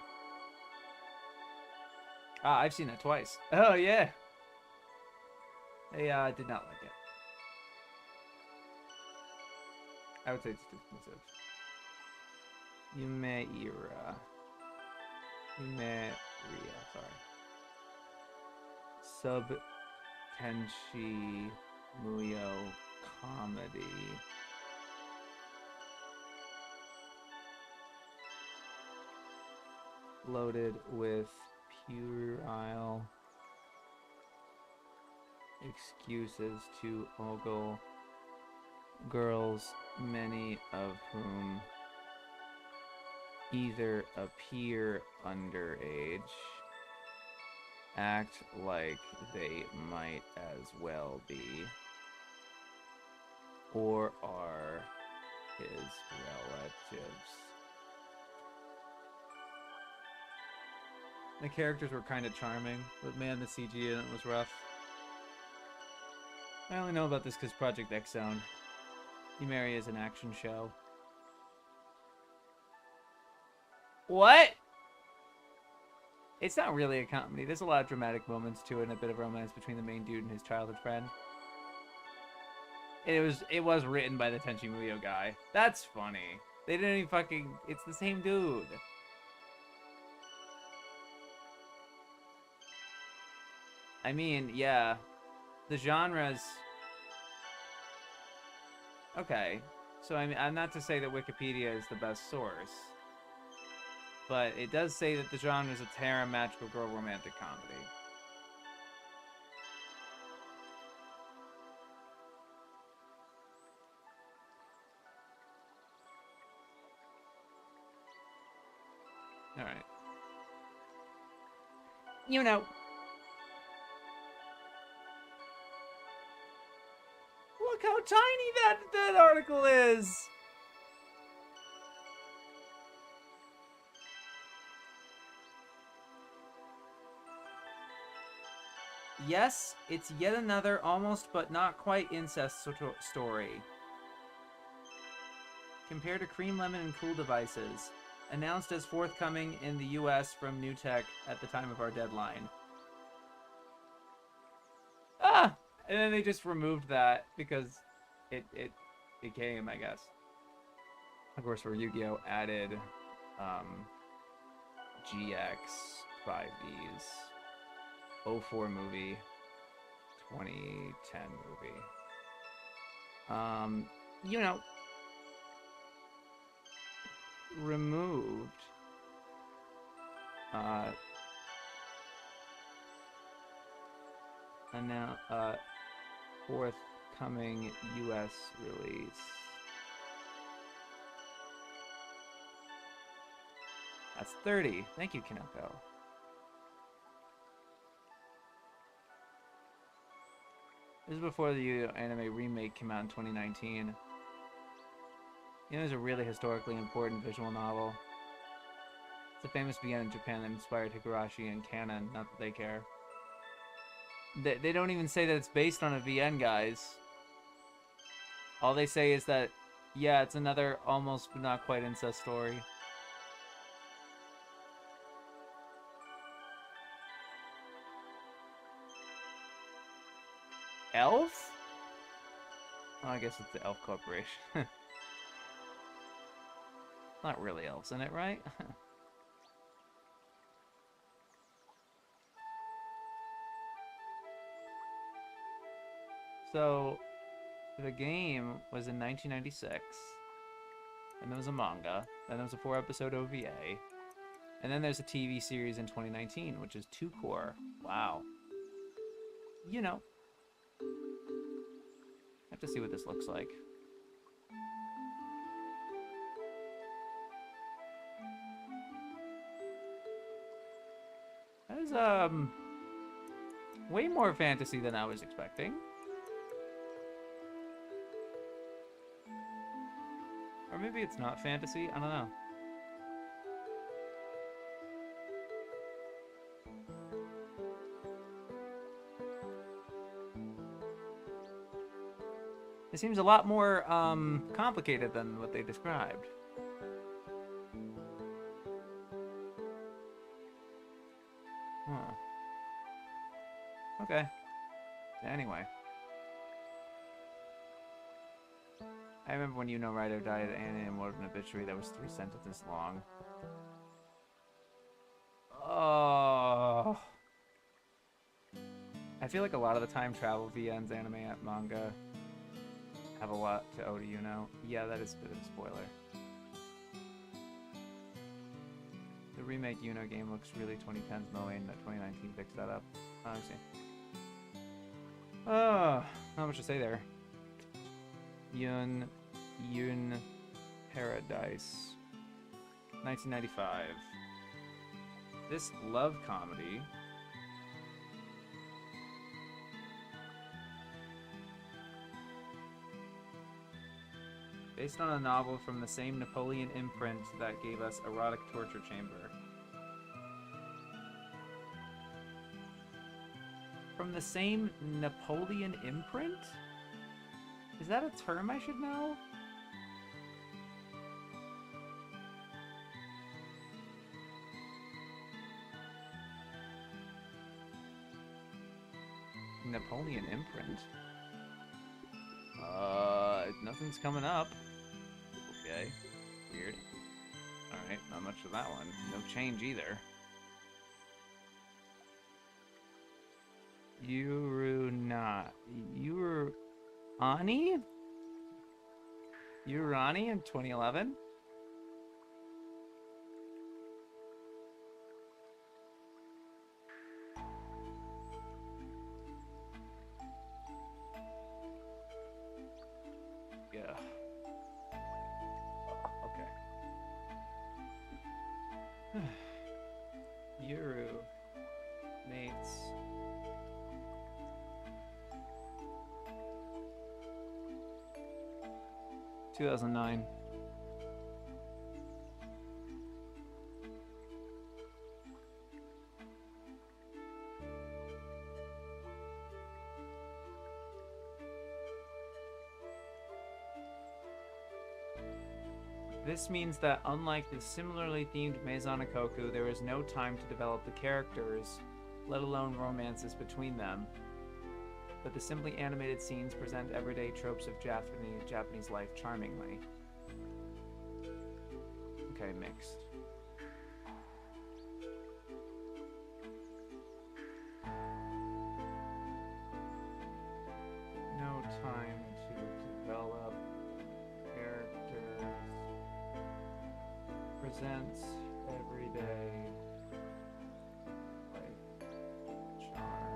Ah, I've seen it twice. Oh, yeah. I did not like it. I would say it's too expensive. Yumeira. Sorry. Sub-Tenchi Muyo comedy. Loaded with puerile excuses to ogle girls, many of whom either appear underage, act like they might as well be, or are his relatives. The characters were kind of charming, but man, the CG in it was rough. I only know about this because Project X Zone. Yumeria is an action show. What? It's not really a comedy. There's a lot of dramatic moments to it and a bit of romance between the main dude and his childhood friend. It was written by the Tenchi Muyo guy. That's funny. They didn't even fucking... It's the same dude. I mean, yeah. The genres... Okay. So, I mean, I'm not to say that Wikipedia is the best source. But it does say that the genre is a harem magical girl romantic comedy. Alright. You know... Look how tiny that article is! Yes, it's yet another almost but not quite incest story. Compared to Cream Lemon and Cool Devices, announced as forthcoming in the US from New Tech at the time of our deadline. Ah! And then they just removed that because it became, I guess. Of course, for Yu-Gi-Oh! Added GX 5Ds. 04 movie, 2010 movie. You know, removed forthcoming US release. That's 30. Thank you, Kinoko. This is before the anime remake came out in 2019. You know, it's a really historically important visual novel. It's a famous VN in Japan that inspired Higurashi and Canon. Not that they care. They don't even say that it's based on a VN, guys. All they say is that, yeah, it's another almost but not quite incest story. Elf? Oh, I guess it's the Elf Corporation. Not really elves in it, right? So, the game was in 1996, and there was a manga, then there was a 4-episode OVA, and then there's a TV series in 2019, which is 2-core. Wow. You know. I have to see what this looks like. That is, way more fantasy than I was expecting. Or maybe it's not fantasy, I don't know. It seems a lot more complicated than what they described. Huh. Okay. Anyway. I remember when Yuno Rider died and wrote an obituary that was 3 sentences long. Oh. I feel like a lot of the time travel VNs, anime, manga have a lot to owe to Yuno. Yeah, that is a bit of a spoiler. The remake Yuno game looks really 2010s knowing that 2019 fixed that up. Oh, I see. Oh, not much to say there. Yun Paradise. 1995. This love comedy based on a novel from the same Napoleon imprint that gave us Erotic Torture Chamber. From the same Napoleon imprint? Is that a term I should know? Napoleon imprint? Nothing's coming up. Okay. Weird. Alright, not much of that one. No change either. Ani? Urani in 2011? Yeah. Okay. Yuru. Mates. (2009). This means that unlike the similarly themed Maison Ikoku, there is no time to develop the characters, let alone romances between them. But the simply animated scenes present everyday tropes of Japanese life charmingly. Okay, mixed. No time to develop characters. Presents everyday life charm.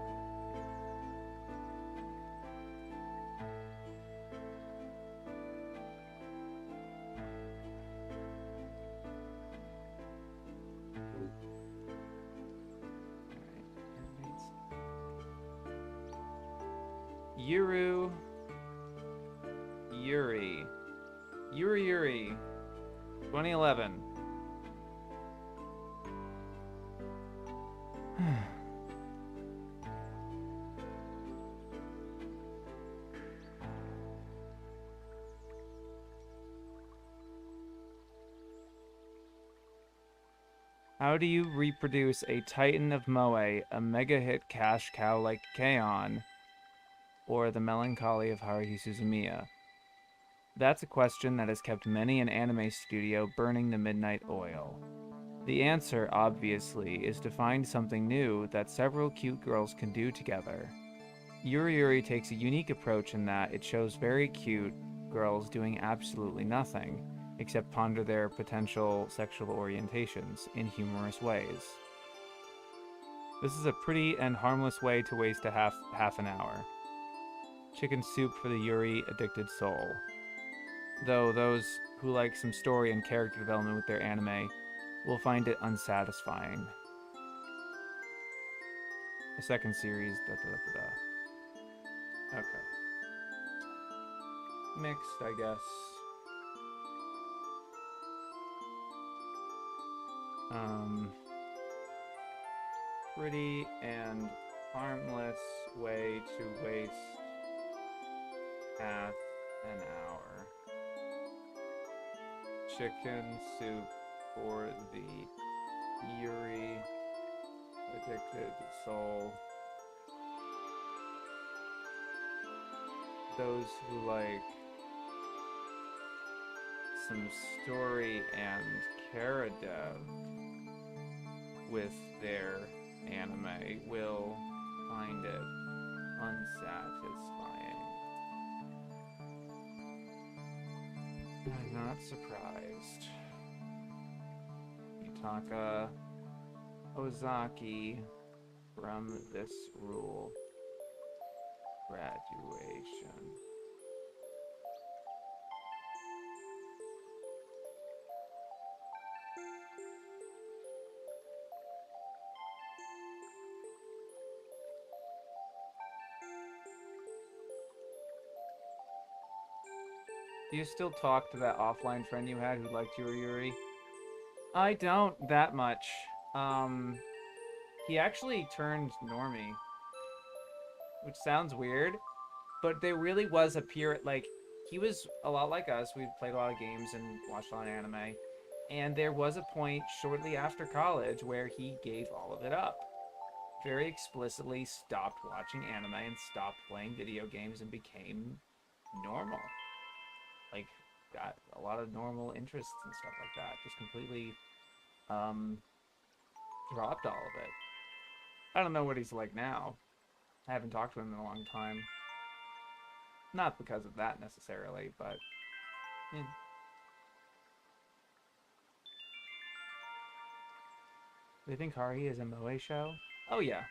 Yuri. Yuri. 2011. How do you reproduce a Titan of Moe, a mega hit cash cow like K-On, or the melancholy of Haruhi Suzumiya? That's a question that has kept many an anime studio burning the midnight oil. The answer, obviously, is to find something new that several cute girls can do together. Yuri takes a unique approach in that it shows very cute girls doing absolutely nothing, except ponder their potential sexual orientations in humorous ways. This is a pretty and harmless way to waste a half an hour. Chicken soup for the Yuri addicted soul. Though those who like some story and character development with their anime will find it unsatisfying. The second series, Okay. Mixed, I guess. Pretty and harmless way to waste half an hour. Chicken soup for the Yuri addicted soul. Those who like some story and character dev with their anime will find it unsatisfying. I'm not surprised. Yutaka Ozaki from This Rule Graduation. Do you still talk to that offline friend you had who liked you or Yuri? I don't that much. He actually turned normie, which sounds weird, but there really was a period, like, he was a lot like us. We played a lot of games and watched a lot of anime, and there was a point shortly after college where he gave all of it up. Very explicitly stopped watching anime and stopped playing video games and became normal. Like, got a lot of normal interests and stuff like that. Just completely dropped all of it. I don't know what he's like now. I haven't talked to him in a long time. Not because of that necessarily, but yeah. Do you think Haruhi is a Moe show? Oh yeah.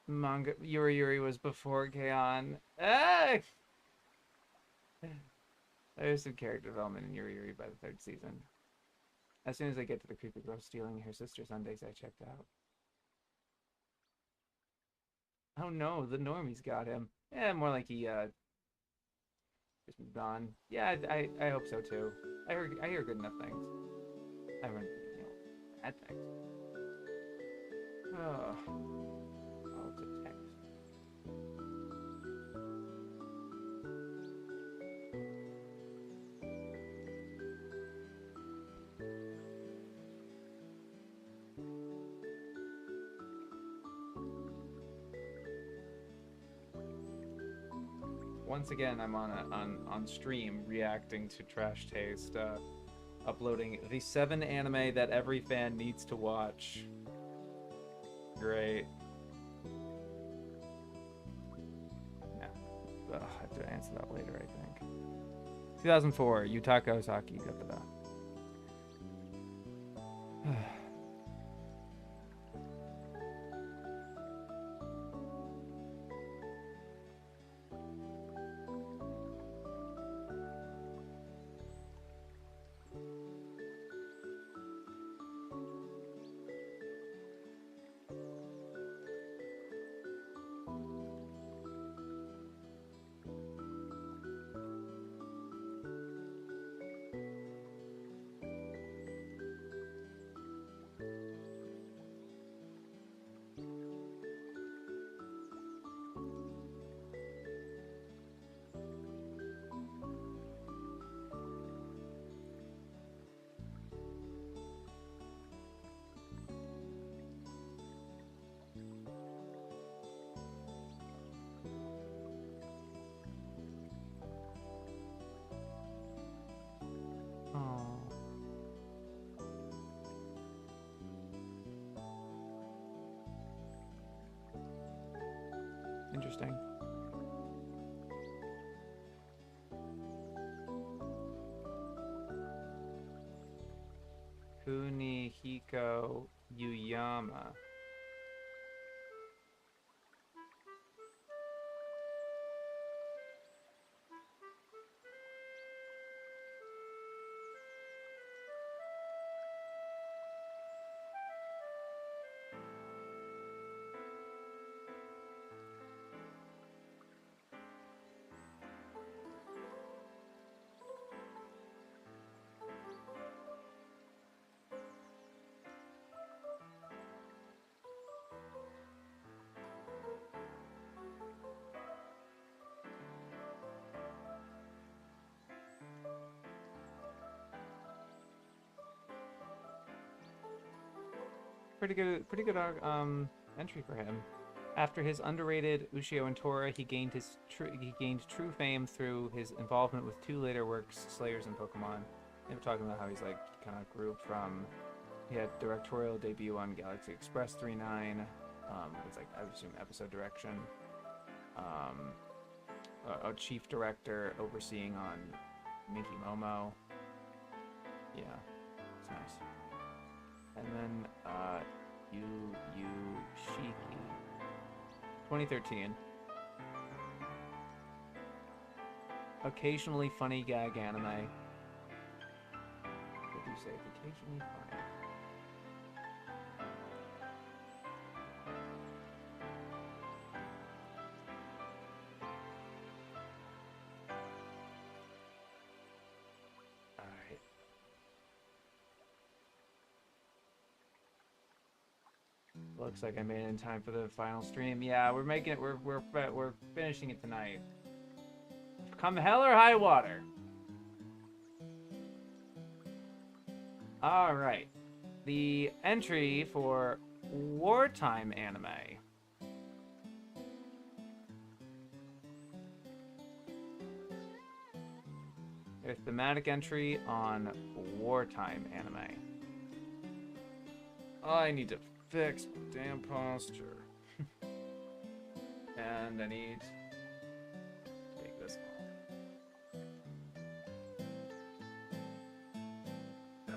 Manga Yuri was before K-On. Ah! There's some character development in Yuri by the third season. As soon as I get to the creepy girl stealing her sister Sundays, I checked out. Oh no, the normies got him. Yeah, more like he just moved on. Yeah, I hope so too. I hear good enough things. I heard, bad things. Oh, I'll detect. Once again, I'm on stream reacting to Trash Taste, uploading the 7 anime that every fan needs to watch. Great. Yeah. I'll have to answer that later, I think. 2004, Yutaka Ozaki. Interesting. Kunihiko Yuyama. Pretty good entry for him. After his underrated Ushio and Tora, he gained true fame through his involvement with two later works, Slayers and Pokemon. They were talking about how he's like kind of grew from. He had directorial debut on Galaxy Express 39. It's like I would assume episode direction. A chief director overseeing on Minky Momo. Yeah, it's nice. And then Shiki, 2013. Occasionally funny gag anime. What do you say? Occasionally funny. Looks like I made it in time for the final stream. Yeah, we're making it. We're finishing it tonight. Come hell or high water. All right. The entry for Wartime anime. There's thematic entry on Wartime anime. I need to fix my damn posture. And I need to take this off. Oh.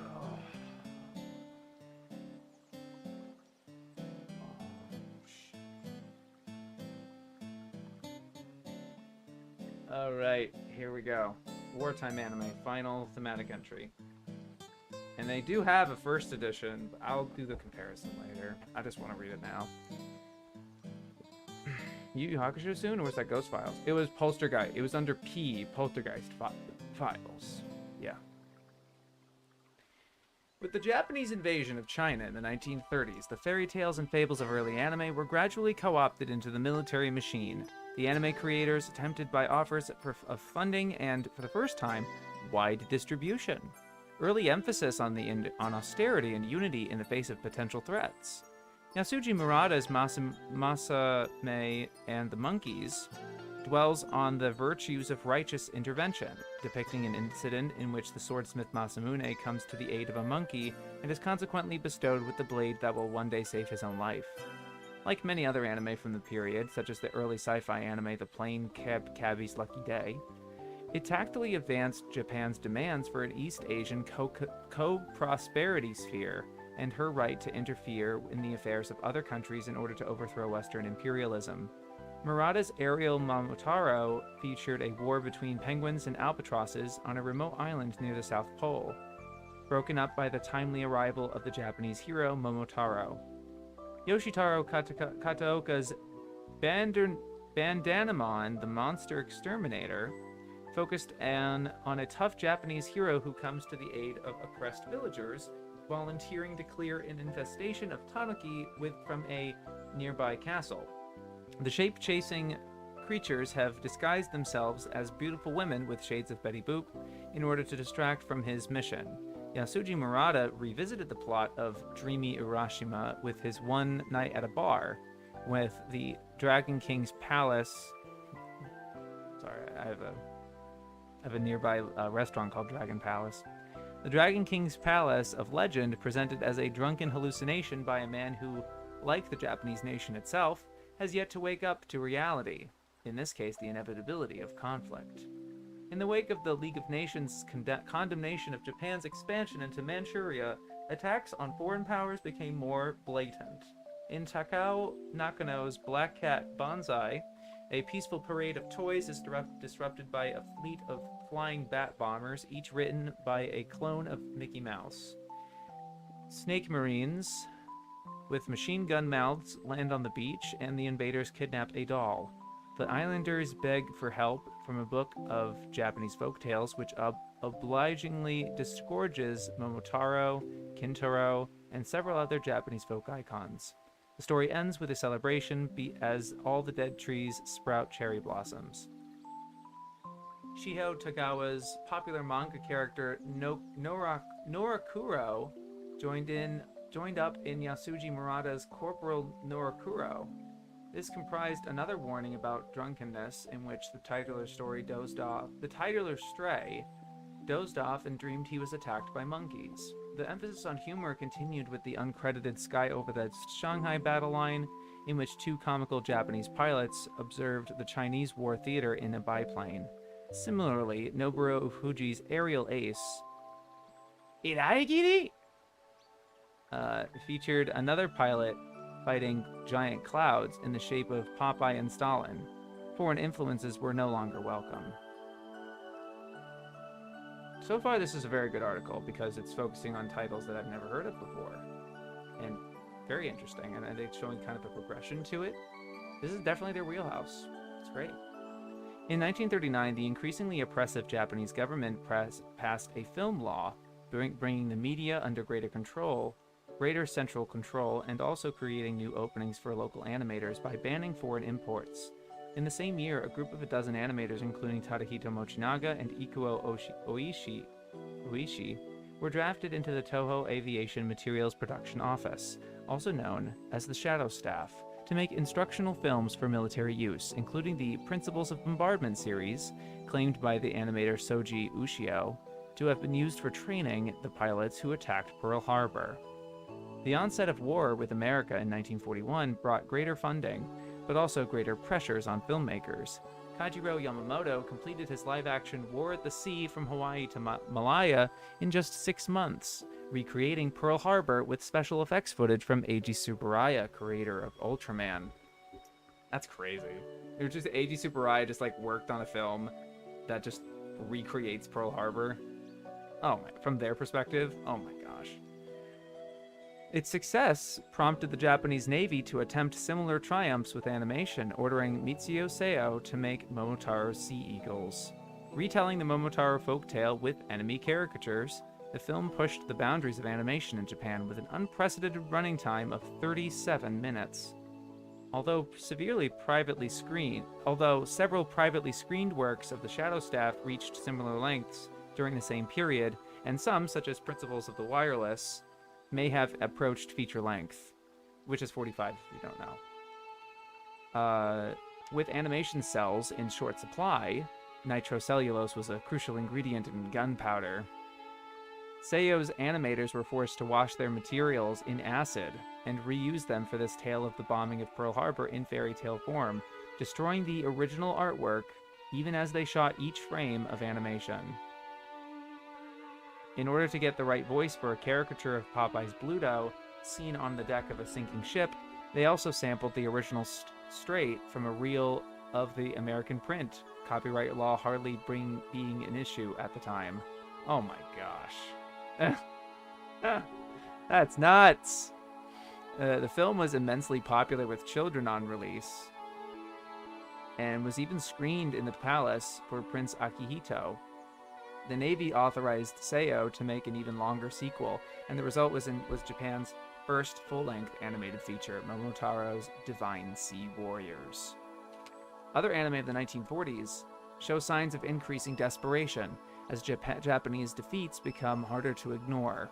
All right, here we go. Wartime anime, final thematic entry. And they do have a first edition, but I'll do the comparison later. I just want to read it now. Yu Yu Hakusho soon, or was that Ghost Files? It was Poltergeist. It was under P, Poltergeist Files. Yeah. With the Japanese invasion of China in the 1930s, the fairy tales and fables of early anime were gradually co-opted into the military machine. The anime creators attempted by offers of funding and, for the first time, wide distribution. Early emphasis on austerity and unity in the face of potential threats. Yasuji Murata's Masame and the Monkeys dwells on the virtues of righteous intervention, depicting an incident in which the swordsmith Masamune comes to the aid of a monkey and is consequently bestowed with the blade that will one day save his own life. Like many other anime from the period, such as the early sci-fi anime The Plain Cabbie's Lucky Day, it tactfully advanced Japan's demands for an East Asian co-prosperity sphere and her right to interfere in the affairs of other countries in order to overthrow Western imperialism. Murata's Aerial Momotaro featured a war between penguins and albatrosses on a remote island near the South Pole, broken up by the timely arrival of the Japanese hero Momotaro. Yoshitaro Kataoka's Bandanamon, the Monster Exterminator, focused on a tough Japanese hero who comes to the aid of oppressed villagers, volunteering to clear an infestation of tanuki from a nearby castle. The shape-chasing creatures have disguised themselves as beautiful women with shades of Betty Boop in order to distract from his mission. Yasuji Murata revisited the plot of Dreamy Urashima with his One Night at a Bar, with the Dragon King's Palace. Sorry, I have a nearby restaurant called Dragon Palace. The Dragon King's Palace of legend presented as a drunken hallucination by a man who, like the Japanese nation itself, has yet to wake up to reality, in this case the inevitability of conflict. In the wake of the League of Nations' condemnation of Japan's expansion into Manchuria, attacks on foreign powers became more blatant. In Takao Nakano's Black Cat Banzai, a peaceful parade of toys is disrupted by a fleet of flying bat bombers, each written by a clone of Mickey Mouse. Snake Marines with machine gun mouths land on the beach, and the invaders kidnap a doll. The islanders beg for help from a book of Japanese folktales, which obligingly disgorges Momotaro, Kintaro, and several other Japanese folk icons. The story ends with a celebration as all the dead trees sprout cherry blossoms. Shiho Tagawa's popular manga character Norakuro joined up in Yasuji Murata's Corporal Norakuro. This comprised another warning about drunkenness, in which the titular stray dozed off and dreamed he was attacked by monkeys. The emphasis on humor continued with the uncredited Sky Over the Shanghai battle line, in which two comical Japanese pilots observed the Chinese war theater in a biplane. Similarly, Nobuo Fuji's aerial ace, Iraigiri, featured another pilot fighting giant clouds in the shape of Popeye and Stalin. Foreign influences were no longer welcome. So far, this is a very good article because it's focusing on titles that I've never heard of before. And very interesting, and it's showing kind of a progression to it. This is definitely their wheelhouse. It's great. In 1939, the increasingly oppressive Japanese government passed a film law, bringing the media under greater central control, and also creating new openings for local animators by banning foreign imports. In the same year, a group of a dozen animators, including Tadahito Mochinaga and Ikuo Oishi, were drafted into the Toho Aviation Materials Production Office, also known as the Shadow Staff, to make instructional films for military use, including the Principles of Bombardment series, claimed by the animator Soji Ushio to have been used for training the pilots who attacked Pearl Harbor. The onset of war with America in 1941 brought greater funding, but also greater pressures on filmmakers. Kajiro Yamamoto completed his live-action War at the Sea from Hawaii to Malaya in just 6 months, recreating Pearl Harbor with special effects footage from Eiji Tsuburaya, creator of Ultraman. That's crazy. It was just Eiji Tsuburaya just worked on a film that just recreates Pearl Harbor. Oh my, from their perspective, oh my gosh. Its success prompted the Japanese Navy to attempt similar triumphs with animation, ordering Mitsuyo Seo to make Momotaro's Sea Eagles. Retelling the Momotaro folktale with enemy caricatures, the film pushed the boundaries of animation in Japan with an unprecedented running time of 37 minutes. Although several privately screened works of the Shadow Staff reached similar lengths during the same period, and some, such as Principles of the Wireless, may have approached feature length, which is 45 if you don't know. With animation cells in short supply, nitrocellulose was a crucial ingredient in gunpowder. Seio's animators were forced to wash their materials in acid and reuse them for this tale of the bombing of Pearl Harbor in fairy tale form, destroying the original artwork even as they shot each frame of animation. In order to get the right voice for a caricature of Popeye's Bluto seen on the deck of a sinking ship, they also sampled the original straight from a reel of the American print, copyright law hardly being an issue at the time. Oh my gosh. That's nuts! The film was immensely popular with children on release, and was even screened in the palace for Prince Akihito. The Navy authorized Seo to make an even longer sequel, and the result was Japan's first full-length animated feature, Momotaro's Divine Sea Warriors. Other anime of the 1940s show signs of increasing desperation as Japanese defeats become harder to ignore.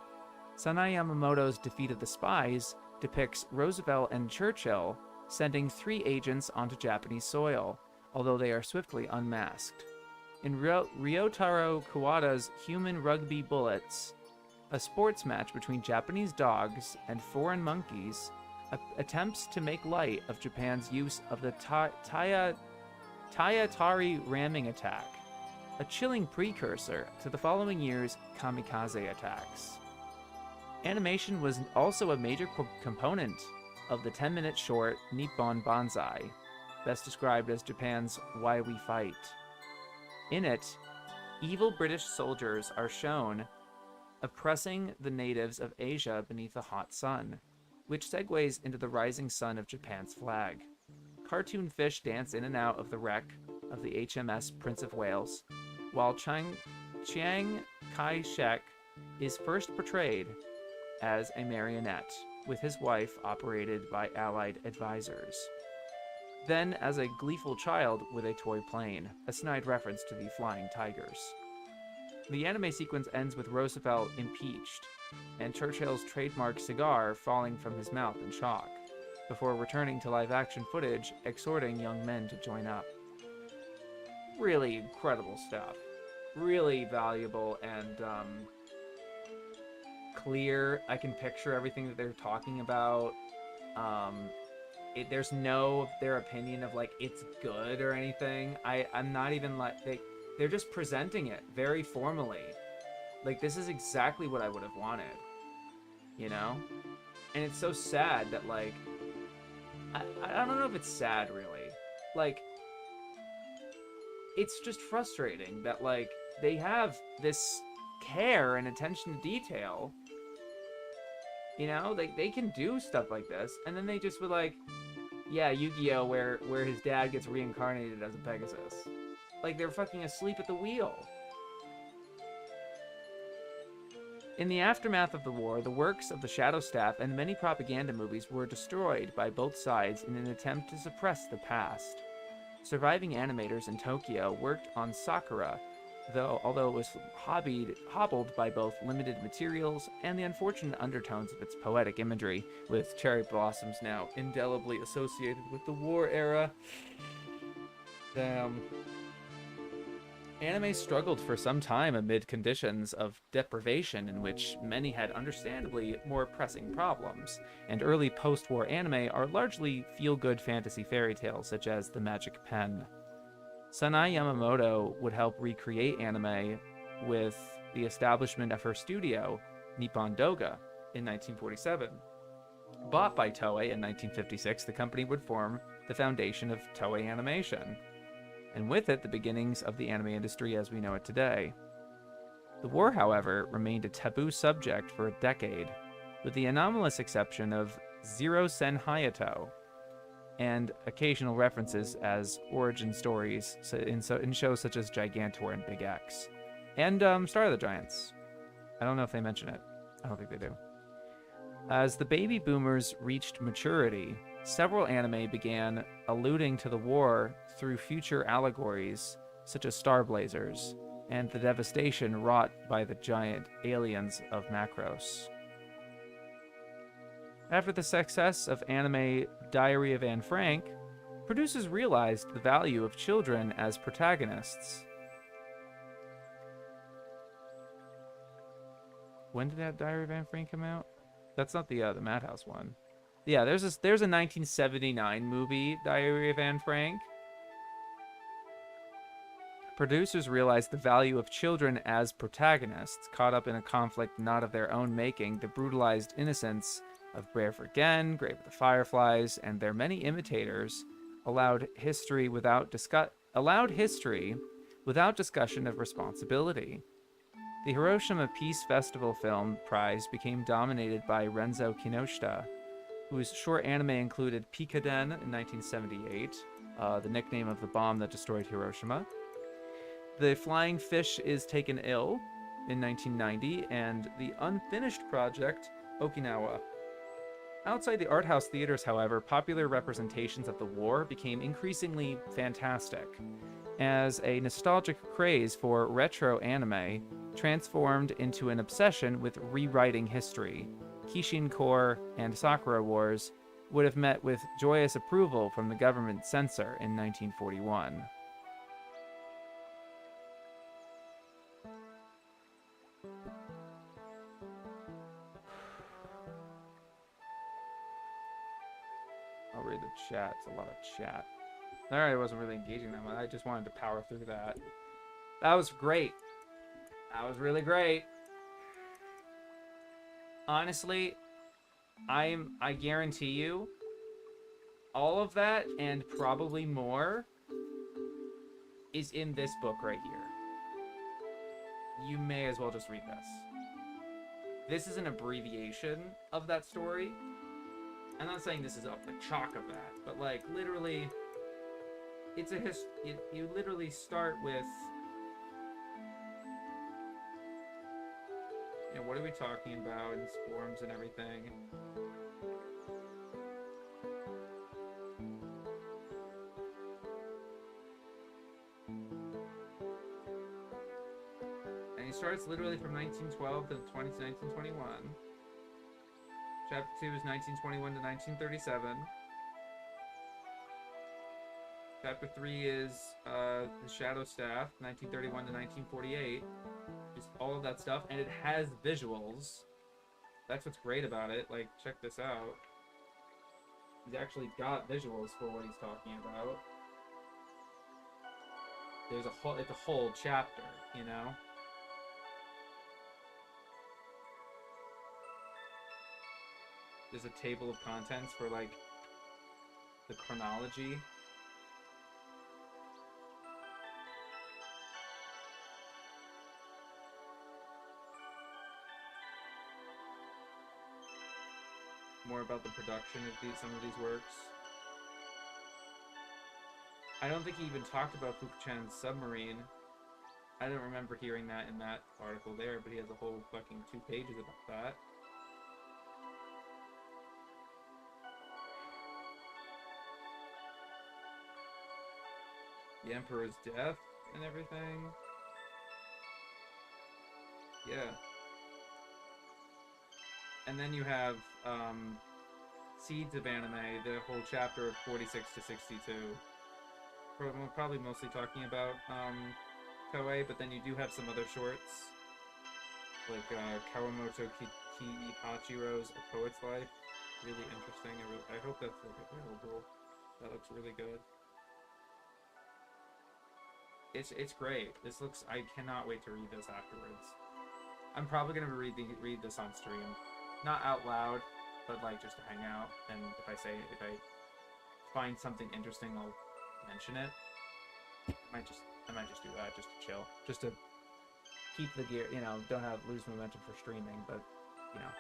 Sanae Yamamoto's Defeat of the Spies depicts Roosevelt and Churchill sending 3 agents onto Japanese soil, although they are swiftly unmasked. In Ryotaro Kawada's Human Rugby Bullets, a sports match between Japanese dogs and foreign monkeys, attempts to make light of Japan's use of the Tayatari ramming attack, a chilling precursor to the following year's kamikaze attacks. Animation was also a major component of the 10-minute short Nippon Banzai, best described as Japan's Why We Fight. In it, evil British soldiers are shown oppressing the natives of Asia beneath a hot sun, which segues into the rising sun of Japan's flag. Cartoon fish dance in and out of the wreck of the HMS Prince of Wales, while Chiang Kai-shek is first portrayed as a marionette, with his wife operated by Allied advisors. Then as a gleeful child with a toy plane, a snide reference to the Flying Tigers. The anime sequence ends with Roosevelt impeached, and Churchill's trademark cigar falling from his mouth in shock, before returning to live-action footage exhorting young men to join up. Really incredible stuff. Really valuable and clear. I can picture everything that they're talking about. There's no of their opinion of like it's good or anything. I'm not even like they're just presenting it very formally. Like this is exactly what I would have wanted, you know? And it's so sad that like I don't know if it's sad really. Like it's just frustrating that like they have this care and attention to detail. You know, they can do stuff like this, and then they just were like, yeah, Yu-Gi-Oh! where his dad gets reincarnated as a Pegasus. Like, they're fucking asleep at the wheel. In the aftermath of the war, the works of the Shadow Staff and many propaganda movies were destroyed by both sides in an attempt to suppress the past. Surviving animators in Tokyo worked on Sakura, although it was hobbled by both limited materials and the unfortunate undertones of its poetic imagery, with cherry blossoms now indelibly associated with the war era. Damn. Anime struggled for some time amid conditions of deprivation in which many had understandably more pressing problems, and early post-war anime are largely feel-good fantasy fairy tales such as The Magic Pen. Sanai Yamamoto would help recreate anime with the establishment of her studio, Nippon Doga, in 1947. Bought by Toei in 1956, the company would form the foundation of Toei Animation, and with it the beginnings of the anime industry as we know it today. The war, however, remained a taboo subject for a decade, with the anomalous exception of Zero Sen Hayato, and occasional references as origin stories in shows such as Gigantor and Big X. And Star of the Giants. I don't know if they mention it. I don't think they do. As the baby boomers reached maturity, several anime began alluding to the war through future allegories, such as Star Blazers, and the devastation wrought by the giant aliens of Macros. After the success of anime Diary of Anne Frank, producers realized the value of children as protagonists. When did that Diary of Anne Frank come out? That's not the Madhouse one. Yeah, there's a 1979 movie, Diary of Anne Frank. Producers realized the value of children as protagonists, caught up in a conflict not of their own making, the brutalized innocence of Brave for Gen, Grave of the Fireflies, and their many imitators allowed history without discussion of responsibility. The Hiroshima Peace Festival Film Prize became dominated by Renzo Kinoshita, whose short anime included Pikaden in 1978, the nickname of the bomb that destroyed Hiroshima. The Flying Fish is Taken Ill in 1990, and the unfinished project, Okinawa. Outside the art house theaters, however, popular representations of the war became increasingly fantastic, as a nostalgic craze for retro anime transformed into an obsession with rewriting history. Kishin Core and Sakura Wars would have met with joyous approval from the government censor in 1941. the chat. It's a lot of chat. I wasn't really engaging that much. I just wanted to power through that. That was great. That was really great. Honestly, I guarantee you, all of that and probably more is in this book right here. You may as well just read this. This is an abbreviation of that story. I'm not saying this is up the chalk of that, but like literally, it's a you literally start with, you know, what are we talking about in forms and everything. And he starts literally from 1912 to 1921. Chapter 2 is 1921 to 1937. Chapter 3 is the Shadow Staff, 1931 to 1948. Just all of that stuff, and it has visuals. That's what's great about it. Like, check this out. He's actually got visuals for what he's talking about. There's a whole, it's a whole chapter, you know? There's a table of contents for, like, the chronology. More about the production of some of these works. I don't think he even talked about Fuku-chan's submarine. I don't remember hearing that in that article there, but he has a whole fucking 2 pages about that. The Emperor's death and everything. Yeah. And then you have Seeds of Anime, the whole chapter of 46 to 62. Probably mostly talking about Toei, but then you do have some other shorts, like Kawamoto Kihachiro's A Poet's Life. Really interesting. I hope that's available. That looks really good. It's great. This looks. I cannot wait to read this afterwards. I'm probably gonna read this on stream, not out loud, but like just to hang out. And if I find something interesting, I'll mention it. I might just do that, just to chill, just to keep the gear. You know, don't lose momentum for streaming, but you know.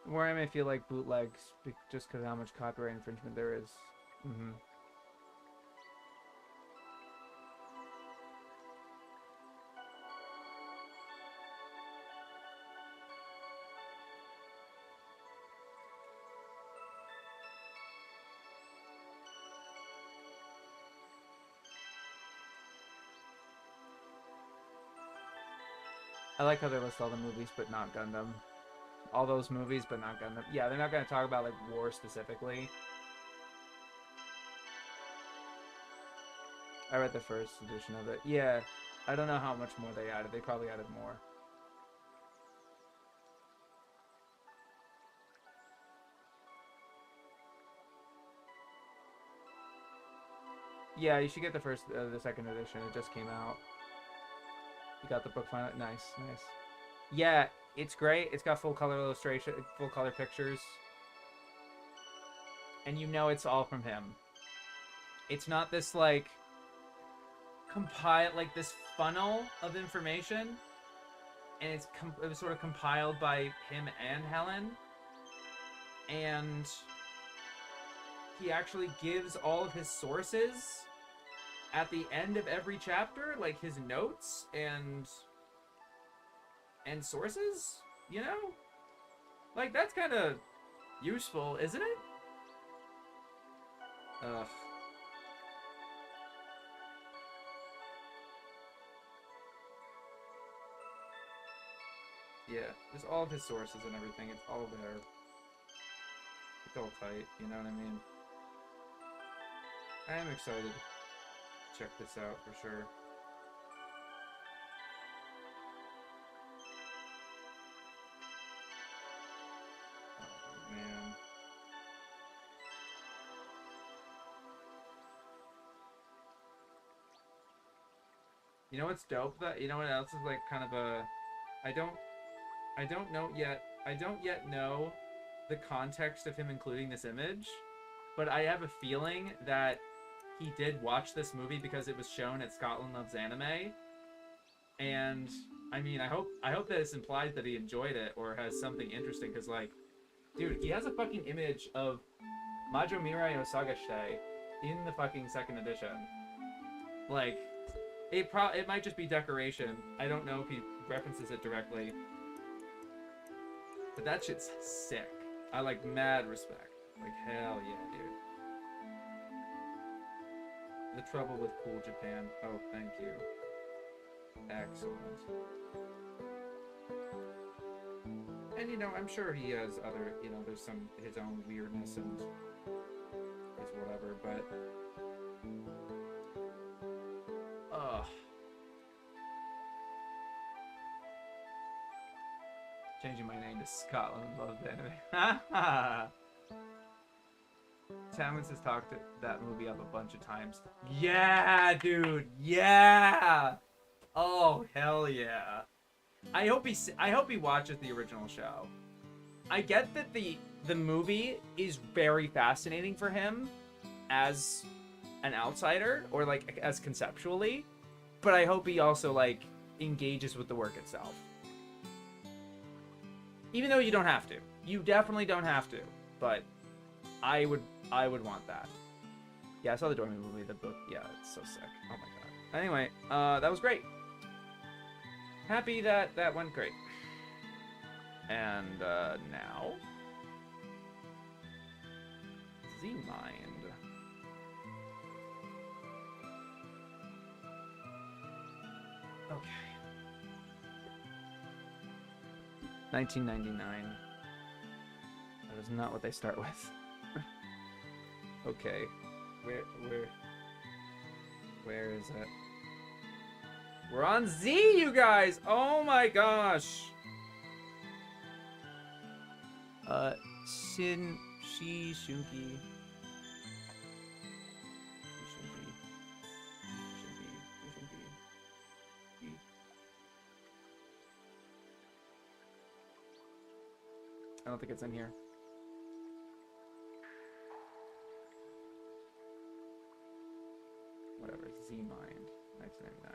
Where I may feel like bootlegs, just because of how much copyright infringement there is. Mm-hmm. I like how they list all the movies, but not Gundam. All those movies, but not Gundam. Yeah, they're not going to talk about, like, war specifically. I read the first edition of it. Yeah, I don't know how much more they added. They probably added more. Yeah, you should get the second edition. It just came out. You got the book finally. Nice, nice. Yeah, it's great. It's got full color illustration, full color pictures. And you know it's all from him. It's not this, like, this funnel of information. And it was sort of compiled by him and Helen. And he actually gives all of his sources at the end of every chapter, like his notes and sources, you know? Like, that's kind of useful, isn't it? Ugh. Yeah, there's all of his sources and everything. It's all there. It's all tight, you know what I mean? I am excited to check this out for sure. Oh, man. You know what's dope? That you know what else is like kind of a, I don't know yet. I don't yet know the context of him including this image, but I have a feeling that he did watch this movie because it was shown at Scotland Loves Anime. And I mean, I hope that it's implied that he enjoyed it or has something interesting, because like, dude, he has a fucking image of Majo Mirai Osaga Shite in the fucking second edition. Like, it might just be decoration. I don't know if he references it directly. But that shit's sick. I like mad respect. Like, hell yeah, dude. The trouble with cool Japan. Oh, thank you. Excellent. And you know, I'm sure he has other, you know, there's some his own weirdness and his whatever, but changing my name to Scotland Loves Anime. Tamins has talked that movie up a bunch of times. Yeah, dude. Yeah. Oh, hell yeah. I hope he watches the original show. I get that the movie is very fascinating for him as an outsider, or like as conceptually, but I hope he also like engages with the work itself. Even though you don't have to. You definitely don't have to, but I would want that. Yeah, I saw the Dormy movie, the book. Yeah, it's so sick. Oh my god. Anyway, that was great. Happy that went great. And now Z-Mind. Okay. 1999. That is not what they start with. Okay. Where is it? We're on Z, you guys! Oh my gosh! Shin, Shi, Shunki. I don't think it's in here. Whatever, Z-Mind, 1999.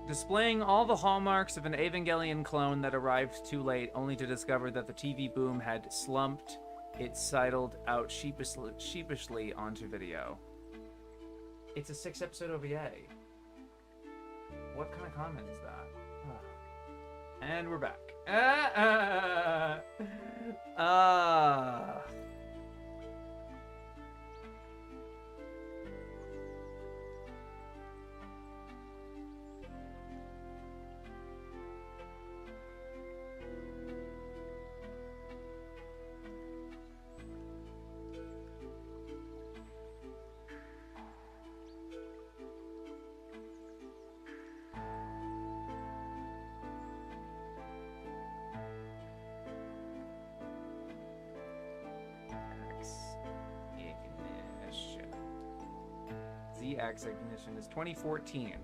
Displaying all the hallmarks of an Evangelion clone that arrived too late, only to discover that the TV boom had slumped, it sidled out sheepishly onto video. It's a 6-episode OVA. What kind of comment is that? And we're back. ZX Ignition is 2014.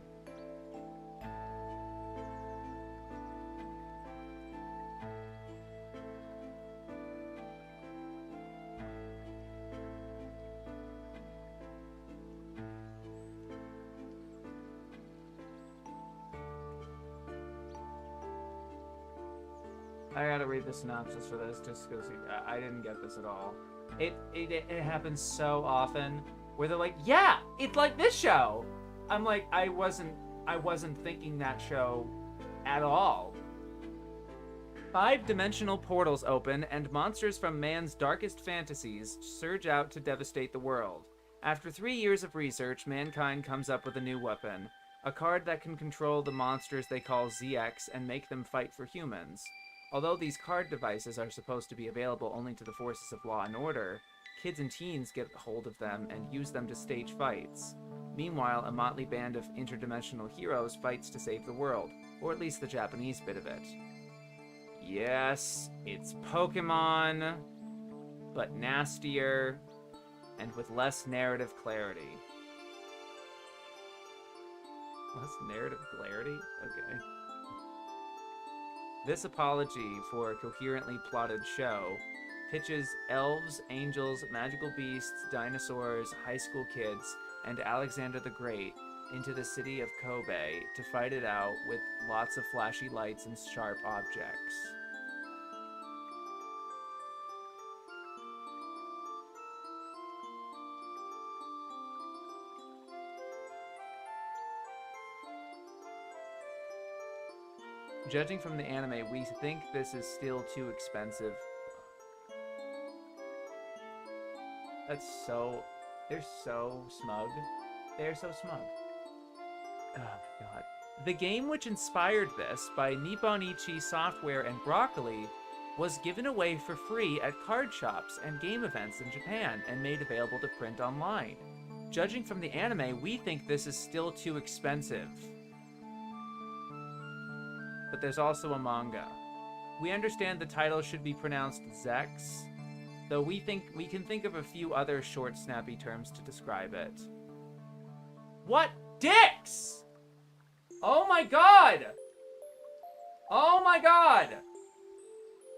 I gotta read the synopsis for this just because I didn't get this at all. It happens so often where they're like, yeah, it's like this show. I'm like, I wasn't thinking that show at all. 5-dimensional portals open, and monsters from man's darkest fantasies surge out to devastate the world. After 3 years of research, mankind comes up with a new weapon. A card that can control the monsters they call ZX and make them fight for humans. Although these card devices are supposed to be available only to the forces of law and order, kids and teens get hold of them and use them to stage fights. Meanwhile, a motley band of interdimensional heroes fights to save the world, or at least the Japanese bit of it. Yes, it's Pokemon, but nastier and with less narrative clarity. Less narrative clarity? Okay. This apology for a coherently plotted show pitches elves, angels, magical beasts, dinosaurs, high school kids, and Alexander the Great into the city of Kobe to fight it out with lots of flashy lights and sharp objects. Judging from the anime, we think this is still too expensive. That's so... They're so smug. They're so smug. Oh my god. The game which inspired this, by Nipponichi Software and Broccoli, was given away for free at card shops and game events in Japan and made available to print online. Judging from the anime, we think this is still too expensive. But there's also a manga. We understand the title should be pronounced Zex, though we can think of a few other short, snappy terms to describe it. What dicks? Oh my god! Oh my god!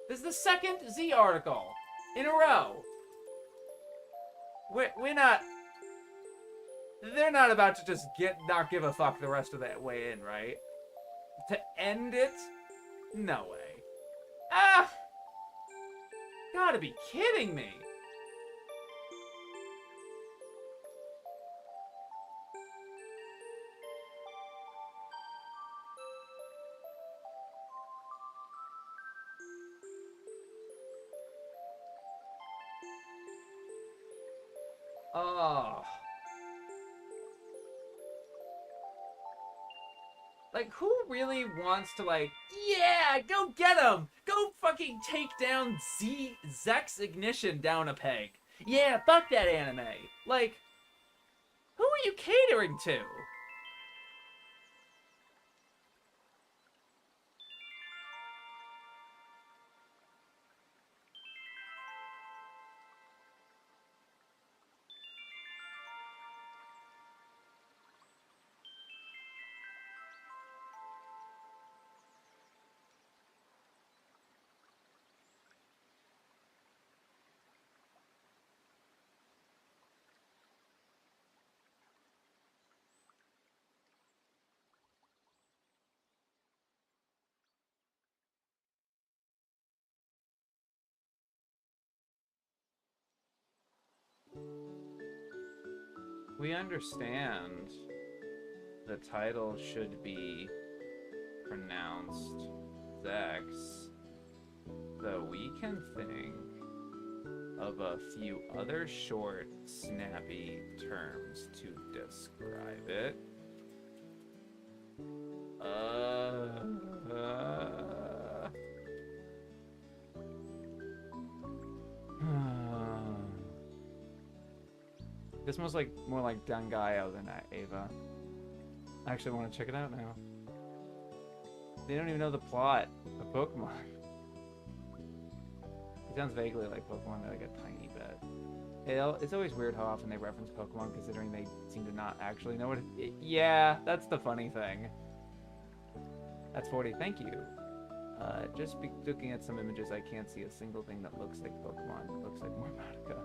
This is the second Z article in a row. We're not... They're not about to just not give a fuck the rest of that way in, right? To end it? No way. Ah! Gotta be kidding me. Oh. Like, who really wants to, like, yeah, go get him! Go fucking take down Zex Ignition down a peg. Yeah, fuck that anime. Like, who are you catering to? We understand the title should be pronounced Zex, though we can think of a few other short, snappy terms to describe it. This smells like more like Dangayo than Ava. I actually want to check it out now. They don't even know the plot of Pokemon. It sounds vaguely like Pokemon, like a tiny bit. It's always weird how often they reference Pokemon, considering they seem to not actually know what it... Yeah, that's the funny thing. That's 40. Thank you. Just looking at some images, I can't see a single thing that looks like Pokemon. It looks like more Madoka.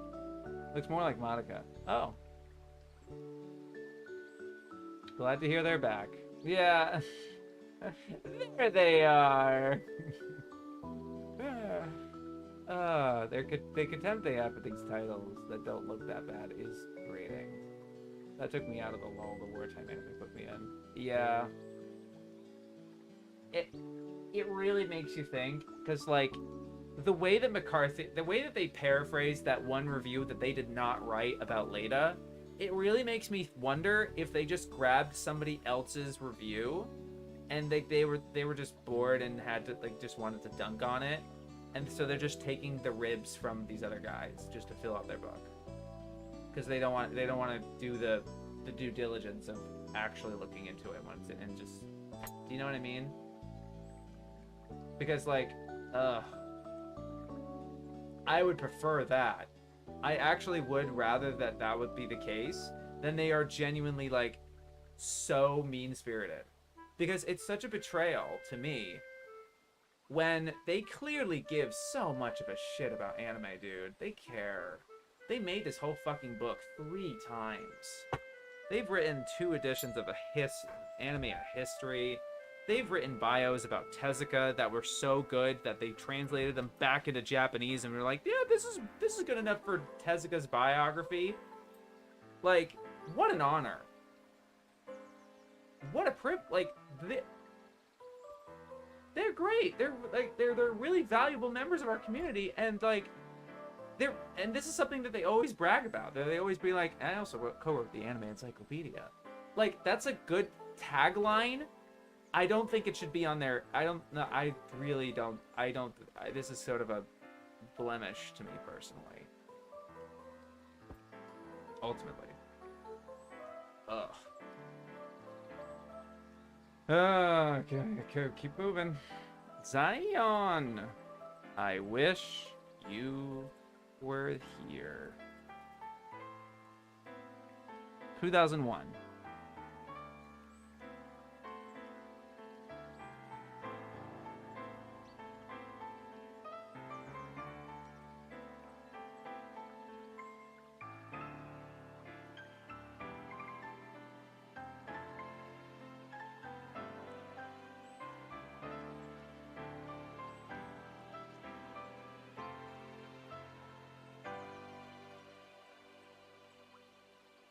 Looks more like Madoka. Oh. Glad to hear they're back. Yeah. There they are. The contempt they have for these titles that don't look that bad is grating. That took me out of the lull the Wartime anime put me in. Yeah. It really makes you think, because like the way that they paraphrased that one review that they did not write about Leda, it really makes me wonder if they just grabbed somebody else's review and they were just bored and had to like just wanted to dunk on it, and so they're just taking the ribs from these other guys just to fill out their book, because they don't want to do the due diligence of actually looking into it once and just, do you know what I mean? Because like I would prefer that. I actually would rather that would be the case than they are genuinely like so mean-spirited, because it's such a betrayal to me when they clearly give so much of a shit about anime, dude. They care. They made this whole fucking book 3 times. They've written 2 editions of anime a history. They've written bios about Tezuka that were so good that they translated them back into Japanese, and we were like, yeah, this is good enough for Tezuka's biography. Like, what an honor. What a like, they're great. They're really valuable members of our community, and like, and this is something that they always brag about. They always be like, I also co-wrote the Anime Encyclopedia. Like, that's a good tagline. I don't think it should be on there. I really don't. This is sort of a blemish to me personally. Ultimately. Ugh. Okay, keep moving. Zion, I wish you were here. 2001.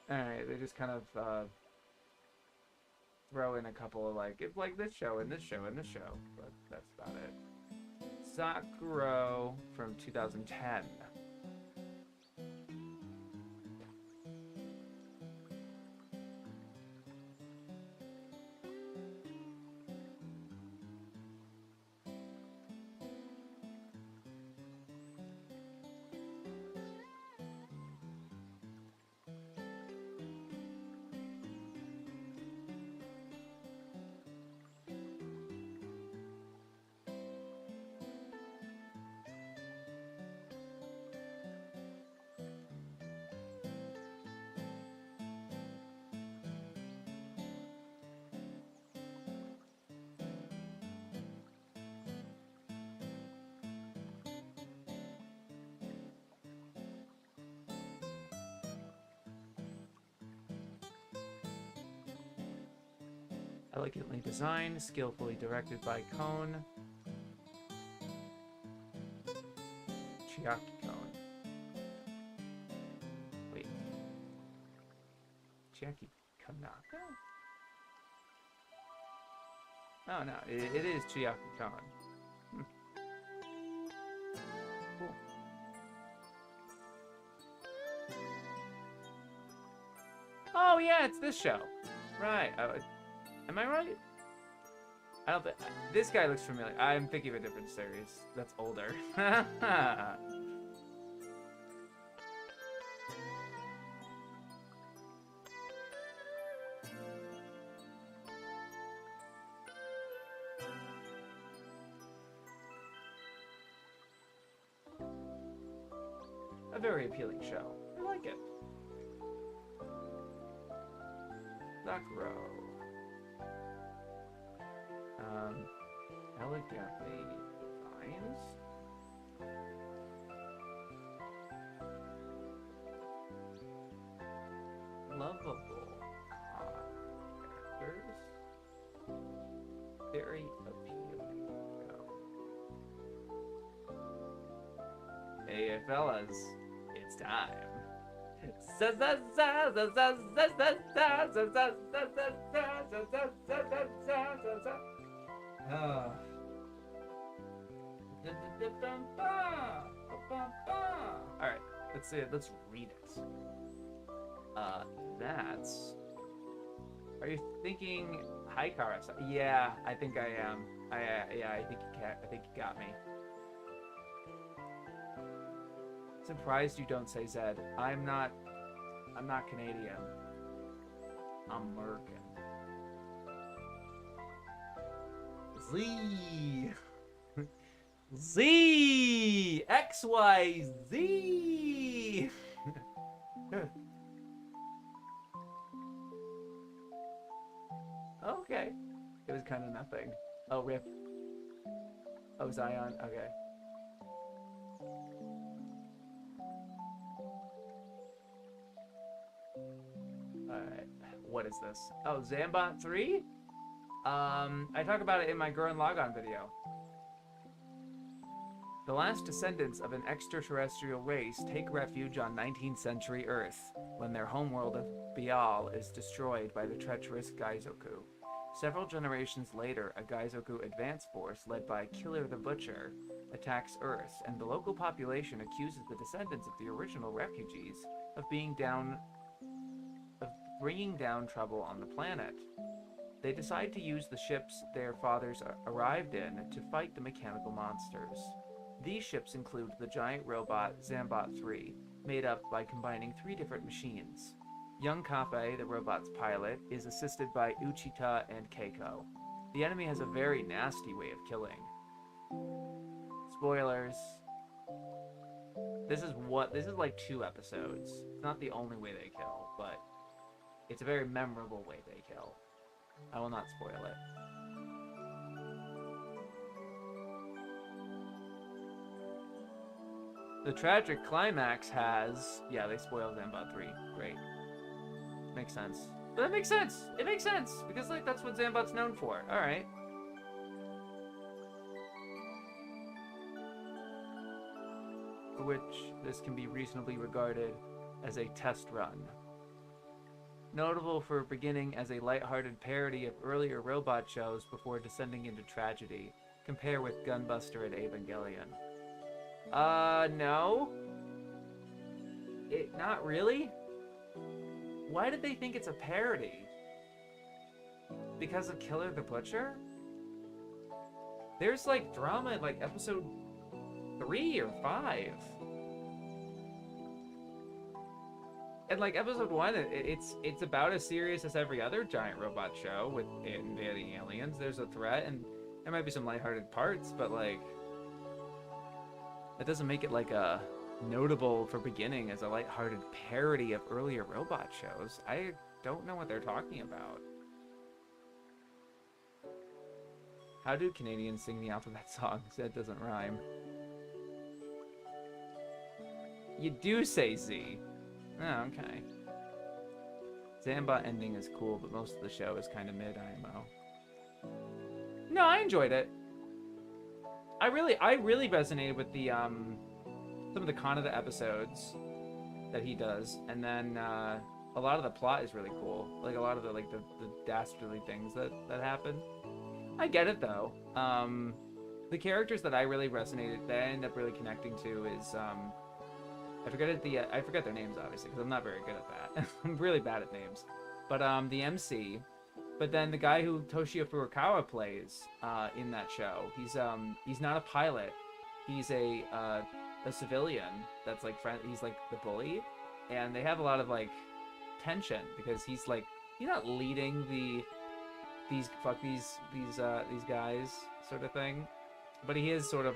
Alright, they just kind of throw in a couple of like this show and this show and this show, but that's about it. Sakura from 2010. Elegantly designed, skillfully directed by Kon. Chiaki Kon. Wait. Chiaki Kanaka? Oh no, it is Chiaki Kon. Cool. Oh yeah, it's this show. Right. Am I right? I don't think... This guy looks familiar. I'm thinking of a different series that's older. A very appealing show. I like it. Sakura. Elegantly defines. Lovable characters. Very appealing show. Hey fellas, it's time. Alright, let's see it. Let's read it. That's... Are you thinking hi, Kara? Yeah, I think I am. Yeah, I think you got me. Surprised you don't say Zed. I'm not Canadian. I'm American. Z. Z. X Y Z. Okay. It was kind of nothing. Oh, rip. Oh, Zion. Okay. Alright. What is this? Oh, Zambot 3? I talk about it in my Gurren Lagann video. The last descendants of an extraterrestrial race take refuge on 19th century Earth when their homeworld of Bial is destroyed by the treacherous Gaizoku. Several generations later, a Gaizoku advance force led by Killer the Butcher attacks Earth, and the local population accuses the descendants of the original refugees of bringing down trouble on the planet. They decide to use the ships their fathers arrived in to fight the mechanical monsters. These ships include the giant robot Zambot 3, made up by combining 3 different machines. Young Kafe, the robot's pilot, is assisted by Uchita and Keiko. The enemy has a very nasty way of killing. Spoilers. This is like 2 episodes. It's not the only way they kill, but it's a very memorable way they kill. I will not spoil it. The tragic climax has... Yeah, they spoiled Zambot 3. Great. Makes sense. But that makes sense! It makes sense! Because, like, that's what Zambot's known for. Alright. For which this can be reasonably regarded as a test run. Notable for beginning as a lighthearted parody of earlier robot shows before descending into tragedy. Compare with Gunbuster and Evangelion. No. Not really? Why did they think it's a parody? Because of Killer the Butcher? There's, like, drama in, like, episode 3 or 5. And, like, episode 1, it's about as serious as every other giant robot show with invading aliens. There's a threat, and there might be some lighthearted parts, but, like... That doesn't make it, like, a notable for beginning as a lighthearted parody of earlier robot shows. I don't know what they're talking about. How do Canadians sing the alphabet song? That doesn't rhyme. You do say Z. Oh, okay. Zambot ending is cool, but most of the show is kind of mid-IMO. No, I enjoyed it. I really resonated with the some of the Kaneda episodes that he does, and then a lot of the plot is really cool. Like a lot of the dastardly things that happen. I get it though. The characters that I really resonated, that I end up really connecting to is I forget their names obviously because I'm not very good at that. I'm really bad at names. But the MC. But then the guy who Toshio Furukawa plays in that show, he's not a pilot. He's a civilian that's like he's like the bully, and they have a lot of like tension because he's not leading these guys sort of thing, but he is sort of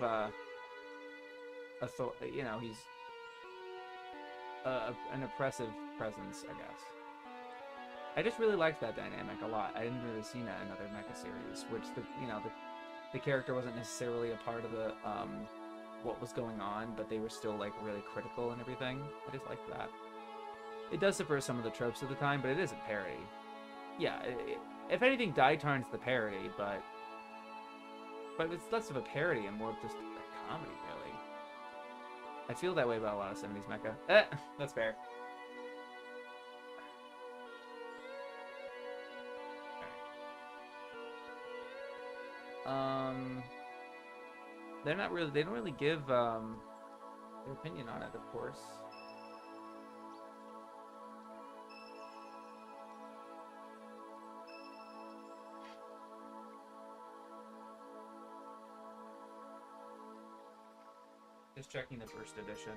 he's an oppressive presence, I guess. I just really liked that dynamic a lot. I didn't really see that in other mecha series, which the character wasn't necessarily a part of the what was going on, but they were still like really critical and everything. I just liked that. It does subvert some of the tropes of the time, but it isn't parody. Yeah, if anything, Daitarn's the parody, but it's less of a parody and more of just a comedy, really. I feel that way about a lot of 70s mecha. That's fair. They're not really. They don't really give their opinion on it, of course. Just checking the first edition.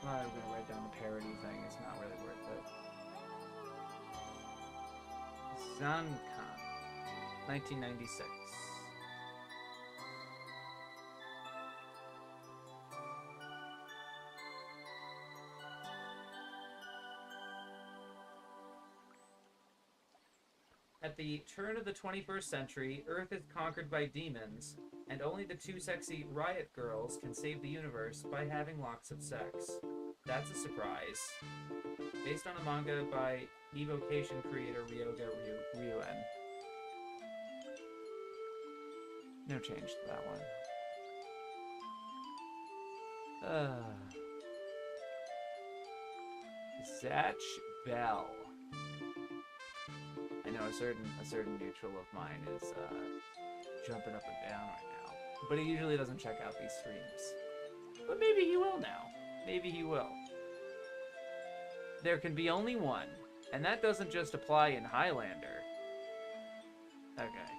I'm not even gonna write down the parody thing. It's not really worth it. Zankan, 1996. At the turn of the 21st century, Earth is conquered by demons, and only the two sexy Riot Girls can save the universe by having lots of sex. That's a surprise. Based on a manga by Evocation creator Ryoga Ryuen. No change to that one. Zatch Bell. I know a certain neutral of mine is jumping up and down right now, but he usually doesn't check out these streams. But maybe he will now. Maybe he will. There can be only one, and that doesn't just apply in Highlander. Okay.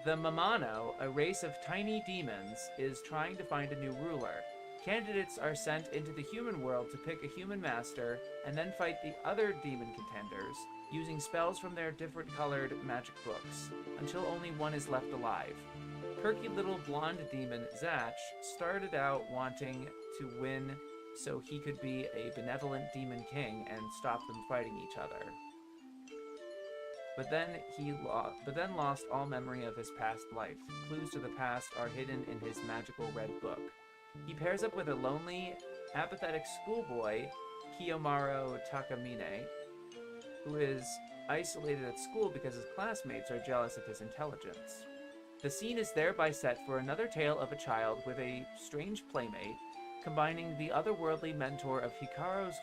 The Mamano, a race of tiny demons, is trying to find a new ruler. Candidates are sent into the human world to pick a human master, and then fight the other demon contenders, using spells from their different colored magic books, until only one is left alive. Perky little blonde demon Zatch started out wanting to win so he could be a benevolent demon king and stop them fighting each other. But then lost all memory of his past life. Clues to the past are hidden in his magical red book. He pairs up with a lonely, apathetic schoolboy, Kiyomaru Takamine, who is isolated at school because his classmates are jealous of his intelligence. The scene is thereby set for another tale of a child with a strange playmate, combining the otherworldly mentor of Hikaru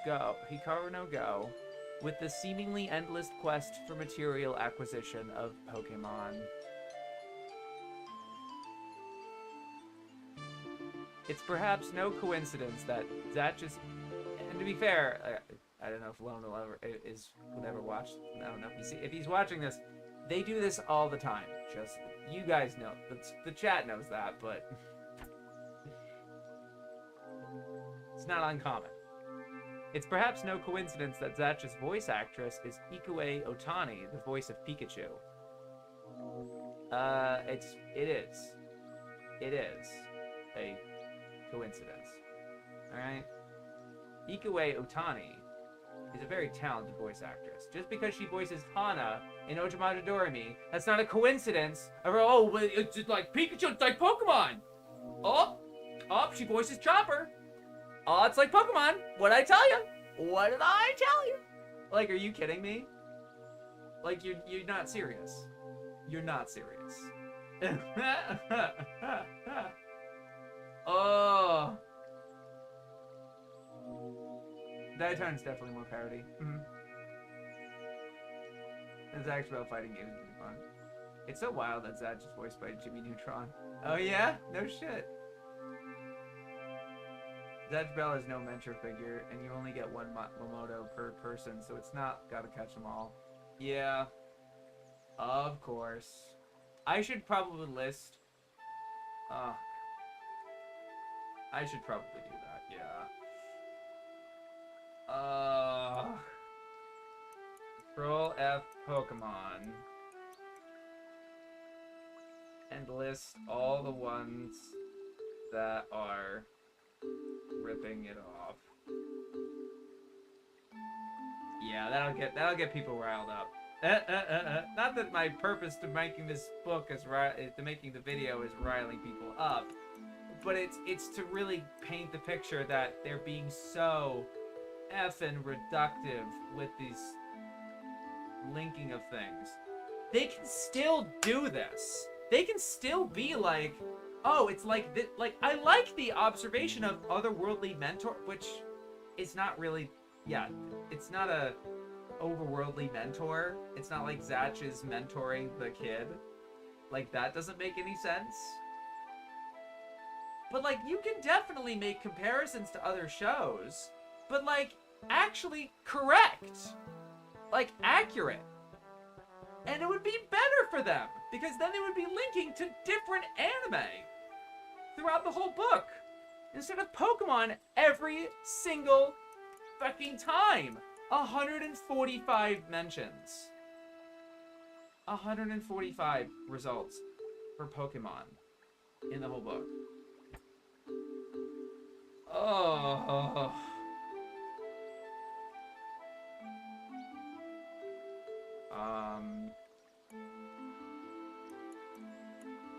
no Go, with the seemingly endless quest for material acquisition of Pokemon. It's perhaps no coincidence that Zatch's, and to be fair, I don't know if Lone will ever watch. I don't know if he's watching this. They do this all the time. Just you guys know, the chat knows that, but it's not uncommon. It's perhaps no coincidence that Zatch's voice actress is Ikue Otani, the voice of Pikachu. It is a coincidence. Alright? Ikue Otani is a very talented voice actress. Just because she voices Hana in Ojimata Doremi, that's not a coincidence. It's just like Pikachu, it's like Pokemon! Oh, she voices Chopper! Oh, it's like Pokemon! What'd I tell you? What did I tell you? Like, are you kidding me? Like, you're not serious. You're not serious. Oh. Diatone's definitely more parody. It's actually about fighting games would be fun. It's so wild that Zatch is voiced by Jimmy Neutron. Oh yeah? No shit. Zatch Bell has no mentor figure, and you only get one Momoto per person, so it's not gotta catch them all. Yeah. Of course. I should probably list... I should probably do that, yeah. Control F Pokemon. And list all the ones that are ripping it off. Yeah, that'll get people riled up. Not that my purpose to making this book to making the video is riling people up, but it's to really paint the picture that they're being so effing reductive with these linking of things. They can still do this. They can still be like, oh, it's like this. Like, I like the observation of otherworldly mentor, which is not really, yeah, it's not a overworldly mentor. It's not like Zatch is mentoring the kid. Like, that doesn't make any sense. But, like, you can definitely make comparisons to other shows, but, like, actually correct. Like, accurate. And it would be better for them, because then they would be linking to different anime throughout the whole book, instead of Pokemon every single fucking time. 145 mentions. 145 results for Pokemon in the whole book. Oh.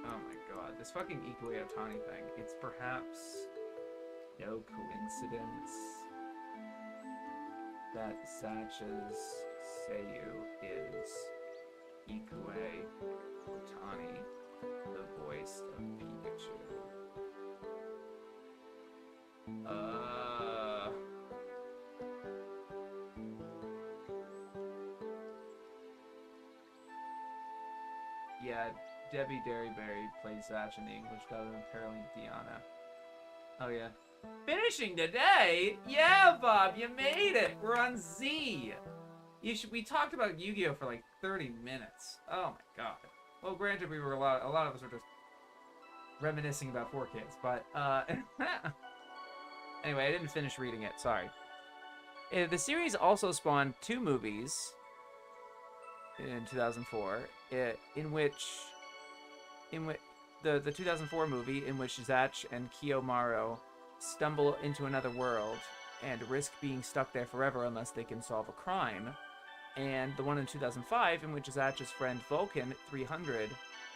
Oh my god, this fucking Ikue Otani thing. It's perhaps no coincidence that Zatch's Seiyu is Ikue Otani, the voice of Pikachu. Yeah, Debbie Derryberry plays Zatch in the English dub, and apparently Deanna. Oh yeah. Finishing today? Yeah, Bob, you made it. We're on Z. We talked about Yu-Gi-Oh for like 30 minutes. Oh my god. Well, granted, we were a lot of us were just reminiscing about 4Kids, but anyway, I didn't finish reading it. Sorry. The series also spawned 2 movies in 2004, in which the 2004 movie in which Zatch and Kiyomaru stumble into another world and risk being stuck there forever unless they can solve a crime, and the one in 2005 in which Zatch's friend Vulcan 300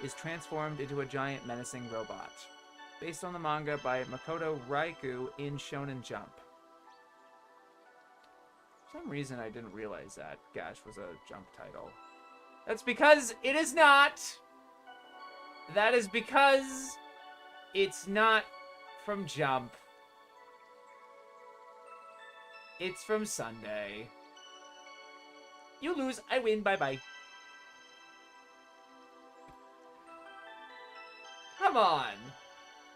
is transformed into a giant menacing robot, based on the manga by Makoto Raiku in Shonen Jump. For some reason I didn't realize that Gash was a Jump title. That's because it is not. That is because it's not from Jump. It's from Sunday. You lose, I win, bye-bye. Come on.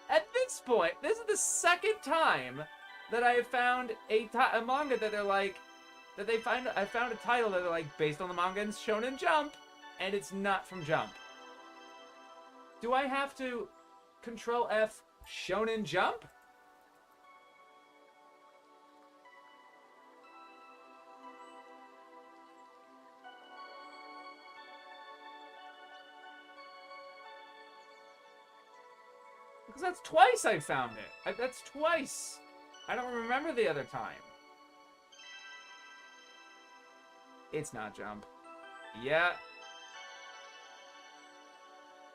At this point, this is the second time that I have found a manga that they're like, I found a title that they're like, based on the manga in Shonen Jump, and it's not from Jump. Do I have to Control F Shonen Jump? Because that's twice I found it. That's twice. I don't remember the other time. It's not Jump. Yeah.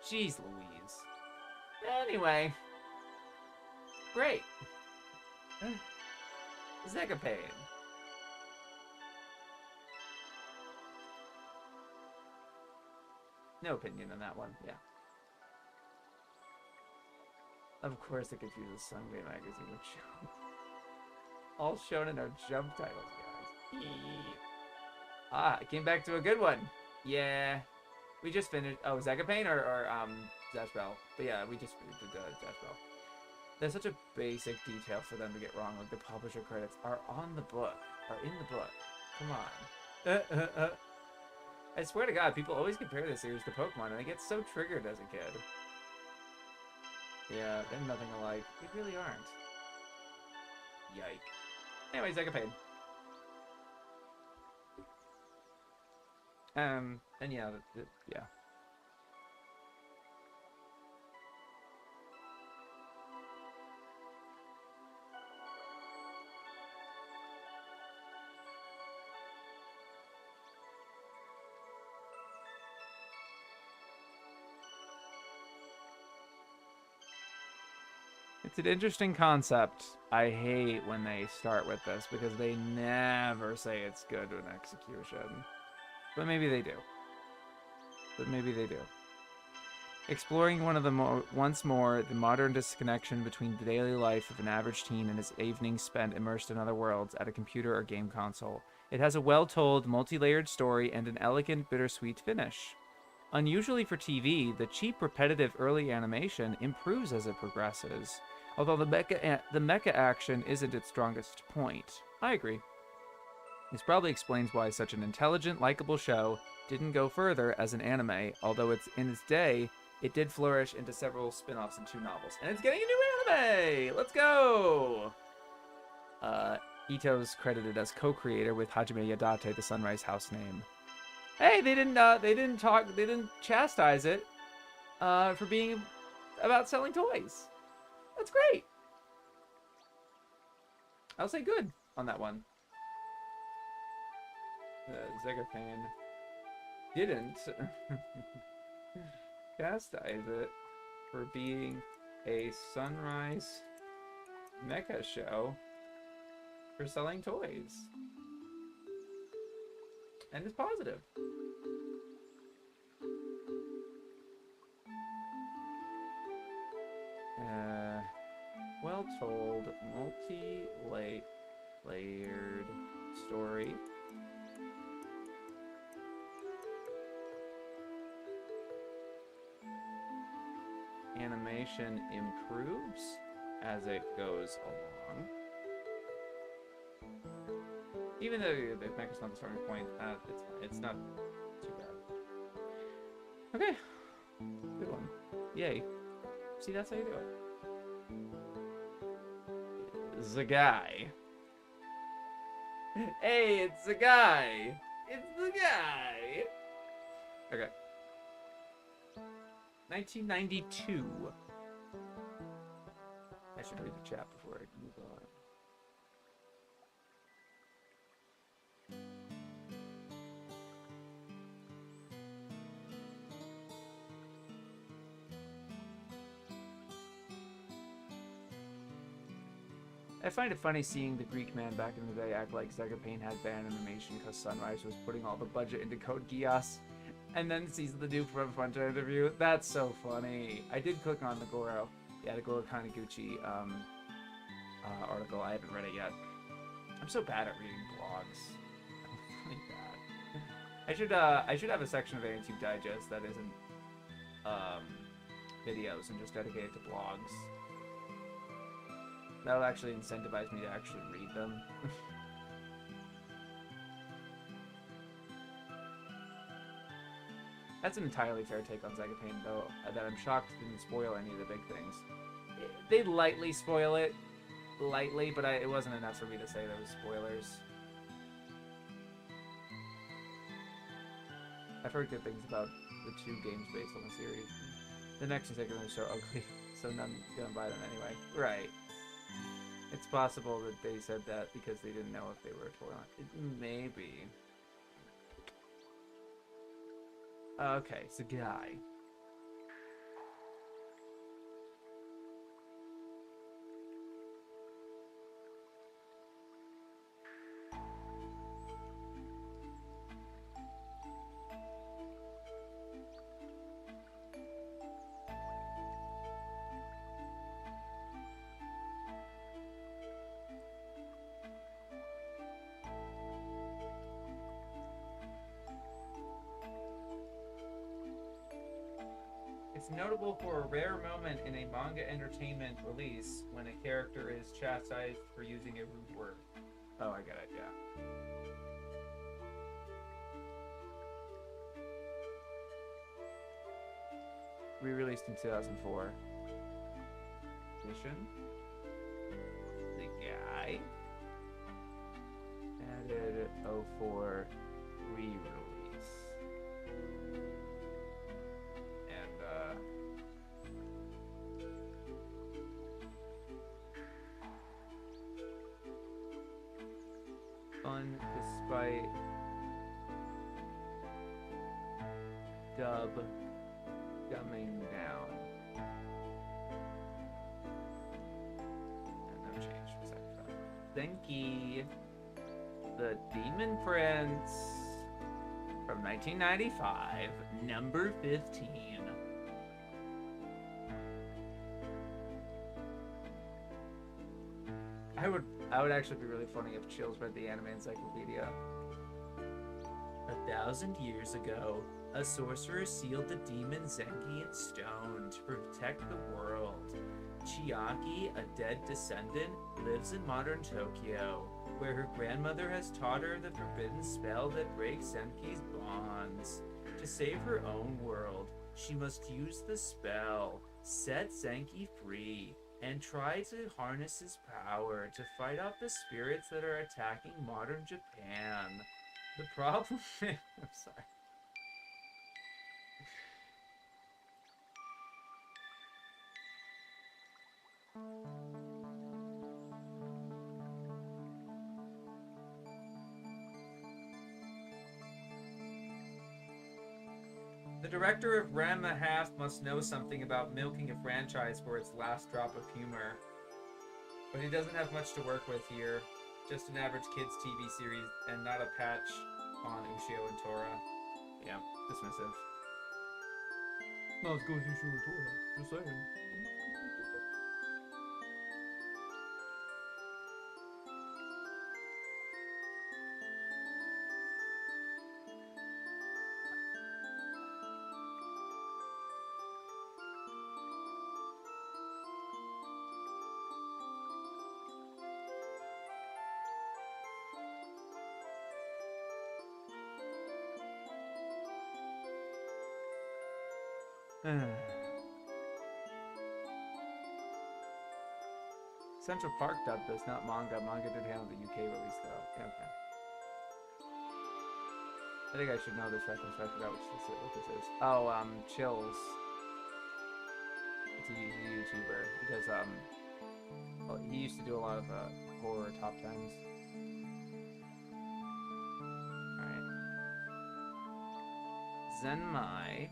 Jeez Louise. Anyway. Great. Zekapane. No opinion on that one, yeah. Of course it confuses Sunday magazine with Jump. All shonen are Jump titles, guys. Ah, I came back to a good one. Yeah. We just finished. Oh, Zekapane or Zatch Bell. But yeah, we just did Zatch Bell. There's such a basic detail for them to get wrong. Like the publisher credits are on the book. Are in the book. Come on. I swear to God, people always compare this series to Pokemon, and I get so triggered as a kid. Yeah, they're nothing alike. They really aren't. Yike. Anyway, Zekapane. And yeah, yeah. It's an interesting concept. I hate when they start with this because they never say it's good in execution. But maybe they do. Exploring once more the modern disconnection between the daily life of an average teen and his evenings spent immersed in other worlds at a computer or game console. It has a well-told, multi-layered story and an elegant, bittersweet finish. Unusually for TV, the cheap, repetitive early animation improves as it progresses, although the mecha action isn't its strongest point. I agree. This probably explains why such an intelligent, likable show didn't go further as an anime, although in its day, it did flourish into several spin-offs and 2 novels. And it's getting a new anime! Let's go! Ito's credited as co-creator with Hajime Yadate, the Sunrise House name. Hey, they didn't chastise it for being about selling toys. That's great. I'll say good on that one. Zegafan didn't chastise it for being a Sunrise mecha show for selling toys. And it's positive. Well told, multi-layered story. Animation improves as it goes along. Even though the mecha's not the starting point, it's not too bad. Okay, good one. Yay. See, that's how you do it. The guy. Hey, it's the guy. It's the guy. Okay. 1992. I should read the chat before I move on. I find it funny seeing the Greek man back in the day act like Zegapane had bad animation because Sunrise was putting all the budget into Code Geass, and then sees the dude from Frontier interview. That's so funny. I did click on the Goro. Yeah, the Goro Kaneguchi article. I haven't read it yet. I'm so bad at reading blogs. I'm really bad. I should have a section of ANTube Digest that isn't videos and just dedicated to blogs. That'll actually incentivize me to actually read them. That's an entirely fair take on Zegapane, though, that I'm shocked didn't spoil any of the big things. They lightly spoil it. Lightly, but it wasn't enough for me to say there was spoilers. I've heard good things about the 2 games based on the series. The next and second are so ugly, so none gonna buy them anyway. Right. It's possible that they said that because they didn't know if they were a toy line. Maybe. Okay, it's a guy. It's notable for a rare moment in a manga entertainment release when a character is chastised for using a rude word. Oh, I get it, yeah. Re-released in 2004. Edition. The guy. Added 04 re-release. Fun despite dub dumbing down. And no change besides that. Denki, the Demon Prince from 1995, number 15. I would actually be really funny if Chills read the anime encyclopedia. 1,000 years ago, a sorcerer sealed the demon Zenki in stone to protect the world. Chiaki, a dead descendant, lives in modern Tokyo, where her grandmother has taught her the forbidden spell that breaks Zenki's bonds. To save her own world, she must use the spell, set Zenki free, and try to harness his power to fight off the spirits that are attacking modern Japan. The problem I'm sorry. The director of Ranma Half must know something about milking a franchise for its last drop of humor. But he doesn't have much to work with here. Just an average kids' TV series and not a patch on Ushio and Tora. Yeah, dismissive. Not as good as Ushio and Tora, just saying. Central Park dubbed this, not manga. Manga did handle the UK release, though. Yeah, okay. I think I should know this reference, but I forgot what this is. Oh, Chills. He's a YouTuber. He does, well, he used to do a lot of, horror top tens. Alright. Zenmai.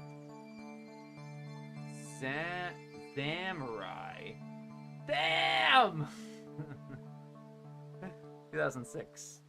Samurai. Damn! 2006.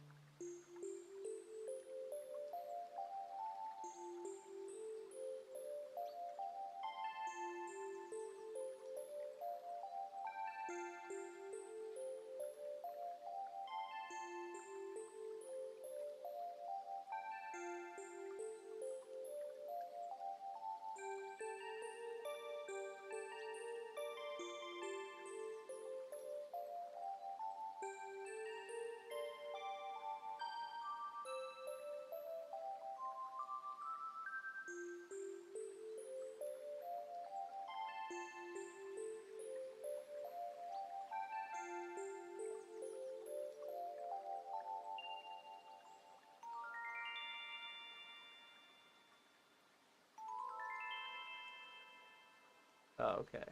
Oh, okay.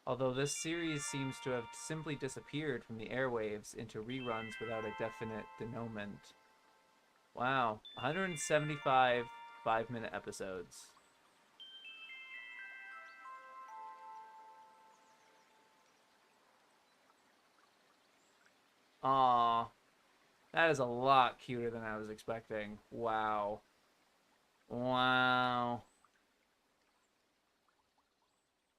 Although this series seems to have simply disappeared from the airwaves into reruns without a definite denouement. Wow, 175 5-minute episodes. Aww. That is a lot cuter than I was expecting. Wow. Wow.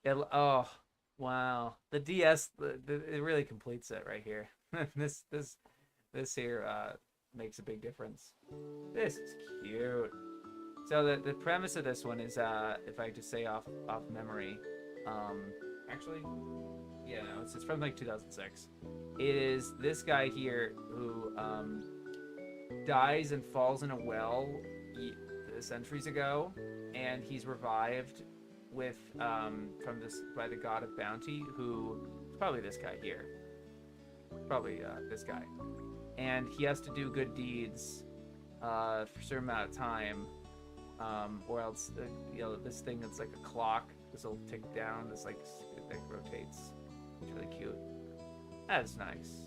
Oh, wow. The DS, it really completes it right here. this here makes a big difference. This is cute. So the premise of this one is if I just say off memory, actually, yeah, no, it's from like 2006. It is this guy here who dies and falls in a well centuries ago, and he's revived with by the god of bounty, who is probably this guy here, this guy, and he has to do good deeds for a certain amount of time, or else this thing that's like a clock, this will tick down, this like that rotates. It's really cute. That's nice.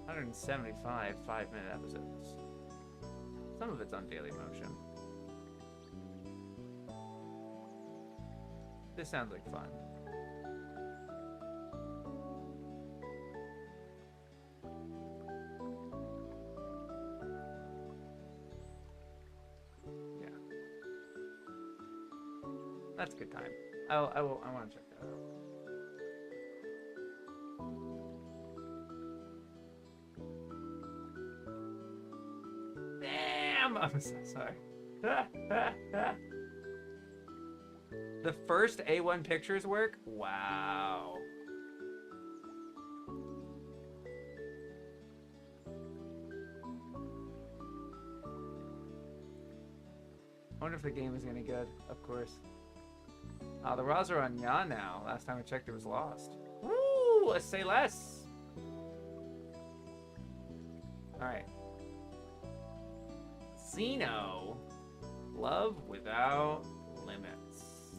175 5-minute episodes. Some of it's on Daily Motion. This sounds like fun. Yeah. That's a good time. I want to check that out. Damn! I'm so sorry. The first A1 Pictures work? Wow. I wonder if the game is any good, of course. The Raws are on Ya now. Last time I checked, it was lost. Woo! Let's say less. Alright. Xeno. Love Without Limits.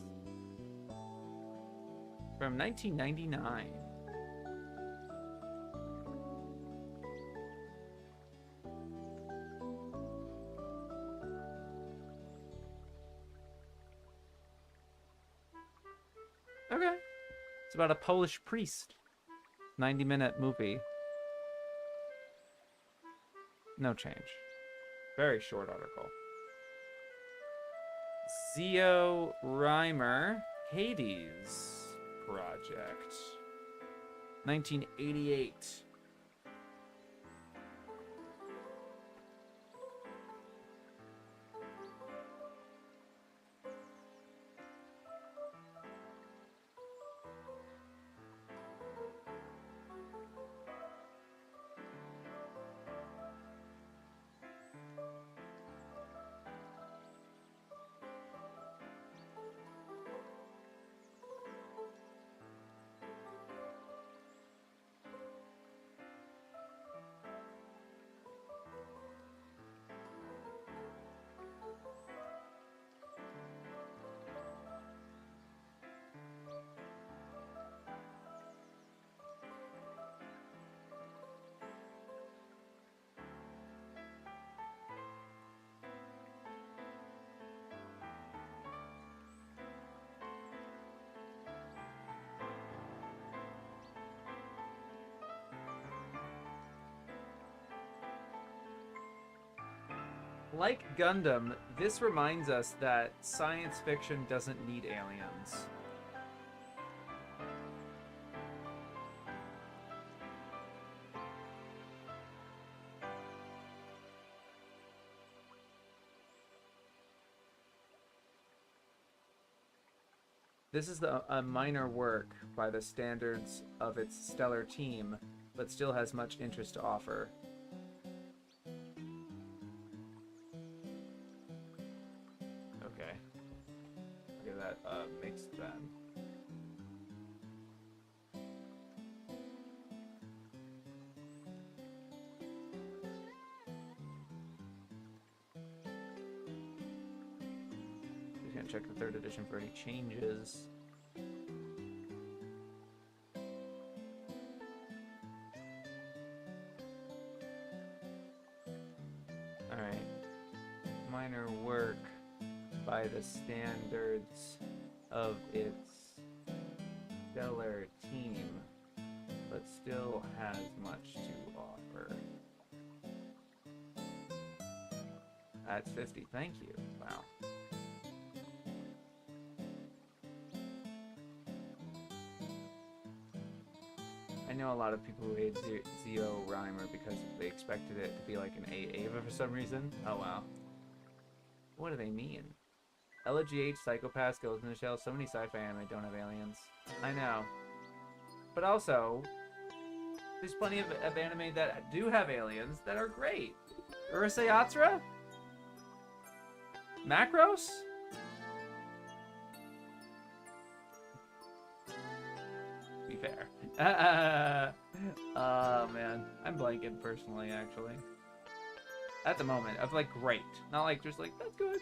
From 1999. Okay. It's about a Polish priest. 90-minute movie. No change. Very short article. Zio Reimer Hades Project. 1988. Like Gundam, this reminds us that science fiction doesn't need aliens. This is a minor work by the standards of its stellar team, but still has much interest to offer. Okay. Look at that mixed then. Just gonna check the 3rd edition for any changes. Alright. Minor work by the standards of its stellar team, but still has much to offer. That's 50. Thank you. Wow. I know a lot of people who hate Zio Reimer because they expected it to be like an AAVA for some reason. Oh wow. What do they mean? LGH, Psychopaths, Ghost in the Shell, so many sci-fi anime don't have aliens. I know. But also, there's plenty of anime that do have aliens that are great. Urusei Yatsura? Macros? Be fair. Oh man, I'm blanking personally, actually. At the moment, of like great, not like just like that's good.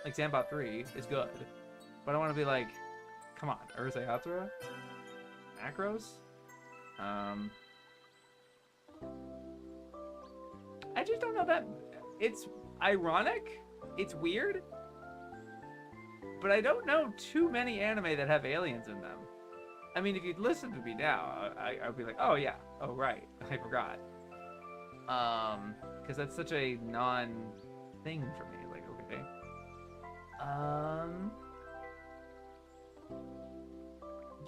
Like Zambot 3 is good, but I want to be like, come on, Urusei Yatsura, Macros. I just don't know that. It's ironic. It's weird. But I don't know too many anime that have aliens in them. I mean, if you'd listen to me now, I'd be like, oh yeah, oh right, I forgot. Because that's such a non-thing for me. Like, okay.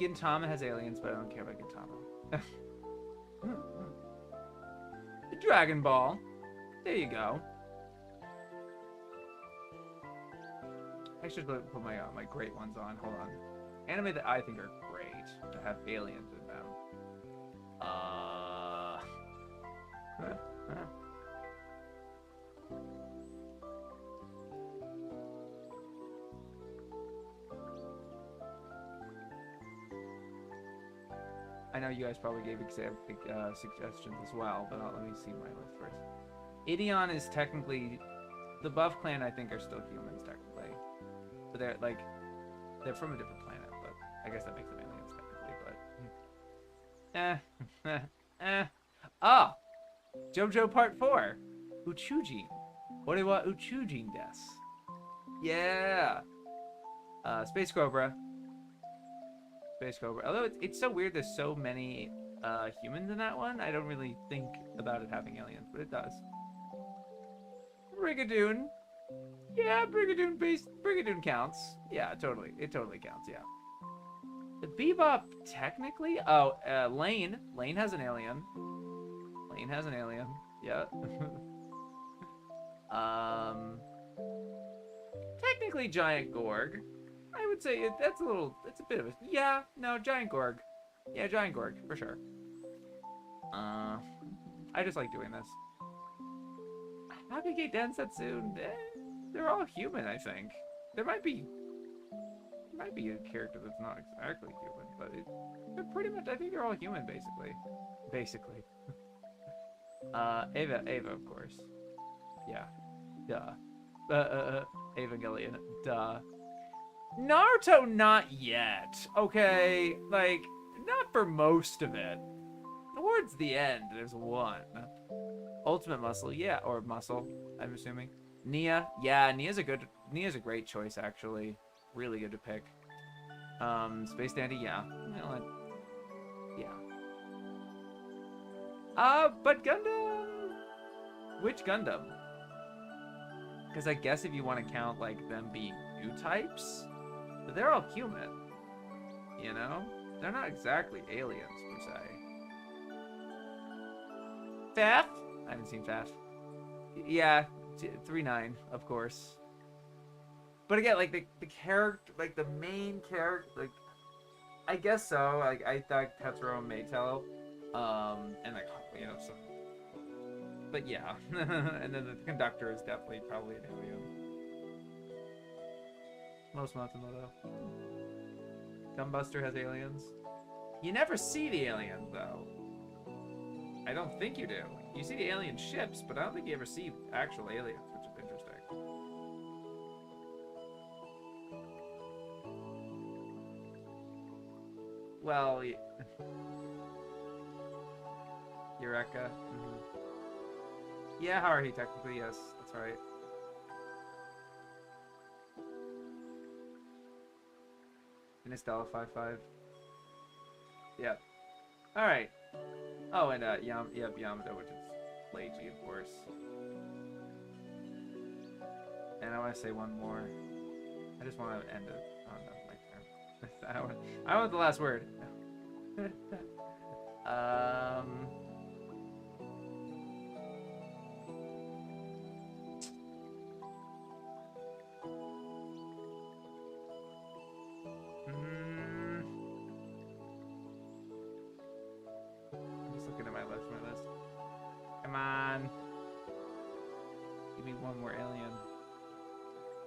Gintama has aliens, but I don't care about Gintama. The Dragon Ball. There you go. I should put my my great ones on. Hold on. Anime that I think are great that have aliens in them. I know you guys probably gave suggestions as well, but let me see my list first. Ideon is technically... The Buff Clan, I think, are still humans, technically. But they're from a different planet, but I guess that makes them aliens, technically, but... Ah! JoJo Part 4! Uchujin. Ore wa Uchujin desu. Yeah! Space Cobra. Space Cobra. Although it's so weird there's so many humans in that one, I don't really think about it having aliens, but it does. Brigadoon. Yeah, Brigadoon counts. Yeah, totally. It totally counts, yeah. The Bebop, technically? Oh, Lane. Lane has an alien. Lane has an alien. Yeah. Technically Giant Gorg. I would say that's it's a bit of a, yeah, no, Giant Gorg. Yeah, Giant Gorg, for sure. I just like doing this. Hakage Densetsu, they're all human, I think. There might be a character that's not exactly human, but they're pretty much, I think they're all human, basically. Basically. Ava, of course. Yeah. Duh. Evangelion. Duh. Naruto, not yet. Okay, like, not for most of it. Towards the end, there's one. Ultimate Muscle, yeah, or Muscle, I'm assuming. Nia, yeah, Nia's a great choice, actually. Really good to pick. Space Dandy, yeah. You know what? Yeah. But Gundam... Which Gundam? Because I guess if you want to count, like, them being new types, but they're all human. You know? They're not exactly aliens, per se. Faf? I haven't seen Faf. Yeah, 3-9, of course. But again, like, the character, like, the main character, like, I guess so. Like, I thought Tetsuro and Maytel. And, like, you know, so. But yeah. And then the conductor is definitely probably an alien. Most Matsumoto. Gunbuster has aliens. You never see the aliens, though. I don't think you do. You see the alien ships, but I don't think you ever see actual aliens, which is interesting. Well, Eureka. Mm-hmm. Yeah, Haruhi, technically, yes. That's right. Inestella 5-5. Yep. Alright. Oh, and Yamato, which is Leiji, of course. And I want to say one more. I just want to end it. Oh no, my turn. I want the last word. Come on. Give me one more alien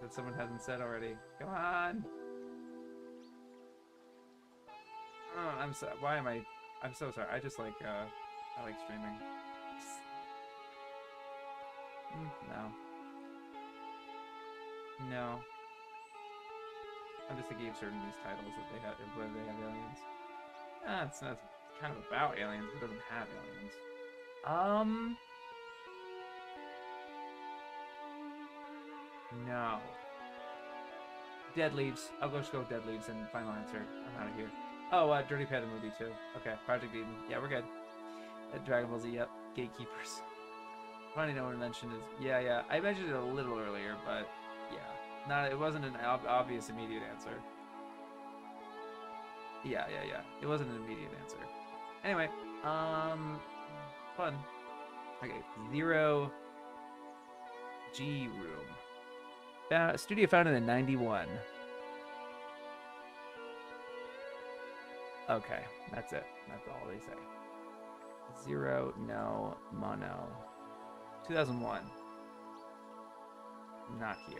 that someone hasn't said already. Come on. Oh, I'm so. Why am I? I'm so sorry. I just like. I like streaming. No. No. I'm just thinking of certain news titles that they have, whether they have aliens. It's not kind of about aliens, but it doesn't have aliens. No. Dead Leaves. I'll just go Dead Leaves and final answer. I'm out of here. Oh, Dirty Panda movie too. Okay, Project Eden. Yeah, we're good. Dragon Ball Z, yep. Gatekeepers. Funny no one mentioned is... Yeah. I mentioned it a little earlier, but yeah. It wasn't an obvious immediate answer. Yeah. It wasn't an immediate answer. Anyway, fun. Okay, 0 G room. Studio founded in 91. Okay, that's it. That's all they say. 0 no mono. 2001. Not here.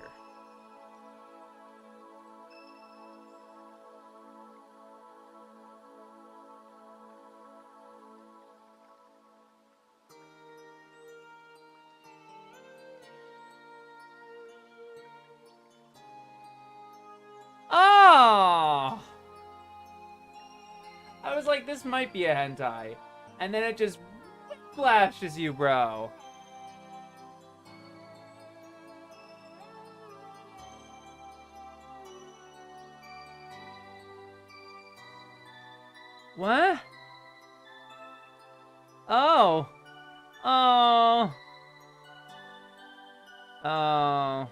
Oh! I was like, this might be a hentai. And then it just flashes you, bro. What? Oh. Oh. Oh.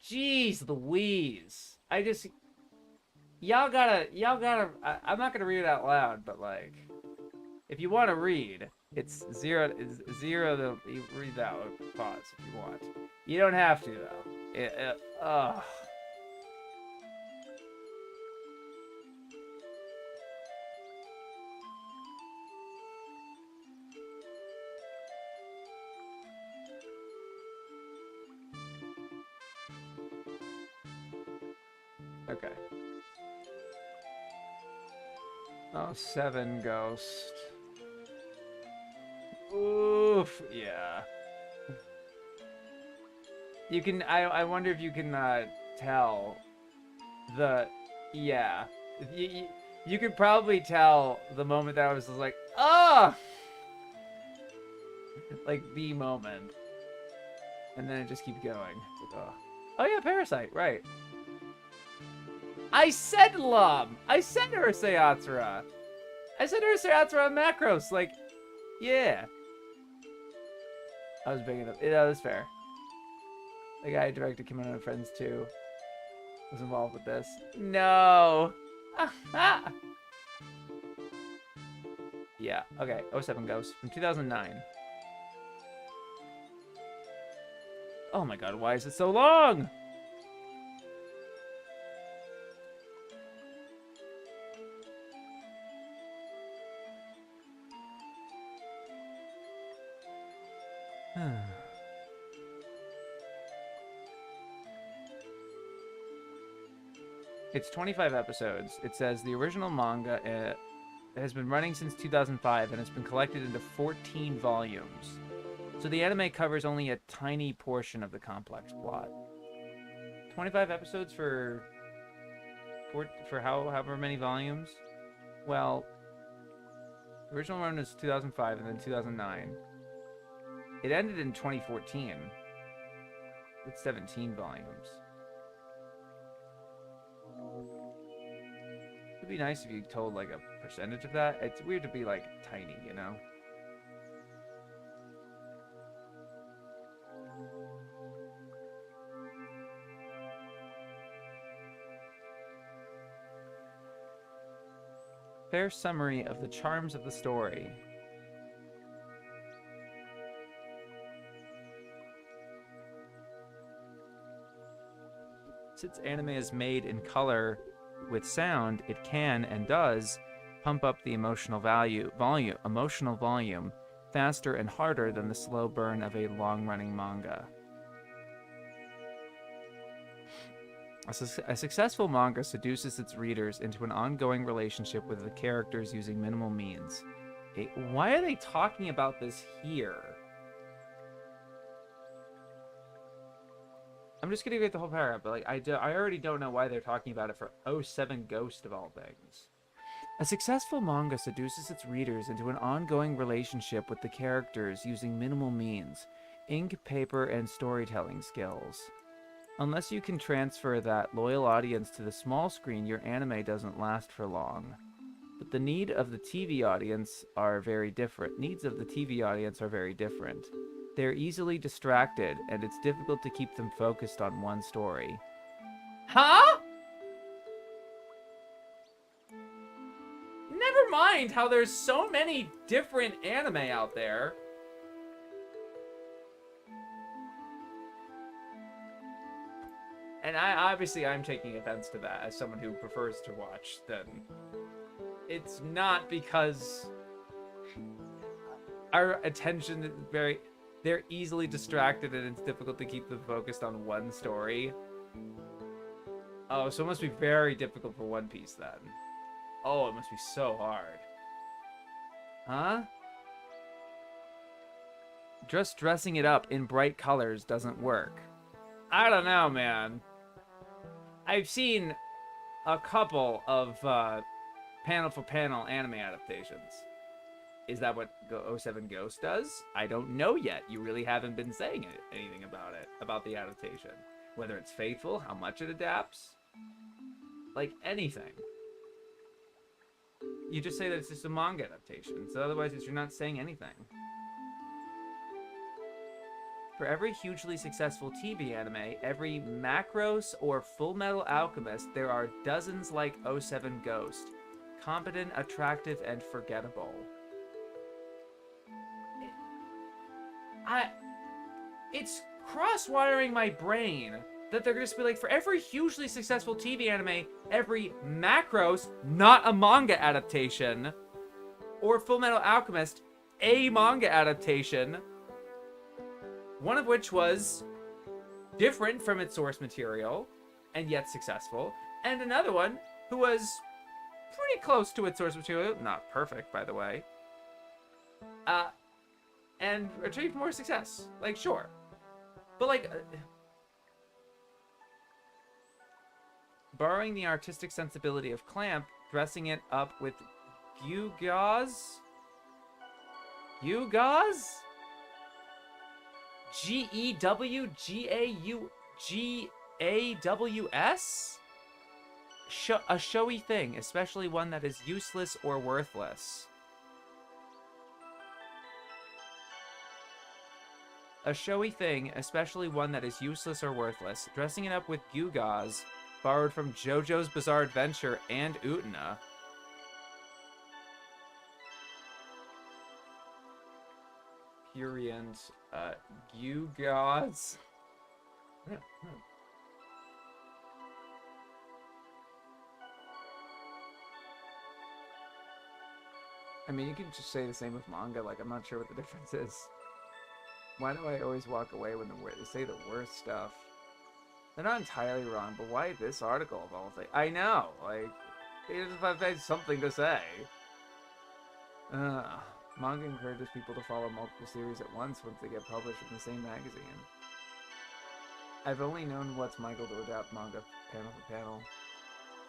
Jeez Louise. Y'all gotta, I'm not gonna read it out loud, but like, if you want to read, it's zero to read that with pause if you want. You don't have to though. Okay. Oh, 7 Ghost. Oof, yeah. You can, I wonder if you can tell the, yeah. You could probably tell the moment that I was just like, oh! Like the moment. And then it just keeps going. It's like, oh. Oh yeah, Parasite, right. I said Lum! I said Urusei Yatsura! I said Urusei Yatsura on Macros, like, yeah. I was big enough. That was fair. The guy who directed Kimono and Friends 2 was involved with this. No! Yeah, okay. 07 Ghost from 2009. Oh my god, why is it so long? It's 25 episodes. It says the original manga has been running since 2005 and has been collected into 14 volumes. So the anime covers only a tiny portion of the complex plot. 25 episodes for however many volumes? Well, the original run was 2005 and then 2009. It ended in 2014 with 17 volumes. It'd be nice if you told like a percentage of that. It's weird to be like tiny, you know? Fair summary of the charms of the story. Since anime is made in color with sound, it can and does pump up the emotional volume faster and harder than the slow burn of a long-running manga. A successful manga seduces its readers into an ongoing relationship with the characters using minimal means. Why are they talking about this here? I'm just gonna read the whole paragraph, but like I already don't know why they're talking about it for 07 Ghost of all things. A successful manga seduces its readers into an ongoing relationship with the characters using minimal means, ink, paper, and storytelling skills. Unless you can transfer that loyal audience to the small screen, your anime doesn't last for long. But the needs of the TV audience are very different. They're easily distracted, and it's difficult to keep them focused on one story. Huh? never mind how there's so many different anime out there. And I'm taking offense to that as someone who prefers to watch them. It's not because our attention is they're easily distracted and it's difficult to keep them focused on one story. Oh, so it must be very difficult for One Piece then. Oh, it must be so hard. Huh? Just dressing it up in bright colors doesn't work. I don't know, man. I've seen a couple of panel-for-panel anime adaptations. Is that what 07 Ghost does? I don't know yet. You really haven't been saying anything about it, about the adaptation. Whether it's faithful, how much it adapts. Like, anything. You just say that it's just a manga adaptation, so otherwise you're not saying anything. For every hugely successful TV anime, every Macros or Full Metal Alchemist, there are dozens like 07 Ghost. Competent, attractive, and forgettable. It's cross-wiring my brain that they're going to be like, for every hugely successful TV anime, every Macros, not a manga adaptation, or Full Metal Alchemist, a manga adaptation, one of which was different from its source material, and yet successful, and another one who was pretty close to its source material, not perfect, by the way, and achieved more success. Like, sure. But, like, borrowing the artistic sensibility of Clamp, dressing it up with gewgaws? Gewgaws? Gewgaws? A showy thing, especially one that is useless or worthless. A showy thing, especially one that is useless or worthless. Dressing it up with gewgaws, borrowed from JoJo's Bizarre Adventure and Utena. Prurient, gewgaws. I mean, you can just say the same with manga. Like, I'm not sure what the difference is. Why do I always walk away when they say the worst stuff? They're not entirely wrong, but why this article of all things? I know, like, they just have something to say. Manga encourages people to follow multiple series at once they get published in the same magazine. I've only known what's Michael to adapt manga panel for panel.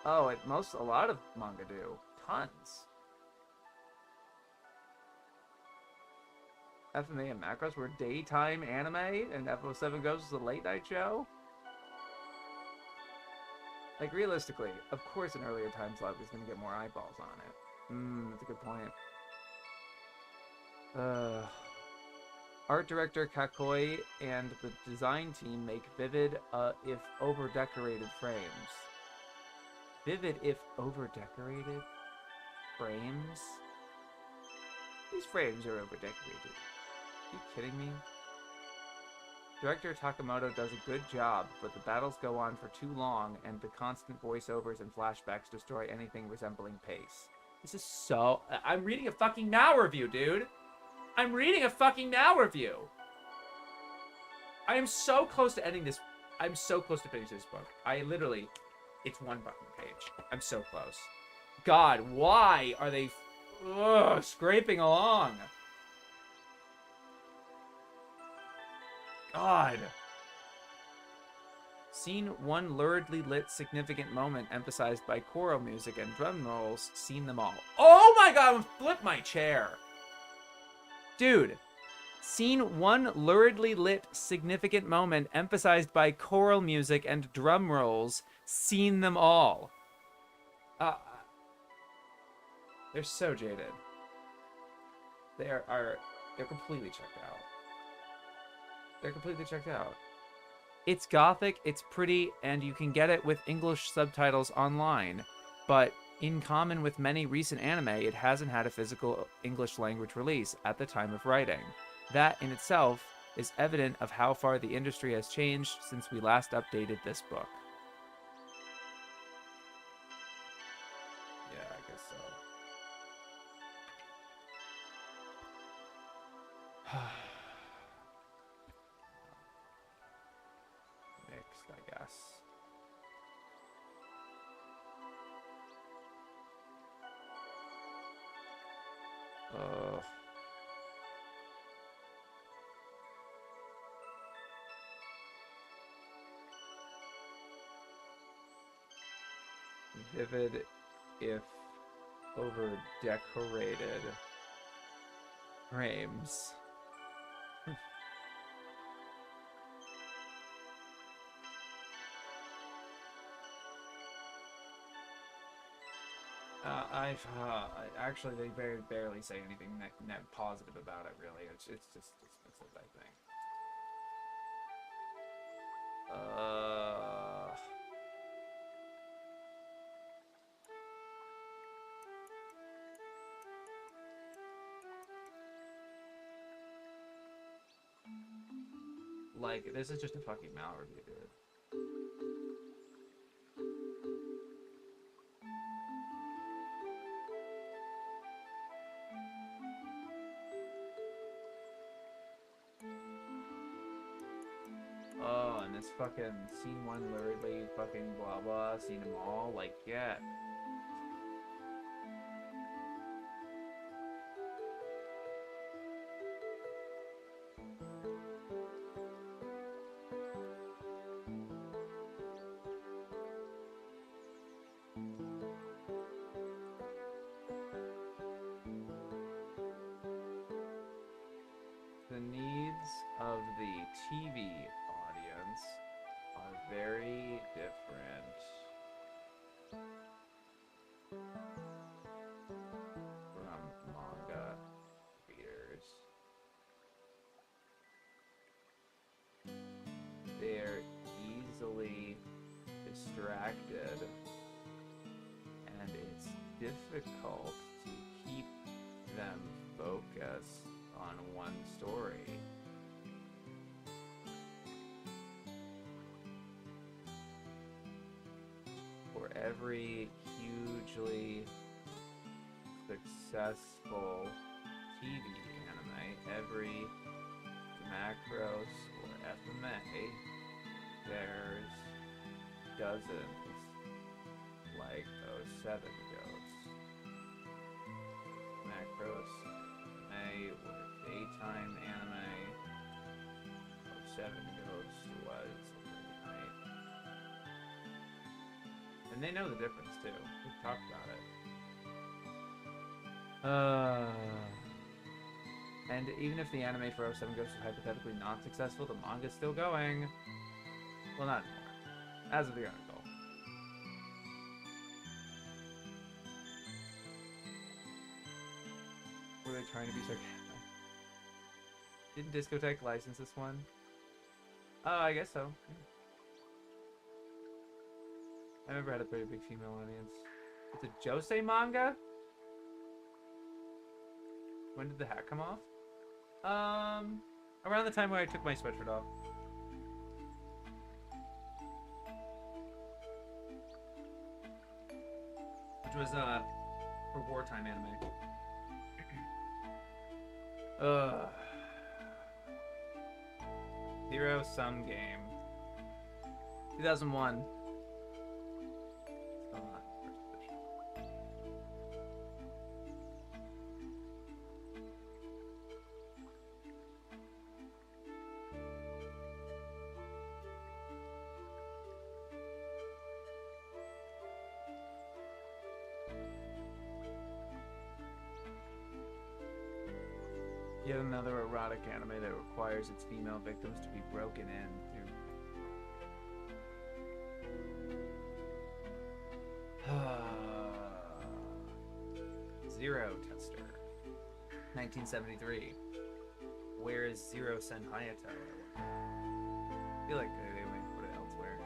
Oh, a lot of manga do. Tons. FMA and Macros were daytime anime, and F07 Ghost was a late night show? Like, realistically, of course an earlier time slot is going to get more eyeballs on it. That's a good point. Art director Kakoi and the design team make vivid, if over-decorated frames. Vivid, if over-decorated frames? These frames are over-decorated. Are you kidding me? Director Takamoto does a good job, but the battles go on for too long, and the constant voiceovers and flashbacks destroy anything resembling pace. This is so... I'm reading a fucking Now review, dude! I'm reading a fucking Now review! I am so close to ending this... I'm so close to finishing this book. I literally... It's one fucking page. I'm so close. God, why are they... scraping along? God. Scene 1 luridly lit significant moment emphasized by choral music and drum rolls. Seen them all. Oh my god, I'm gonna flip my chair. Dude. Scene 1 luridly lit significant moment emphasized by choral music and drum rolls. Seen them all. They're so jaded. They're completely checked out. They're completely checked out. It's gothic, it's pretty, and you can get it with English subtitles online. But In common with many recent anime, it hasn't had a physical English language release at the time of writing. That in itself is evident of how far the industry has changed since we last updated this book. Yeah, I guess so. Mixed, I guess. Vivid, if over decorated frames. Actually, they very barely say anything net positive about it. Really, it's just dismissive, I think. Like, this is just a fucking mal review, dude. Oh, and this fucking scene one luridly fucking blah blah, seen them all, like, yeah. The needs of the TV audience are very different from manga readers. They're easily distracted, and it's difficult to keep them focused on one story. For every hugely successful TV anime, every Macros or FMA, there's dozens like 07 Ghosts. Macros anime or daytime anime. 07 Ghosts was night. And they know the difference too. We've talked about it. And even if the anime for 07 Ghosts is hypothetically not successful, the manga's still going. Well, not anymore. As of the article. Were they trying to be sarcastic? Didn't Discotheque license this one? Oh, I guess so. Yeah. I remember it had a pretty big female audience. It's a Josei manga? When did the hat come off? Around the time where I took my sweatshirt off. Which was, for Wartime anime. Zero Sum Game. 2001. Still not first edition. Yet another erotic anime that requires its female victims to be broken into. Zero Tester. 1973. Where is Zero Sen Hayato? I feel like they went put it elsewhere.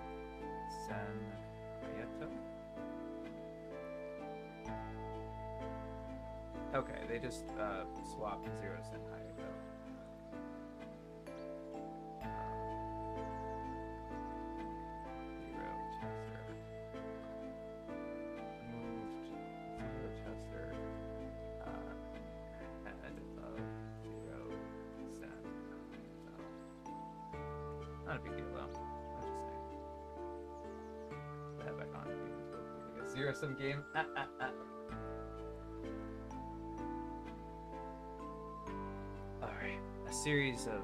Sen Hayato? Okay, they just swapped Zero Sentai though. Zero Tester. Moved Zero Tester ahead of Zero Sentai. Not a big deal though. I'm just saying. Put that back on. Like a zero-sum game. Alright, a series of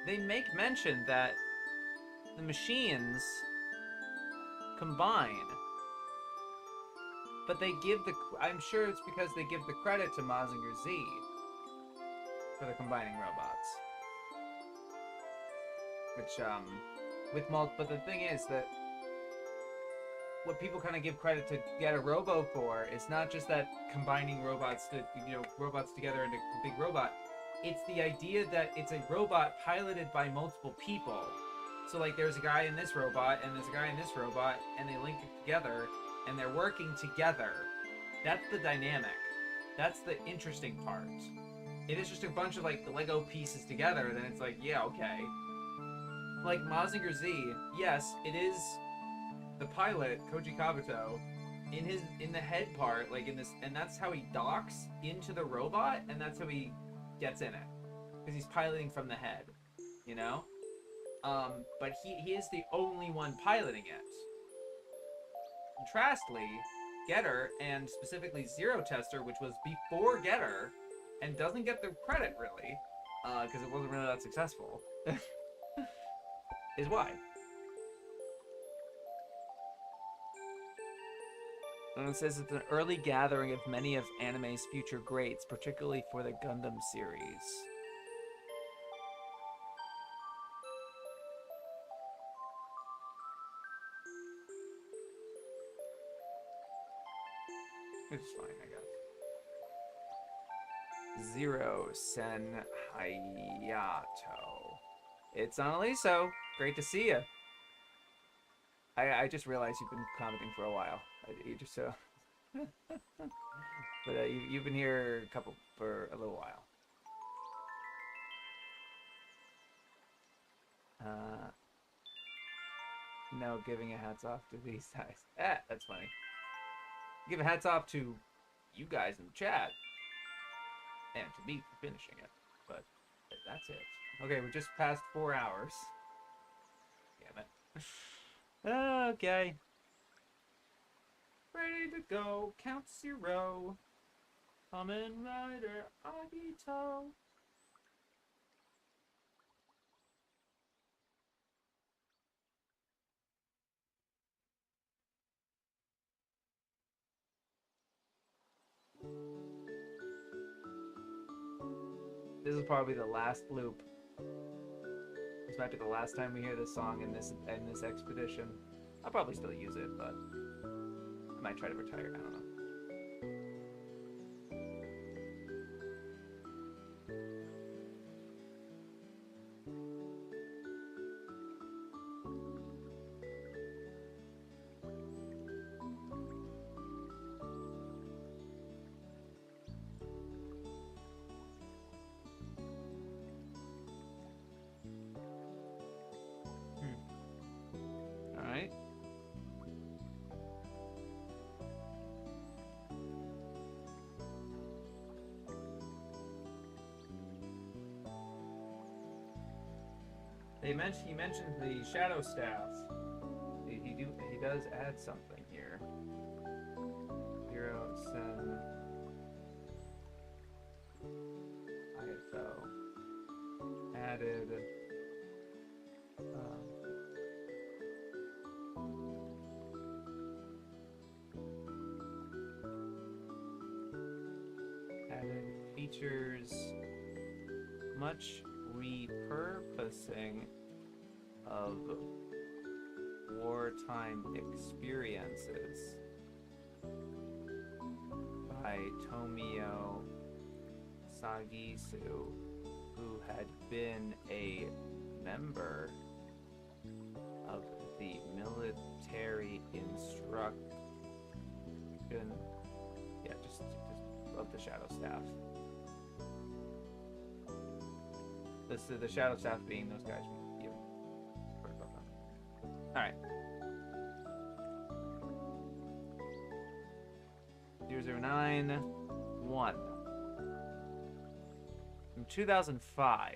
they make mention that the machines combine, but they give I'm sure it's because they give the credit to Mazinger Z for the combining robots. Which, but the thing is that what people kind of give credit to Getter Robo for is not just that combining robots together into a big robot. It's the idea that it's a robot piloted by multiple people. So like there's a guy in this robot and there's a guy in this robot and they link it together and they're working together. That's the dynamic. That's the interesting part. It is just a bunch of like the Lego pieces together, then it's like, yeah, okay. Like Mazinger Z, yes, it is the pilot, Koji Kabuto, in the head part, like in this, and that's how he docks into the robot, and that's how he gets in it. Because he's piloting from the head, you know? But he is the only one piloting it. Contrastly, Getter, and specifically Zero Tester, which was before Getter, and doesn't get the credit, really, because it wasn't really that successful, is why. And it says it's an early gathering of many of anime's future greats, particularly for the Gundam series. Which is fine, I guess. Zero Sen Hayato. It's Annaliso. Great to see you. I just realized you've been commenting for a while. You just but you've been here for a little while. No, giving a hats off to these guys. That's funny. Give a hats off to you guys in the chat. And to me for finishing it. But that's it. Okay, we just passed 4 hours. Damn it. Okay. Ready to go. Count 0. Kamen Rider Agito. This is probably the last loop. This might be the last time we hear this song in this expedition. I'll probably still use it, but I might try to retire. I don't know. He mentioned the shadow staff. He does add something here. Hero Sen IFO added features much repurposing of wartime experiences by Tomio Sagisu, who had been a member of the military instruction. Yeah, just of the Shadow Staff. The Shadow Staff being those guys. You heard about them. Alright. 0091 from 2005.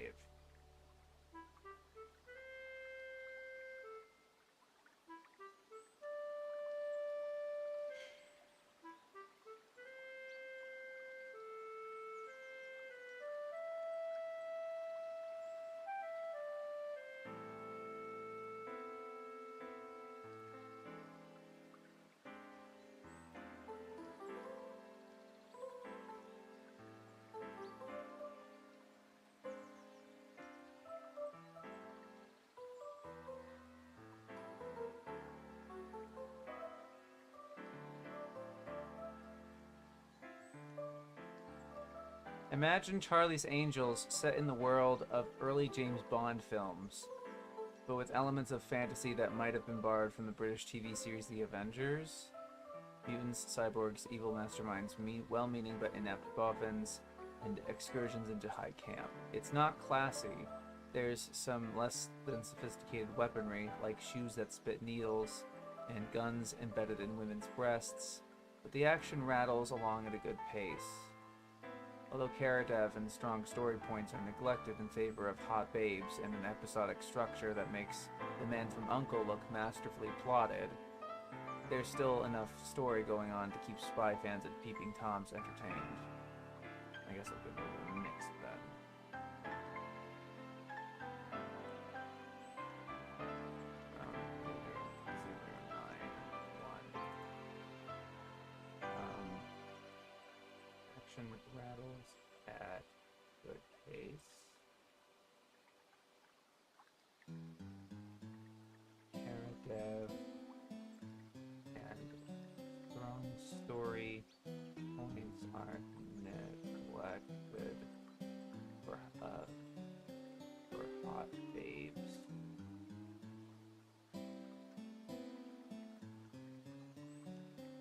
Imagine Charlie's Angels set in the world of early James Bond films, but with elements of fantasy that might have been borrowed from the British TV series The Avengers. Mutants, cyborgs, evil masterminds, well-meaning but inept boffins, and excursions into high camp. It's not classy. There's some less than sophisticated weaponry, like shoes that spit needles, and guns embedded in women's breasts, but the action rattles along at a good pace. Although Karadev and strong story points are neglected in favor of hot babes and an episodic structure that makes The Man from U.N.C.L.E. look masterfully plotted, there's still enough story going on to keep spy fans and peeping Toms entertained. I guess I'll give it a mix of that. Action rattles at good pace. Karadev and strong story points are neglected for hot babes.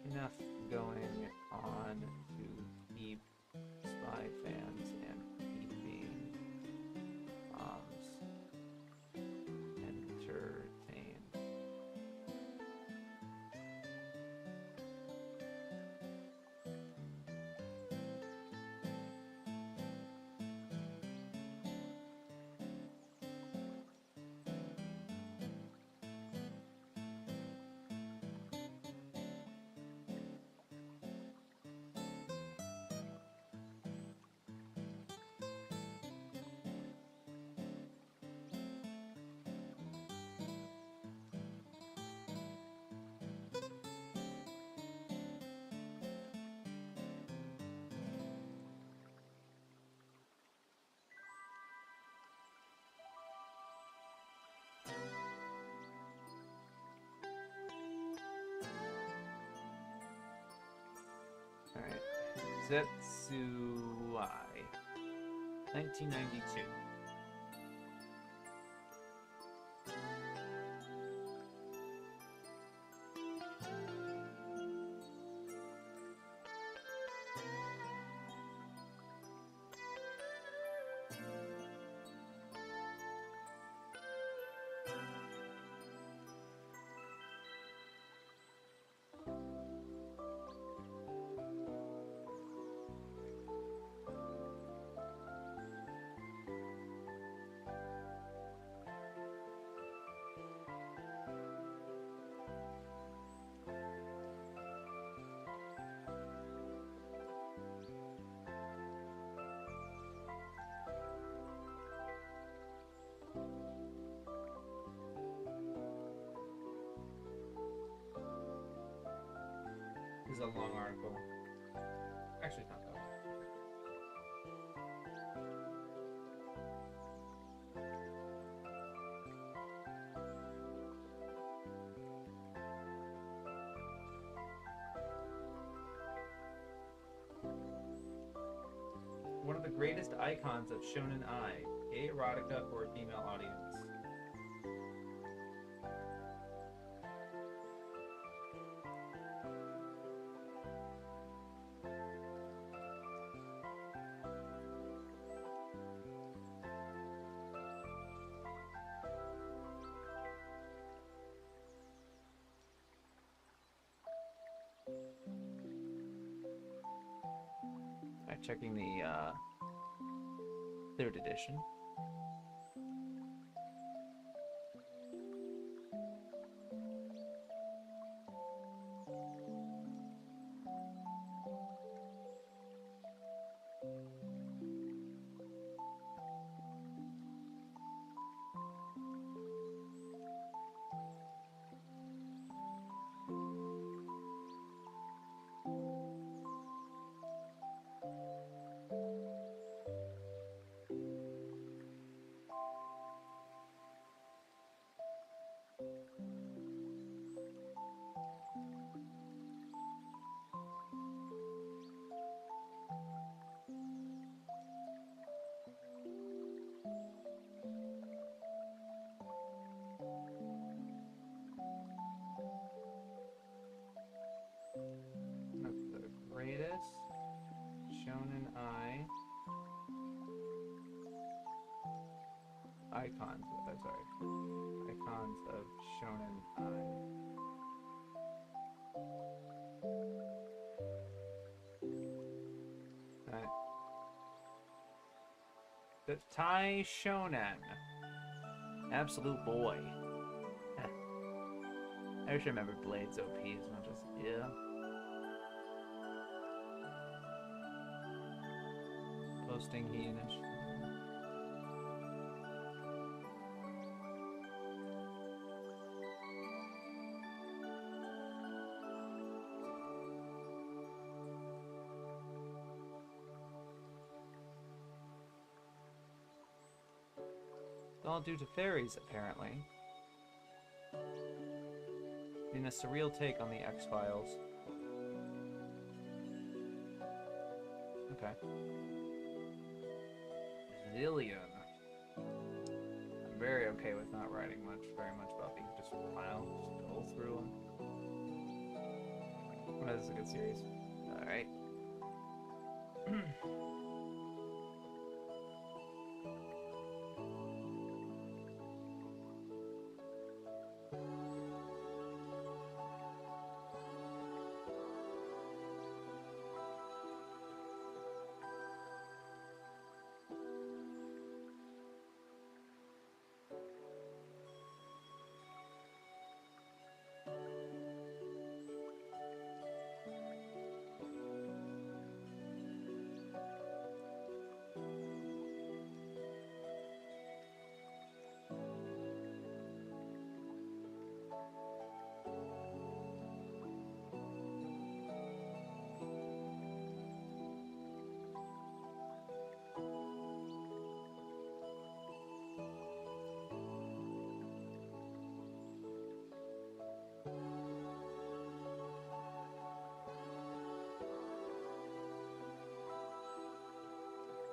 Enough going on to keep spy fans and peeping Toms entertained. Alright, Zetsuai, 1992. is a long article. Actually, it's not that long. One of the greatest icons of shonen ai, gay erotica for a female audience. Checking the third edition. One of the greatest shonen ai icons. I'm sorry, icons of shonen ai. The Tai Shonen. Absolute boy. I wish I remembered Blade's OP as much as yeah. Posting he-ish. It's all due to fairies, apparently. In a surreal take on the X-Files. Okay. Zillion. I'm very okay with not writing very much about these. Just file, just go through them. Well, this is a good series. Alright.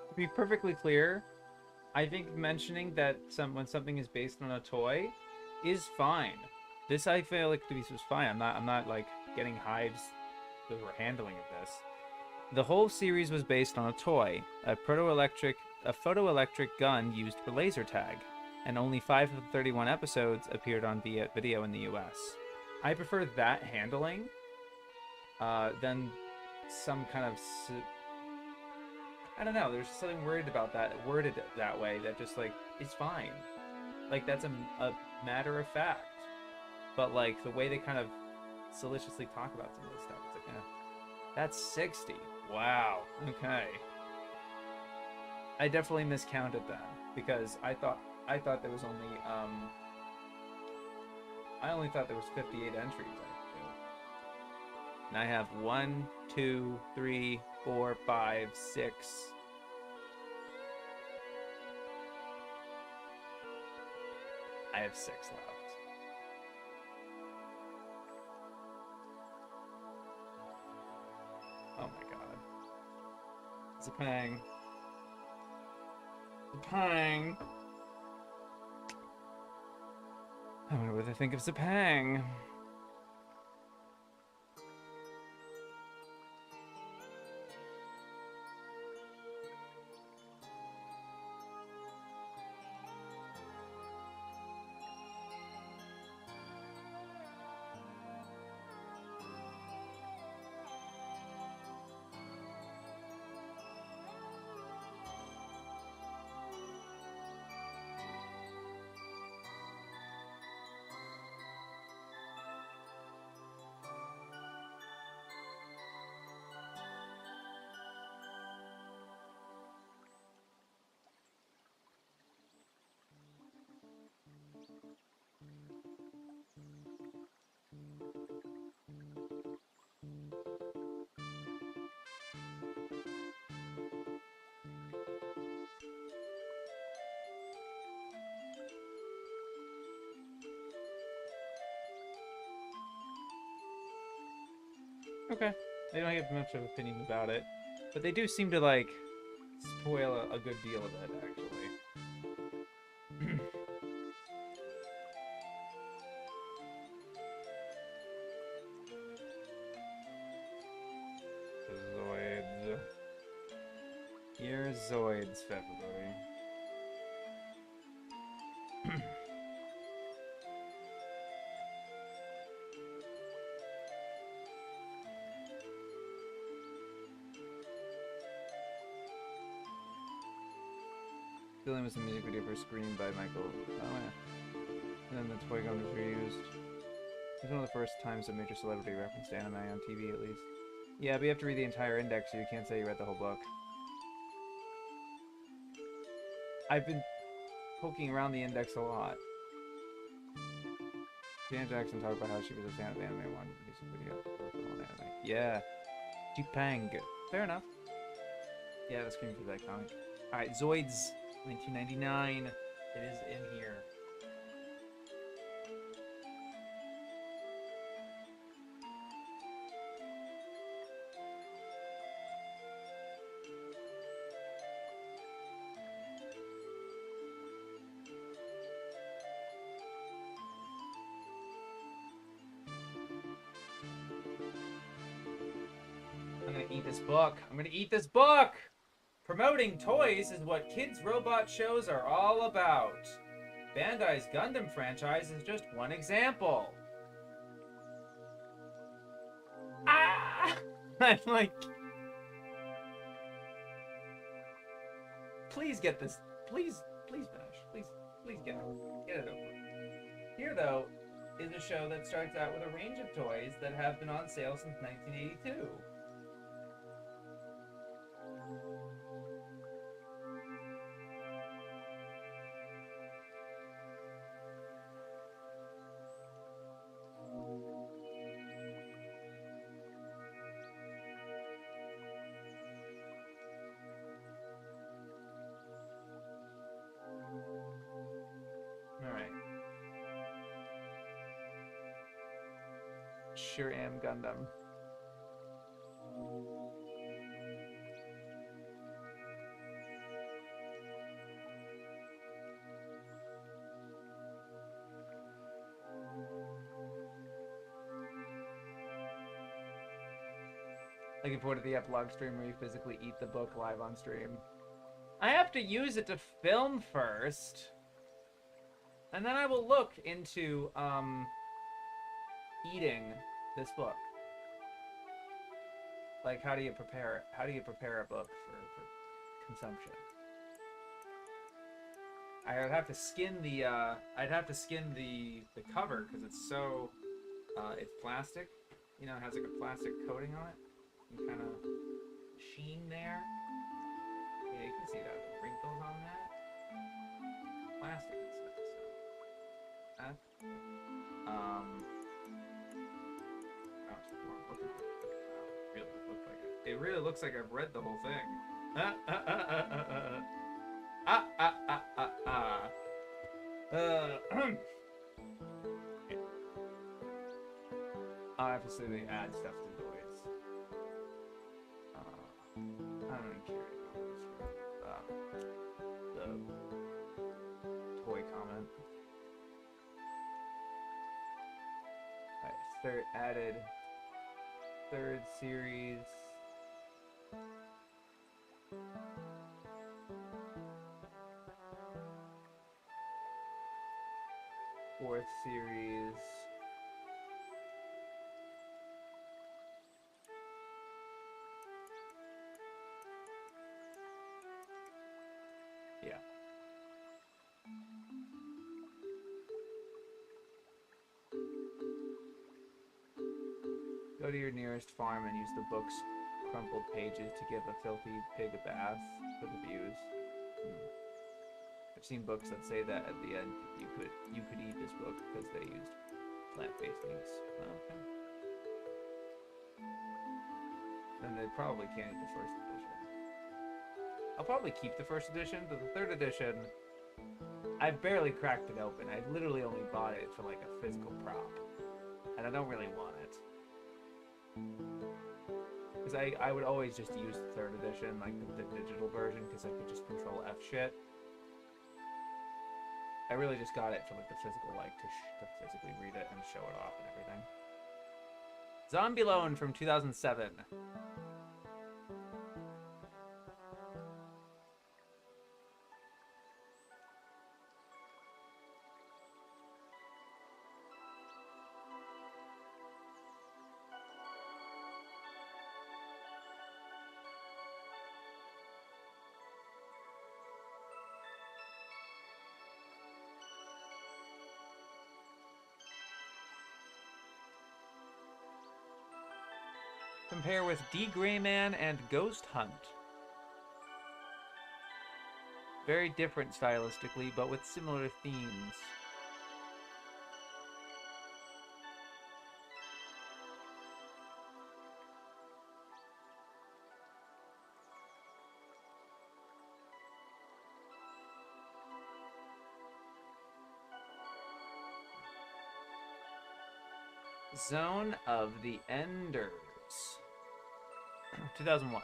To be perfectly clear, I think mentioning that when something is based on a toy is fine. This I feel like this was fine. I'm not like getting hives over handling of this. The whole series was based on a toy, a photoelectric gun used for laser tag, and only 5 of the 31 episodes appeared on video in the US. I prefer that handling than some kind of I don't know, there's something worded that way that just, like, is fine. Like, that's a matter of fact. But, like, the way they kind of solicitously talk about some of this stuff, it's like, that's 60. Wow. Okay. I definitely miscounted that, because I thought there was only, I only thought there was 58 entries. And I have 1, 2, 3, 4, 5, 6. I have 6 left. Oh my god. Zapang. Zapang. I wonder what they think of Zapang. Okay. They don't have much of an opinion about it. But they do seem to, like, spoil a good deal of it, actually. Zoids. Here's Zoids, everybody. Filling was a music video for Scream by Michael. Oh, yeah. And then the toy gun was reused. It was one of the first times a major celebrity referenced anime on TV, at least. Yeah, but you have to read the entire index, so you can't say you read the whole book. I've been poking around the index a lot. Janet Jackson talked about how she was a fan of anime one music video on anime. Yeah. Jipang. Fair enough. Yeah, the Scream for that comic. Alright, Zoids. 1999. It is in here. I'm gonna eat this book. I'm gonna eat this book! Promoting toys is what kids' robot shows are all about. Bandai's Gundam franchise is just one example. Ah! I'm like... Please get this. Please finish. Please get it over. Here, though, is a show that starts out with a range of toys that have been on sale since 1982. Sure am Gundam. Looking forward to the epilogue stream where you physically eat the book live on stream. I have to use it to film first. And then I will look into, eating this book. Like, how do you prepare it? How do you prepare a book for consumption? I'd have to skin the cover because it's so it's plastic. You know, it has like a plastic coating on it. And kind of sheen there. Yeah, you can see that the wrinkles on that. Plastic and stuff. So, oh, it's more looking for It really looks like I've read the whole thing. Ah, ah, ah, ah, ah, ah. Ah, ah, ah, ah, ah. Obviously, they add stuff to Zoids. I don't even care about the toy comment. Alright, added third series. Fourth series. Yeah. Go to your nearest farm and use the book's crumpled pages to give a filthy pig a bath for the views. I've seen books that say that at the end you could eat this book because they used plant-based meats. Okay. Then they probably can't eat the first edition. I'll probably keep the first edition, but the third edition, I barely cracked it open. I literally only bought it for like a physical prop, and I don't really want it. Because I would always just use the third edition, like the digital version, because I could just control F shit. I really just got it for like the physical, like to physically read it and show it off and everything. Zombie Loan from 2007. Compare with D. Greyman and Ghost Hunt. Very different stylistically, but with similar themes. Zone of the Enders. 2001.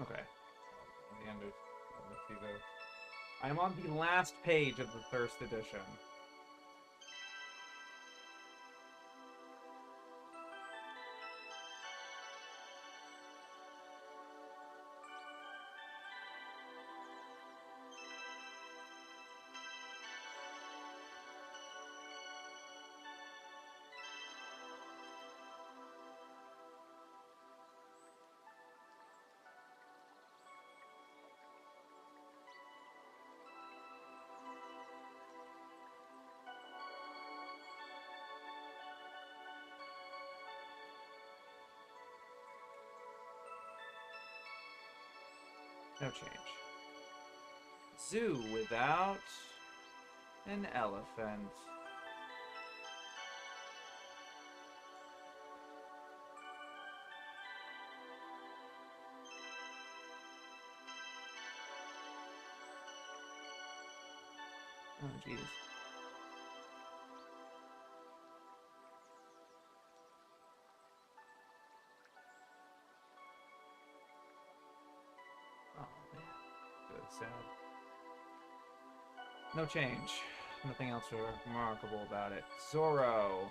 Okay. The end of let's see the. I am on the last page of the first edition. No change. Zoo without an elephant. Oh, jeez. Sad. No change. Nothing else remarkable about it. Zorro,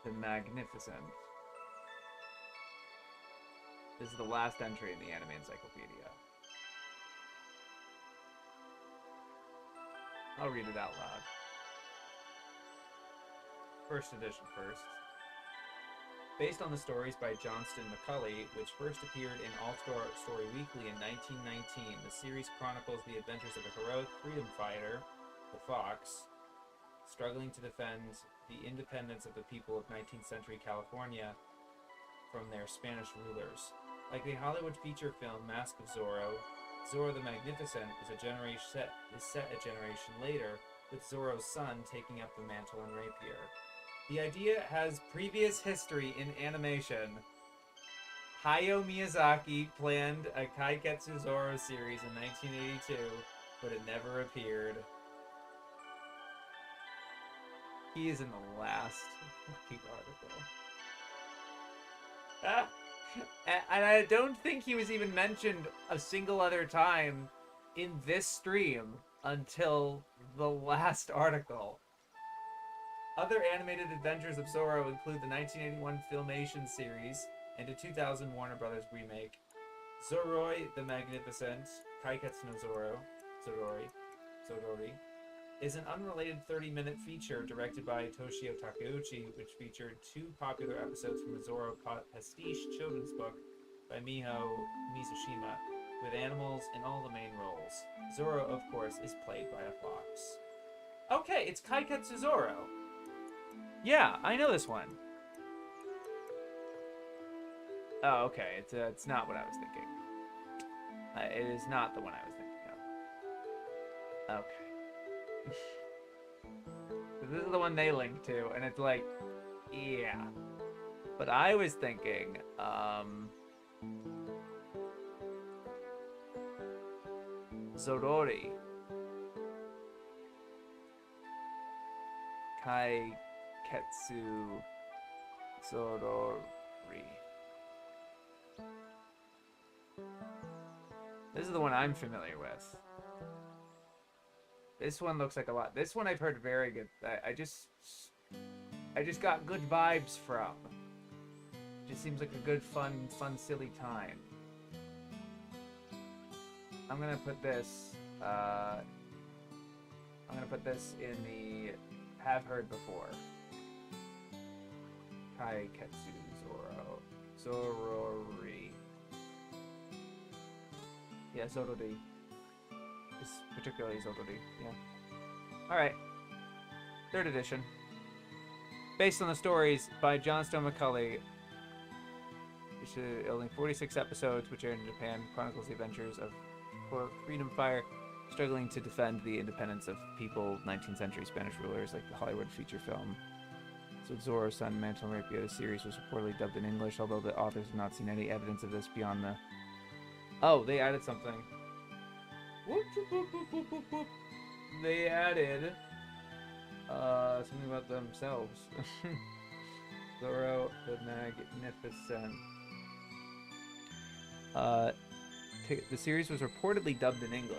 the Magnificent. This is the last entry in the anime encyclopedia. I'll read it out loud. First edition first. Based on the stories by Johnston McCulley, which first appeared in All Story Weekly in 1919, the series chronicles the adventures of a heroic freedom fighter, the Fox, struggling to defend the independence of the people of 19th century California from their Spanish rulers. Like the Hollywood feature film Mask of Zorro, Zorro the Magnificent is set a generation later, with Zorro's son taking up the mantle and rapier. The idea has previous history in animation. Hayao Miyazaki planned a Kaiketsu Zorro series in 1982, but it never appeared. He is in the last fucking article. And I don't think he was even mentioned a single other time in this stream until the last article. Other animated adventures of Zorro include the 1981 Filmation series and a 2000 Warner Brothers remake, Zoroi the Magnificent, Kaiketsu no Zorori, is an unrelated 30-minute feature directed by Toshio Takeuchi, which featured 2 popular episodes from the Zorro pastiche children's book by Miho Mizushima, with animals in all the main roles. Zorro, of course, is played by a fox. Okay, it's Kaiketsu Zorro. Yeah, I know this one. Oh, okay. It's not what I was thinking. It is not the one I was thinking of. Okay. This is the one they link to, and it's like, yeah. But I was thinking, Zorori. Kaiketsu Zorori. This is the one I'm familiar with. This one looks like a lot. This one I've heard very good. I just got good vibes from. Just seems like a good, fun, silly time. I'm gonna put this. I'm gonna put this in the have heard before. Kaiketsu Zorro. Zorori. Yeah, Zorori. It's particularly Zorori, yeah. Alright. 3rd edition. Based on the stories by Johnston McCulley. Only 46 episodes, which aired in Japan, chronicles the adventures of freedom fighter struggling to defend the independence of people, 19th century Spanish rulers, like the Hollywood feature film. So Zorro's son, Mantle and Rapier, the series was reportedly dubbed in English, although the authors have not seen any evidence of this beyond the... Oh, they added something. Whoop, whoop, whoop, whoop, whoop, whoop, whoop. They added something about themselves. Zorro the Magnificent. The series was reportedly dubbed in English.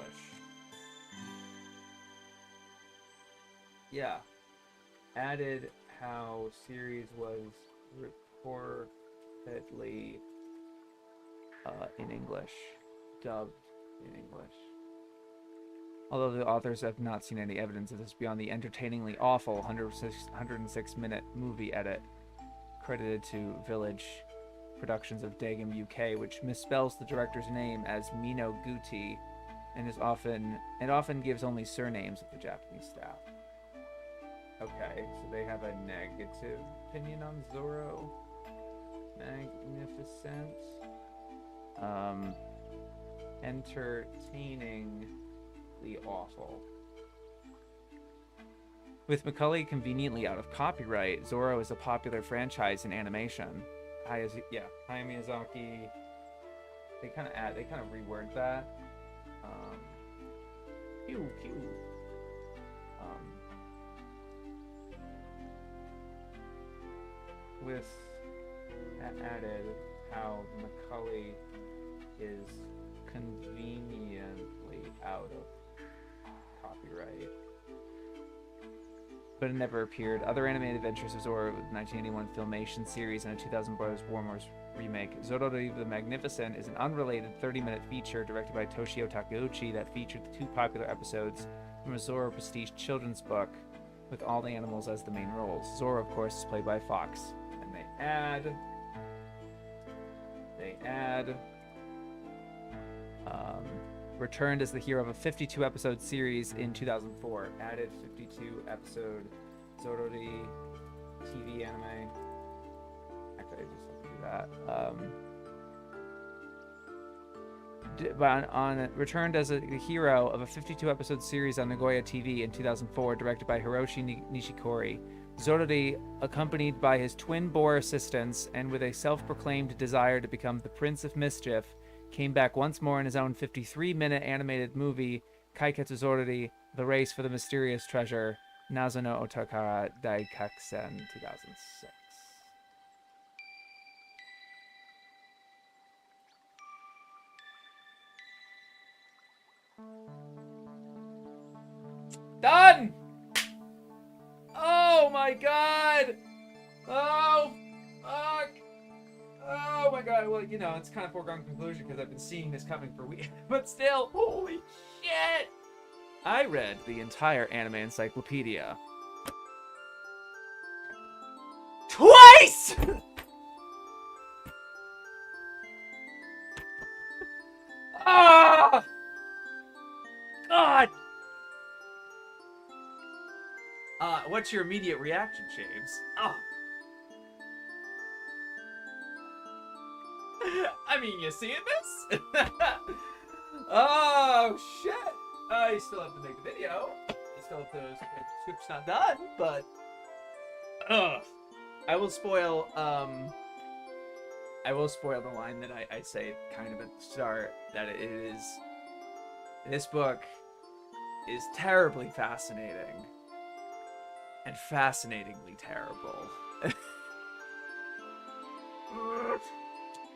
Yeah. Added how series was reportedly in English. Dubbed in English. Although the authors have not seen any evidence of this beyond the entertainingly awful 106-minute movie edit credited to Village Productions of Dagenham, UK, which misspells the director's name as Mino Guti and often gives only surnames of the Japanese staff. Okay, so they have a negative opinion on Zorro. Magnificent. Entertainingly awful. With McCulley conveniently out of copyright, Zorro is a popular franchise in animation. Hayao Miyazaki. They kind of reword that. Pew pew. With added how McCulley is conveniently out of copyright. But it never appeared. Other animated adventures of Zorro, the 1981 Filmation series and a 2000 Brothers Warmers remake. Zorro the Magnificent is an unrelated 30-minute feature directed by Toshio Takeuchi that featured the 2 popular episodes from a Zorro prestige children's book with all the animals as the main roles. Zoro, of course, is played by Fox. And they add returned as the hero of a 52-episode series in 2004. Added 52-episode Zorori TV anime. Actually, I just have to do that. Returned as a hero of a 52-episode series on Nagoya TV in 2004, directed by Hiroshi Nishikori. Zorori, accompanied by his twin boar assistants and with a self-proclaimed desire to become the Prince of Mischief, came back once more in his own 53-minute animated movie, Kaiketsu Zorori, The Race for the Mysterious Treasure, Nazo no Otakara Daikakusen, 2006. Done! Oh my god! Oh, fuck! Oh my god, well, you know, it's kind of foregone conclusion because I've been seeing this coming for weeks. But still, holy shit! I read the entire anime encyclopedia. Twice! Ah! God! What's your immediate reaction, James? Oh. I mean, you seeing this? Oh, shit. You still have to make the video. You still have to... The script's not done, but... I will spoil the line that I say kind of at the start, that it is... This book is terribly fascinating. And fascinatingly terrible.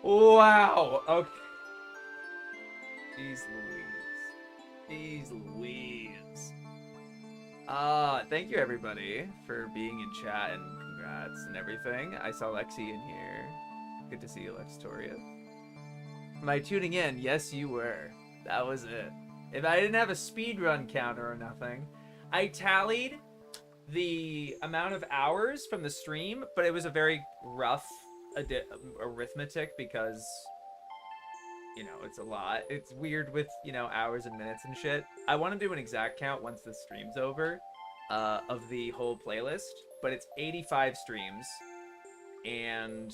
Wow. Okay. Jeez Louise. Thank you everybody for being in chat and congrats and everything. I saw Lexi in here. Good to see you, Lexitoria. Am I tuning in? Yes, you were. That was it. If I didn't have a speedrun counter or nothing, I tallied the amount of hours from the stream, but it was a very rough arithmetic because, you know, it's a lot. It's weird with, you know, hours and minutes and shit. I want to do an exact count once the stream's over of the whole playlist, but it's 85 streams and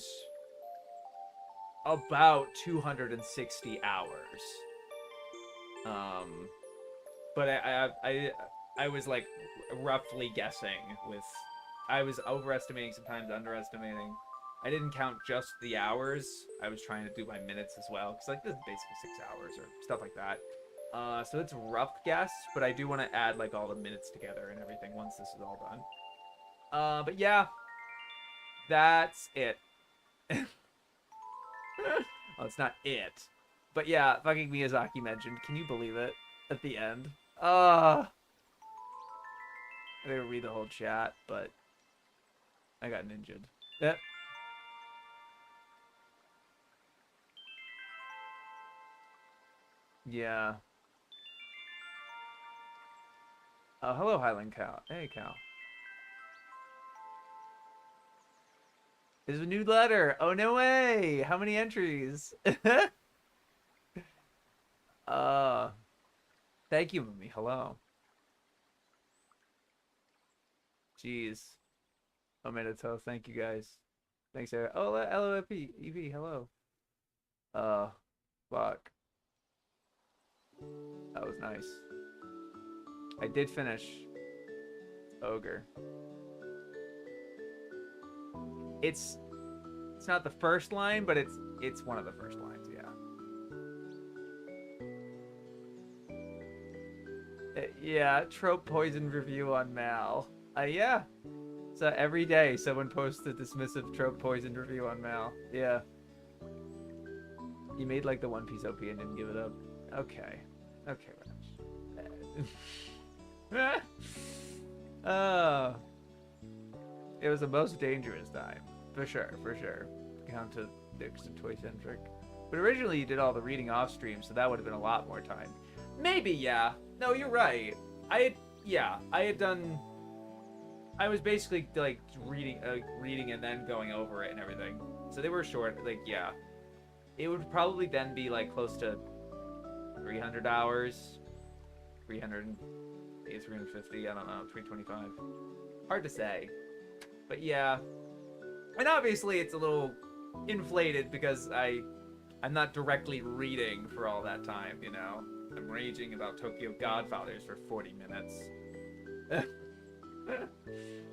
about 260 hours. But I was like roughly guessing with, I was overestimating, sometimes underestimating. I didn't count just the hours. I was trying to do my minutes as well, because like this is basically 6 hours or stuff like that. So it's a rough guess, but I do want to add like all the minutes together and everything once this is all done. But yeah, that's it. Well, it's not it, but yeah, fucking Miyazaki mentioned. Can you believe it? At the end. I didn't read the whole chat, but I got ninja'd. Yep. Yeah. Oh, hello, Highland Cow. Hey, Cow. There's a new letter. Oh, no way. How many entries? Thank you, Mummy. Hello. Jeez. Omedeto. Thank you, guys. Thanks, Sarah. Oh, LOFP. EV. Hello. Fuck. That was nice. I did finish Ogre. It's not the first line, but it's one of the first lines, yeah. Yeah, trope poison review on Mal. Yeah. So every day someone posts a dismissive trope poison review on Mal. Yeah. You made like the One Piece OP and didn't give it up. Okay. Okay, Raj. It was the most dangerous time. For sure, for sure. Count to Dix and Toy Centric. But originally you did all the reading off stream, so that would have been a lot more time. Maybe, yeah. No, you're right. I had done I was basically like reading and then going over it and everything. So they were short. Like, yeah, it would probably then be like close to 300 hours, 300, 350. I don't know, 325. Hard to say, but yeah. And obviously it's a little inflated because I'm not directly reading for all that time. You know, I'm raging about Tokyo Godfathers for 40 minutes.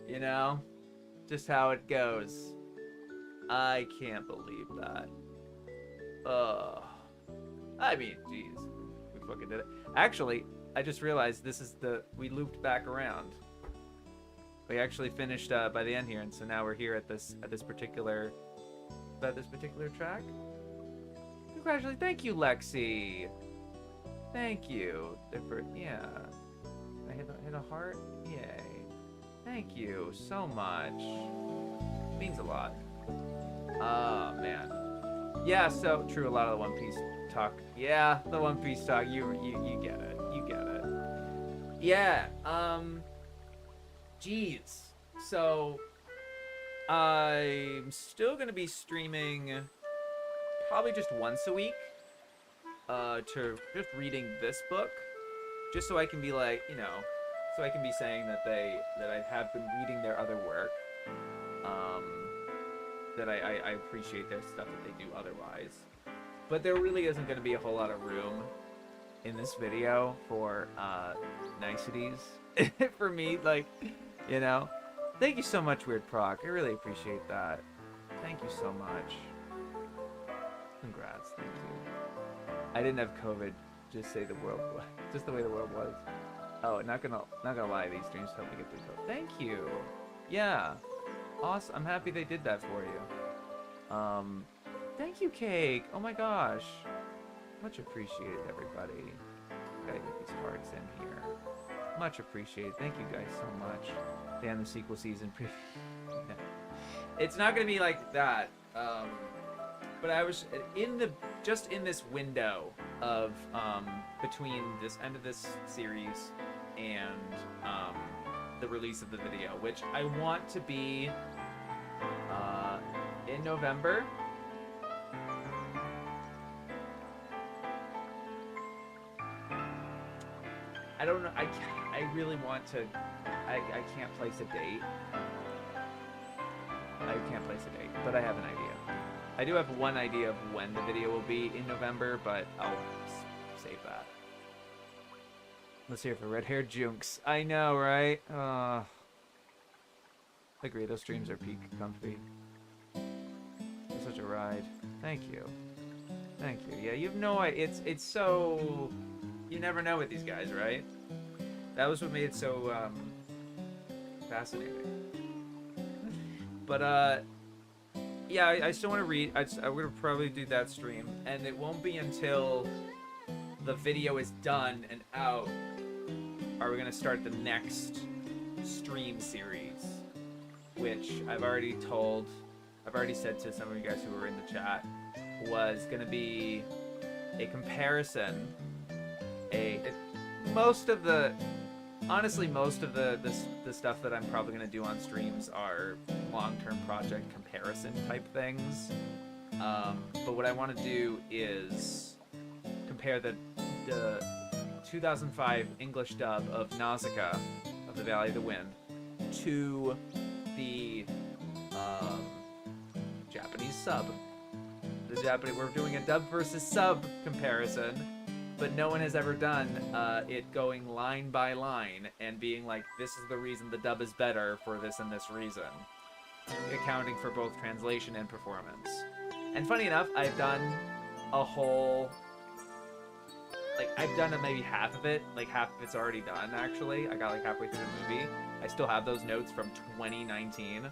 You know, just how it goes. I can't believe that. I mean, jeez, we fucking did it. Actually, I just realized we looped back around. We actually finished by the end here, and so now we're here at this particular track. Congratulations, thank you, Lexi. Thank you. Yeah. I hit a heart. Yay. Thank you so much. Means a lot. Oh, man. Yeah, so true. A lot of the One Piece talk. Yeah, the One Piece talk. You get it. You get it. Yeah. Jeez. So I'm still gonna be streaming probably just once a week. To just reading this book, just so I can be like, you know, so I can be saying that I have been reading their other work. That I appreciate their stuff that they do otherwise. But there really isn't going to be a whole lot of room in this video for niceties for me, like, you know. Thank you so much, Weird Proc. I really appreciate that. Thank you so much. Congrats. Thank you. I didn't have COVID. Just say the world was. Just the way the world was. Oh, not gonna lie. These streams help me get through COVID. Thank you. Yeah. Awesome. I'm happy they did that for you. Thank you, Cake. Oh my gosh. Much appreciated, everybody. Gotta get these hearts in here. Much appreciated. Thank you guys so much. Damn, the sequel season preview. It's not gonna be like that. But I was just in this window of between this end of this series and the release of the video, which I want to be in November. I don't know. I really want to. I can't place a date. I can't place a date, but I have an idea. I do have one idea of when the video will be in November, but I'll save that. Let's hear it for red-haired junks. I know, right? Agree, those streams are peak comfy. It's such a ride. Thank you. Thank you. Yeah, you have no idea. It's so... You never know with these guys, right? That was what made it so fascinating. But yeah, I still want to read. I'm gonna probably do that stream, and it won't be until the video is done and out are we gonna start the next stream series, which I've already said to some of you guys who were in the chat, was gonna be a comparison. Most of the stuff that I'm probably going to do on streams are long-term project comparison type things. But what I want to do is compare the 2005 English dub of Nausicaa of the Valley of the Wind to the Japanese sub. We're doing a dub versus sub comparison. But no one has ever done it going line by line and being like, this is the reason the dub is better for this and this reason. Accounting for both translation and performance. And funny enough, I've done a whole... Like, I've done maybe half of it. Like, half of it's already done, actually. I got, like, halfway through the movie. I still have those notes from 2019.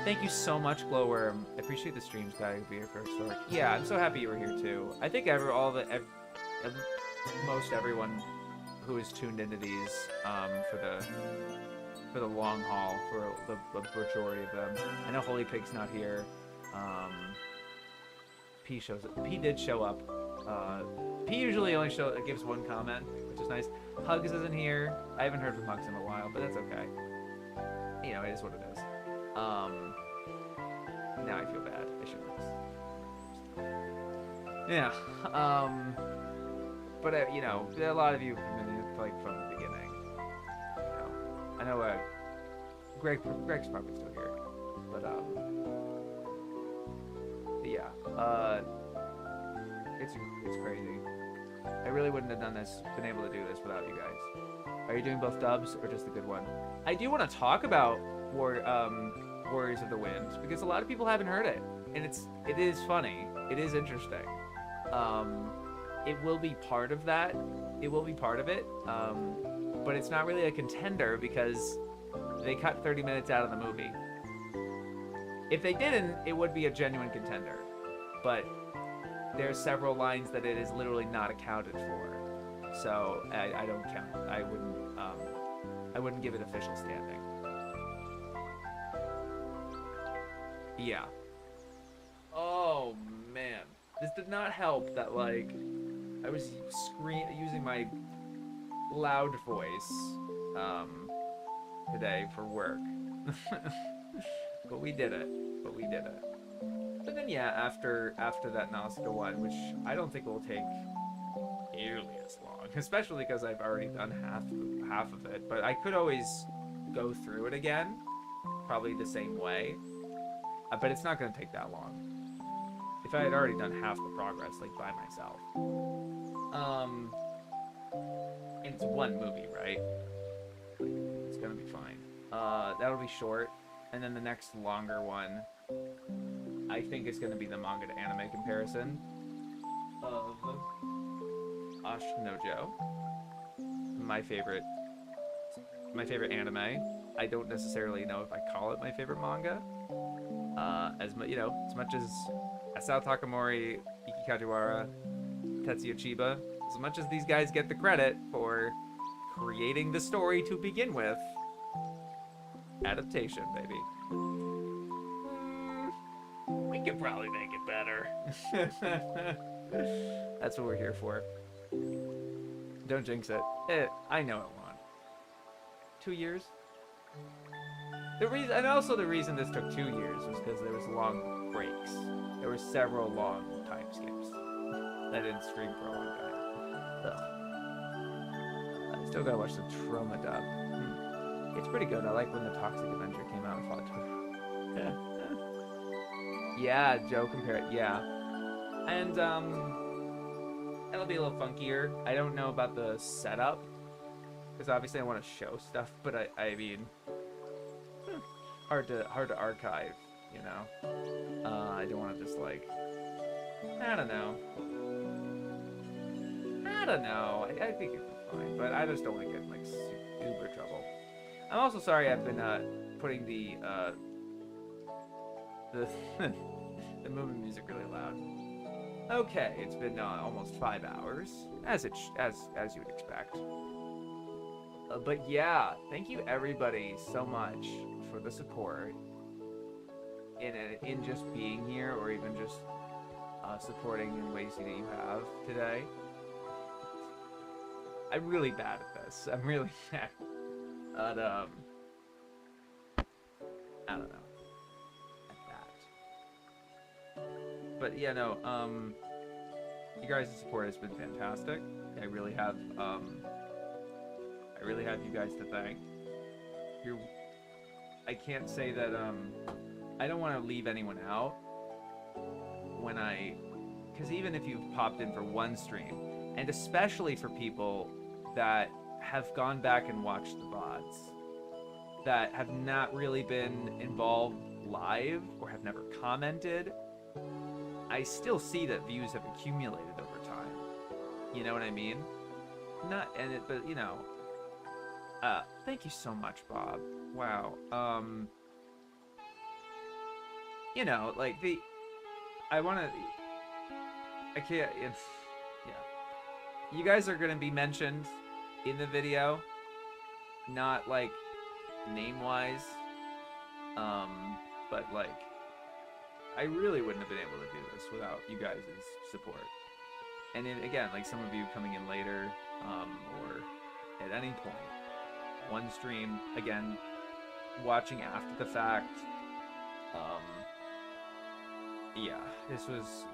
Thank you so much, Glowworm. I appreciate the streams, guys. Be your first story. Yeah, I'm so happy you were here, too. I think most everyone who is tuned into these for the long haul, for the majority of them. I know Holy Pig's not here. P did show up. P usually only gives one comment, which is nice. Hugs isn't here. I haven't heard from Hugs in a while, but that's okay. you know, it is what it is. Now I feel bad. I shouldn't. Yeah. But you know, a lot of you have been like from the beginning. You know, I know Greg's probably still here, but yeah. It's crazy. I really wouldn't have been able to do this without you guys. Are you doing both dubs or just the good one? I do want to talk about Warriors of the Wind because a lot of people haven't heard it, and it is funny. It is interesting. It will be part of that. It will be part of it. But it's not really a contender because they cut 30 minutes out of the movie. If they didn't, it would be a genuine contender. But there's several lines that it is literally not accounted for. So I don't count. I wouldn't give it official standing. Yeah. Oh man. This did not help that like I was using my loud voice today for work. But we did it. But then yeah, after that Nausicaa one, which I don't think will take nearly as long, especially because I've already done half of it. But I could always go through it again, probably the same way. But it's not going to take that long. If I had already done half the progress, like by myself. And it's one movie, right? It's gonna be fine. That'll be short, and then the next longer one, I think is gonna be the manga to anime comparison of Ashinojo, my favorite anime. I don't necessarily know if I call it my favorite manga. As much as Asao Takamori, Iki Kajiwara, Tetsuya Chiba, as much as these guys get the credit for creating the story to begin with, adaptation, baby. We could probably make it better. That's what we're here for. Don't jinx it. I know it won't. 2 years? The reason this took 2 years was because there was long breaks. There were several long time skips. I didn't stream for a long time. Ugh. I still gotta watch the Trauma dub. It's pretty good. I like when the Toxic Avenger came out and fought Toro. Yeah, Joe compare it. Yeah. And it'll be a little funkier. I don't know about the setup. Because obviously I want to show stuff, but I mean, hard to archive, you know. I don't want to just like, I don't know. I think it'd be fine, but I just don't want to get in like super trouble. I'm also sorry I've been putting the the movie music really loud. Okay, it's been almost 5 hours, as you would expect. But yeah, thank you everybody so much for the support in just being here, or even just supporting in ways that you have today. I'm really bad at this. I'm really bad at I don't know, at that. But yeah, no, you guys' support has been fantastic. I really have you guys to thank. I can't say that I don't want to leave anyone out because even if you've popped in for one stream, and especially for people that have gone back and watched the VODs that have not really been involved live or have never commented, I still see that views have accumulated over time. You know what I mean? But you know, thank you so much, Bob. Wow. You know, like I can't. Yeah. You guys are gonna be mentioned in the video, not like name-wise, but like I really wouldn't have been able to do this without you guys' support. And again, like some of you coming in later, or at any point, one stream, again, watching after the fact, yeah, this was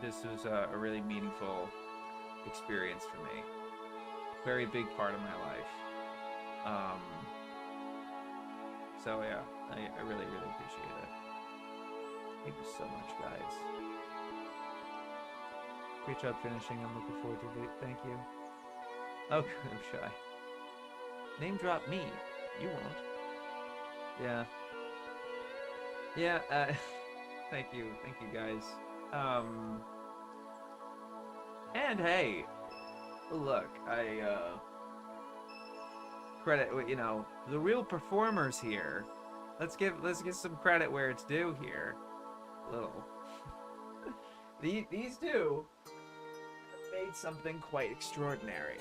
a really meaningful experience for me. Very big part of my life. So yeah, I really, really appreciate it. Thank you so much, guys. Great job finishing. I'm looking forward to it. Thank you. Oh, I'm shy. Name drop me. You won't. Yeah. Yeah, thank you. Thank you, guys. And hey, look, credit, you know, the real performers here. Let's give some credit where it's due here. A little. These two made something quite extraordinary.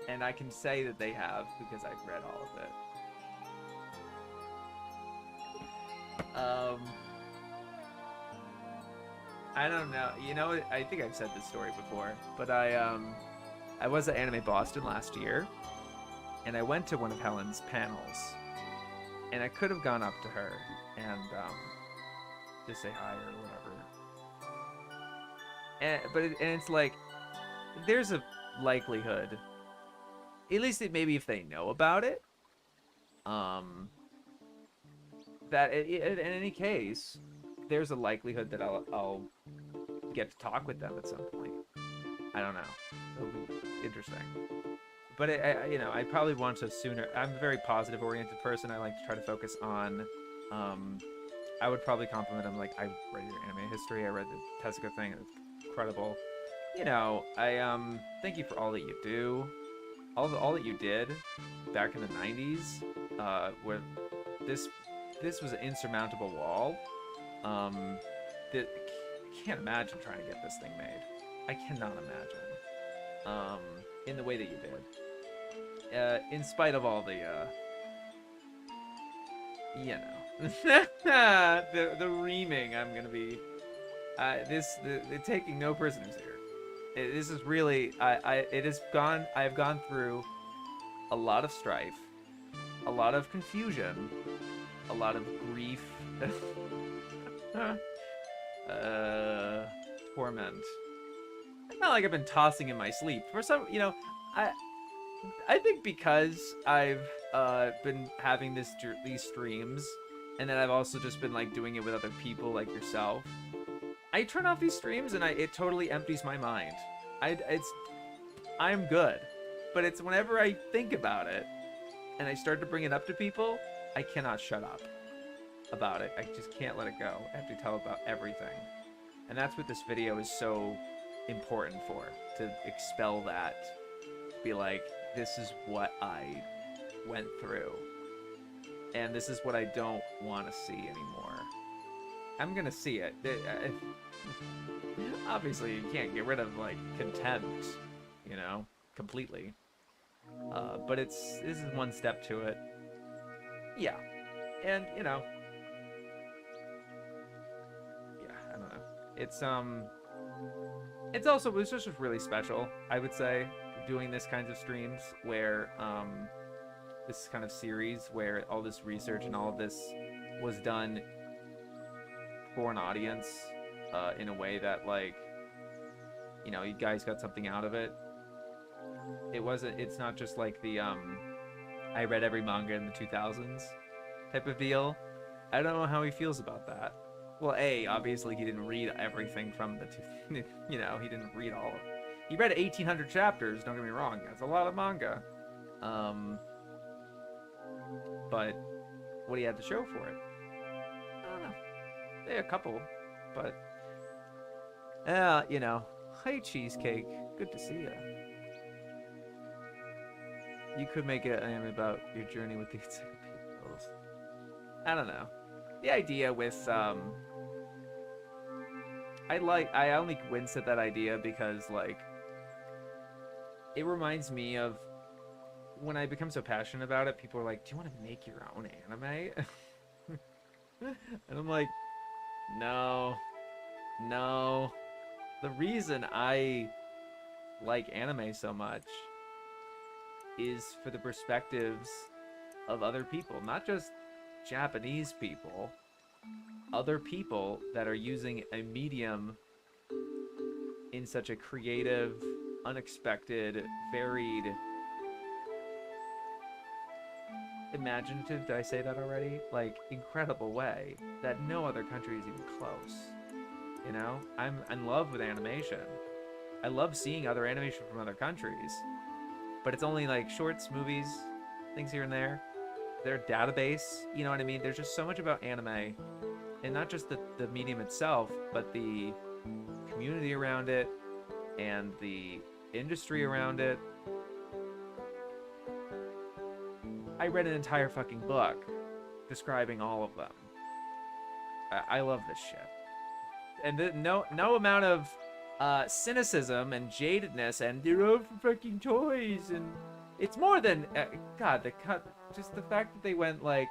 And I can say that they have because I've read all of it. I don't know. You know, I think I've said this story before, but I was at Anime Boston last year, and I went to one of Helen's panels, and I could have gone up to her and just say hi or whatever. And it's like, there's a likelihood, at least maybe if they know about it, that in any case, there's a likelihood that I'll get to talk with them at some point. I don't know. It'll be interesting. But you know, I probably want to sooner. I'm a very positive oriented person. I like to try to focus on. I would probably compliment them. Like, I read your anime history. I read the Tezuka thing. It's incredible. You know, I thank you for all that you do, all that you did back in the '90s, where this was an insurmountable wall. That I can't imagine trying to get this thing made. I cannot imagine. In the way that you did. In spite of all the, you know, the reaming. I'm gonna be, the taking no prisoners here. This is really, I've gone through a lot of strife, a lot of confusion, a lot of grief. Torment. It's not like I've been tossing in my sleep. For some, you know, I think because I've been having these streams, and then I've also just been like doing it with other people like yourself. I turn off these streams and it totally empties my mind. I'm good, but it's whenever I think about it and I start to bring it up to people, I cannot shut up about it. I just can't let it go. I have to tell about everything. And that's what this video is so important for, to expel that. Be like, this is what I went through. And this is what I don't want to see anymore. I'm gonna see it. Obviously, you can't get rid of, like, contempt, you know, completely. But this is one step to it. Yeah. And, you know, I don't know. It's just really special, I would say, doing this kinds of streams where, this kind of series where all this research and all of this was done for an audience, in a way that, like, you know, you guys got something out of it. It's not just like the, I read every manga in the 2000s type of deal. I don't know how he feels about that. Well, obviously he didn't read everything from the, you know, he didn't read all of it. He read 1,800 chapters, don't get me wrong. That's a lot of manga. But what he had to show for it, I don't know. A couple, but, you know. Hi, Cheesecake. Good to see you. You could make an anime about your journey with the Encyclopedia. I don't know. The idea with, I only wince at that idea because, like, it reminds me of when I become so passionate about it, people are like, do you want to make your own anime? And I'm like, no. The reason I like anime so much is for the perspectives of other people, not just Japanese people, other people that are using a medium in such a creative, unexpected, varied, imaginative, did I say that already? Like, incredible way that no other country is even close. You know? I'm in love with animation. I love seeing other animation from other countries. But it's only like shorts, movies, things here and there. Their database, you know what I mean? There's just so much about anime. And not just the medium itself, but the community around it and the industry around it. I read an entire fucking book describing all of them. I love this shit. And no amount of cynicism and jadedness and they're all for fucking toys, and it's more than God. Just the fact that they went like,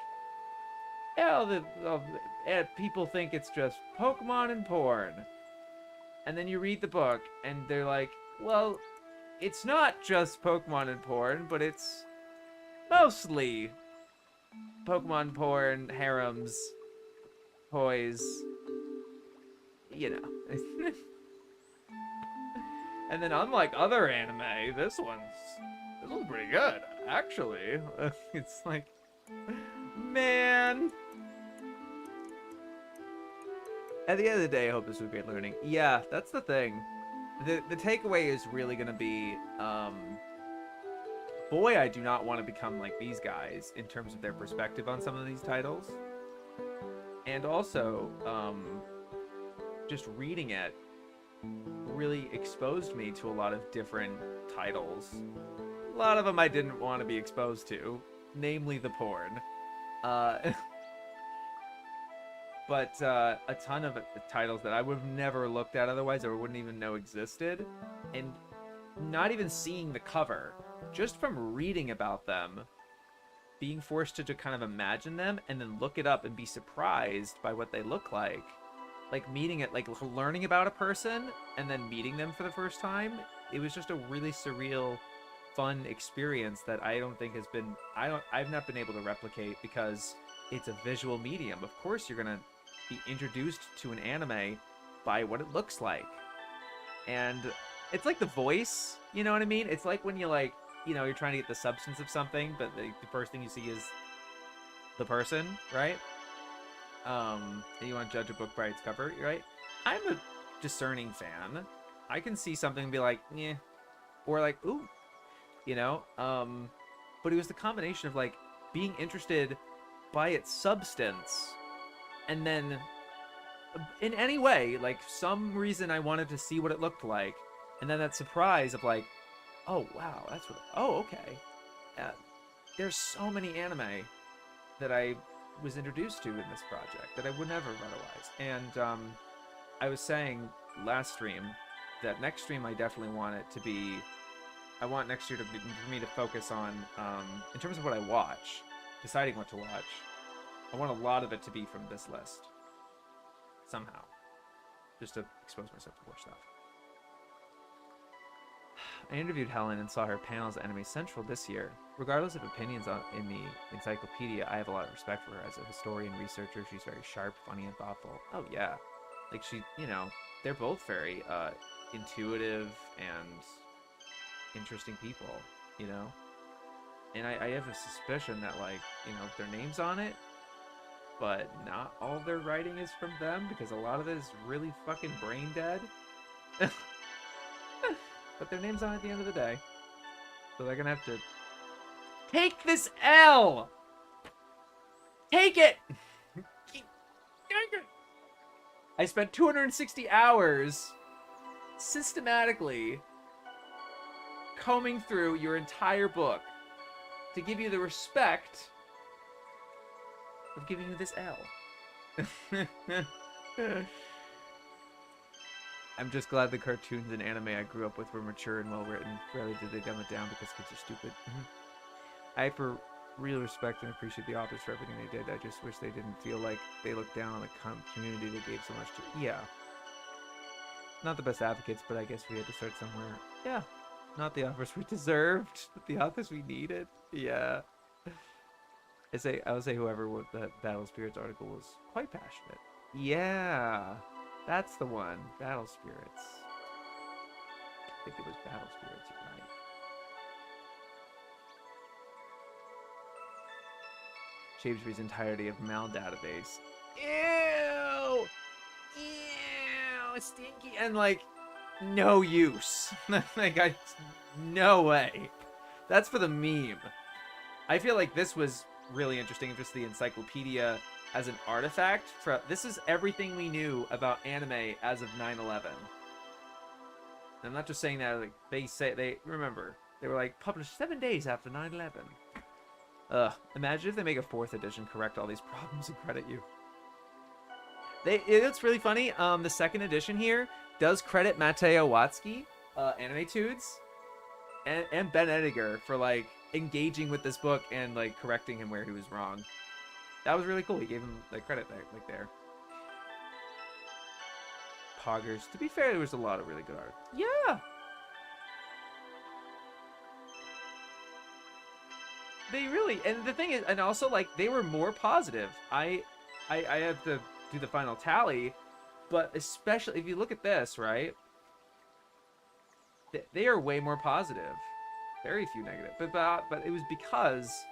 yeah, people think it's just Pokemon and porn, and then you read the book and they're like, well, it's not just Pokemon and porn, but it's mostly Pokemon, porn, harems, toys, you know. And then unlike other anime, this one's pretty good, actually. It's like, man. At the end of the day, I hope this was great learning. Yeah, that's the thing. The takeaway is really gonna be, boy, I do not want to become like these guys in terms of their perspective on some of these titles. And also, just reading it really exposed me to a lot of different titles. A lot of them I didn't want to be exposed to, namely the porn. But a ton of titles that I would have never looked at otherwise or wouldn't even know existed. And not even seeing the cover, just from reading about them, being forced to kind of imagine them and then look it up and be surprised by what they look like meeting it, like learning about a person and then meeting them for the first time. It was just a really surreal, fun experience that I don't think has been, I've not been able to replicate because it's a visual medium. Of course you're gonna be introduced to an anime by what it looks like. And it's like The Voice, you know what I mean? It's like when you like, you know, you're trying to get the substance of something, but the first thing you see is the person, right? And you want to judge a book by its cover, right? I'm a discerning fan. I can see something and be like, yeah, or like, ooh, you know? But it was the combination of like being interested by its substance and then in any way, like some reason I wanted to see what it looked like, and then that surprise of like, oh wow, that's what, oh okay. There's so many anime that I was introduced to in this project that I would never have otherwise. And I was saying last stream that next stream I definitely want it to be, I want next year to be, for me to focus on, in terms of what I watch, deciding what to watch, I want a lot of it to be from this list. Somehow. Just to expose myself to more stuff. I interviewed Helen and saw her panels at Anime Central this year. Regardless of opinions in the Encyclopedia, I have a lot of respect for her as a historian, researcher. She's very sharp, funny, and thoughtful. Oh yeah. Like she, you know, they're both very intuitive and interesting people, you know? And I have a suspicion that, like, you know, their name's on it, but not all their writing is from them, because a lot of it is really fucking brain dead. But their name's on it at the end of the day. So they're gonna have to take this L! Take it! I spent 260 hours systematically combing through your entire book to give you the respect of giving you this L. I'm just glad the cartoons and anime I grew up with were mature and well written. Rarely did they dumb it down because kids are stupid. I for real respect and appreciate the authors for everything they did. I just wish they didn't feel like they looked down on the community they gave so much to. Yeah. Not the best advocates, but I guess we had to start somewhere. Yeah. Not the authors we deserved, but the authors we needed. Yeah. I would say whoever wrote that Battle Spirits article was quite passionate. Yeah, that's the one. Battle Spirits. I think it was Battle Spirits, right? Shapespeare's entirety of Mal database. Ew! Ew! Stinky! And like, no use. Like, no way. That's for the meme. I feel like this was really interesting, just the Encyclopedia as an artifact. This is everything we knew about anime as of 9/11. I'm not just saying that, like, they remember. They were like, published 7 days after 9/11. Imagine if they make a 4th edition, correct all these problems, and credit you. It's really funny. The 2nd edition here does credit Mateo Watsky, Anime Tudes, and Ben Ediger for, like, engaging with this book and, like, correcting him where he was wrong. That was really cool. He gave him, like, credit there, like, there. Poggers. To be fair, there was a lot of really good art. Yeah! They really, and the thing is, and also, like, they were more positive. I have to do the final tally, but especially if you look at this, right? They are way more positive. Very few negative. But it was because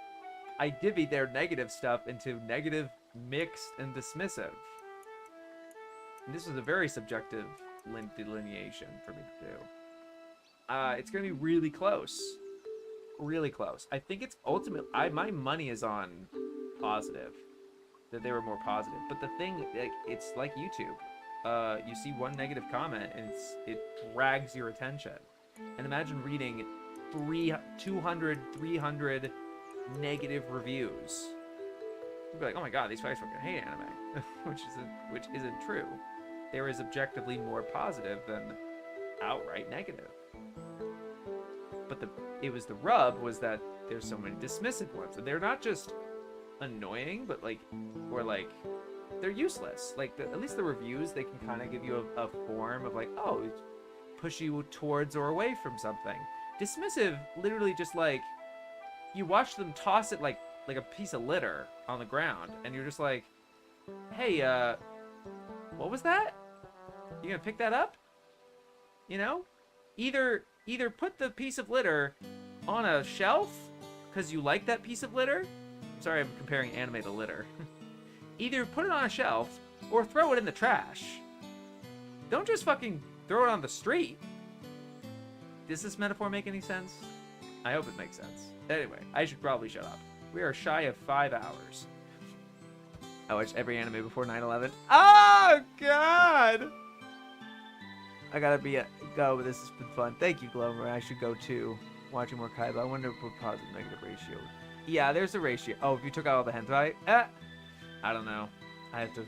I divvied their negative stuff into negative, mixed, and dismissive. And this was a very subjective delineation for me to do. It's going to be really close. Really close. I think it's ultimately... my money is on positive. That they were more positive. But the thing, like, it's like YouTube. You see one negative comment, and it drags your attention. And imagine reading 200, 300 negative reviews. You'd be like, oh my god, these guys fucking hate anime. which isn't true. There is objectively more positive than outright negative. But the rub was that there's so many dismissive ones. And they're not just annoying, but like, or like, they're useless. Like, at least the reviews, they can kind of give you a form of like, oh, push you towards or away from something. Dismissive, literally just like, you watch them toss it like a piece of litter on the ground, and you're just like, hey, what was that? You gonna pick that up? You know? Either put the piece of litter on a shelf, because you like that piece of litter. Sorry, I'm comparing anime to litter. Either put it on a shelf, or throw it in the trash. Don't just fucking throw it on the street. Does this metaphor make any sense? I hope it makes sense. Anyway, I should probably shut up. We are shy of 5 hours. I watched every anime before 9/11. Oh, God! I gotta go, but this has been fun. Thank you, Glover. I should go, too. Watching more Kaiba. I wonder what positive negative ratio. Yeah, there's a ratio. Oh, if you took out all the hentai? I don't know. I have to...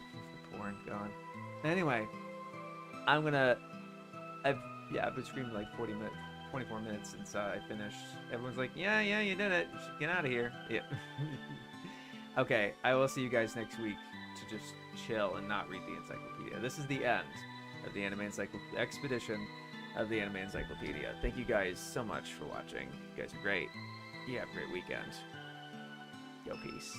porn going. Anyway. I've been streaming like 24 minutes since I finished. Everyone's like, yeah, you did it. You should get out of here. Yeah. Okay, I will see you guys next week to just chill and not read the encyclopedia. This is the end of the Anime expedition of the Anime Encyclopedia. Thank you guys so much for watching. You guys are great. You have a great weekend. Yo, peace.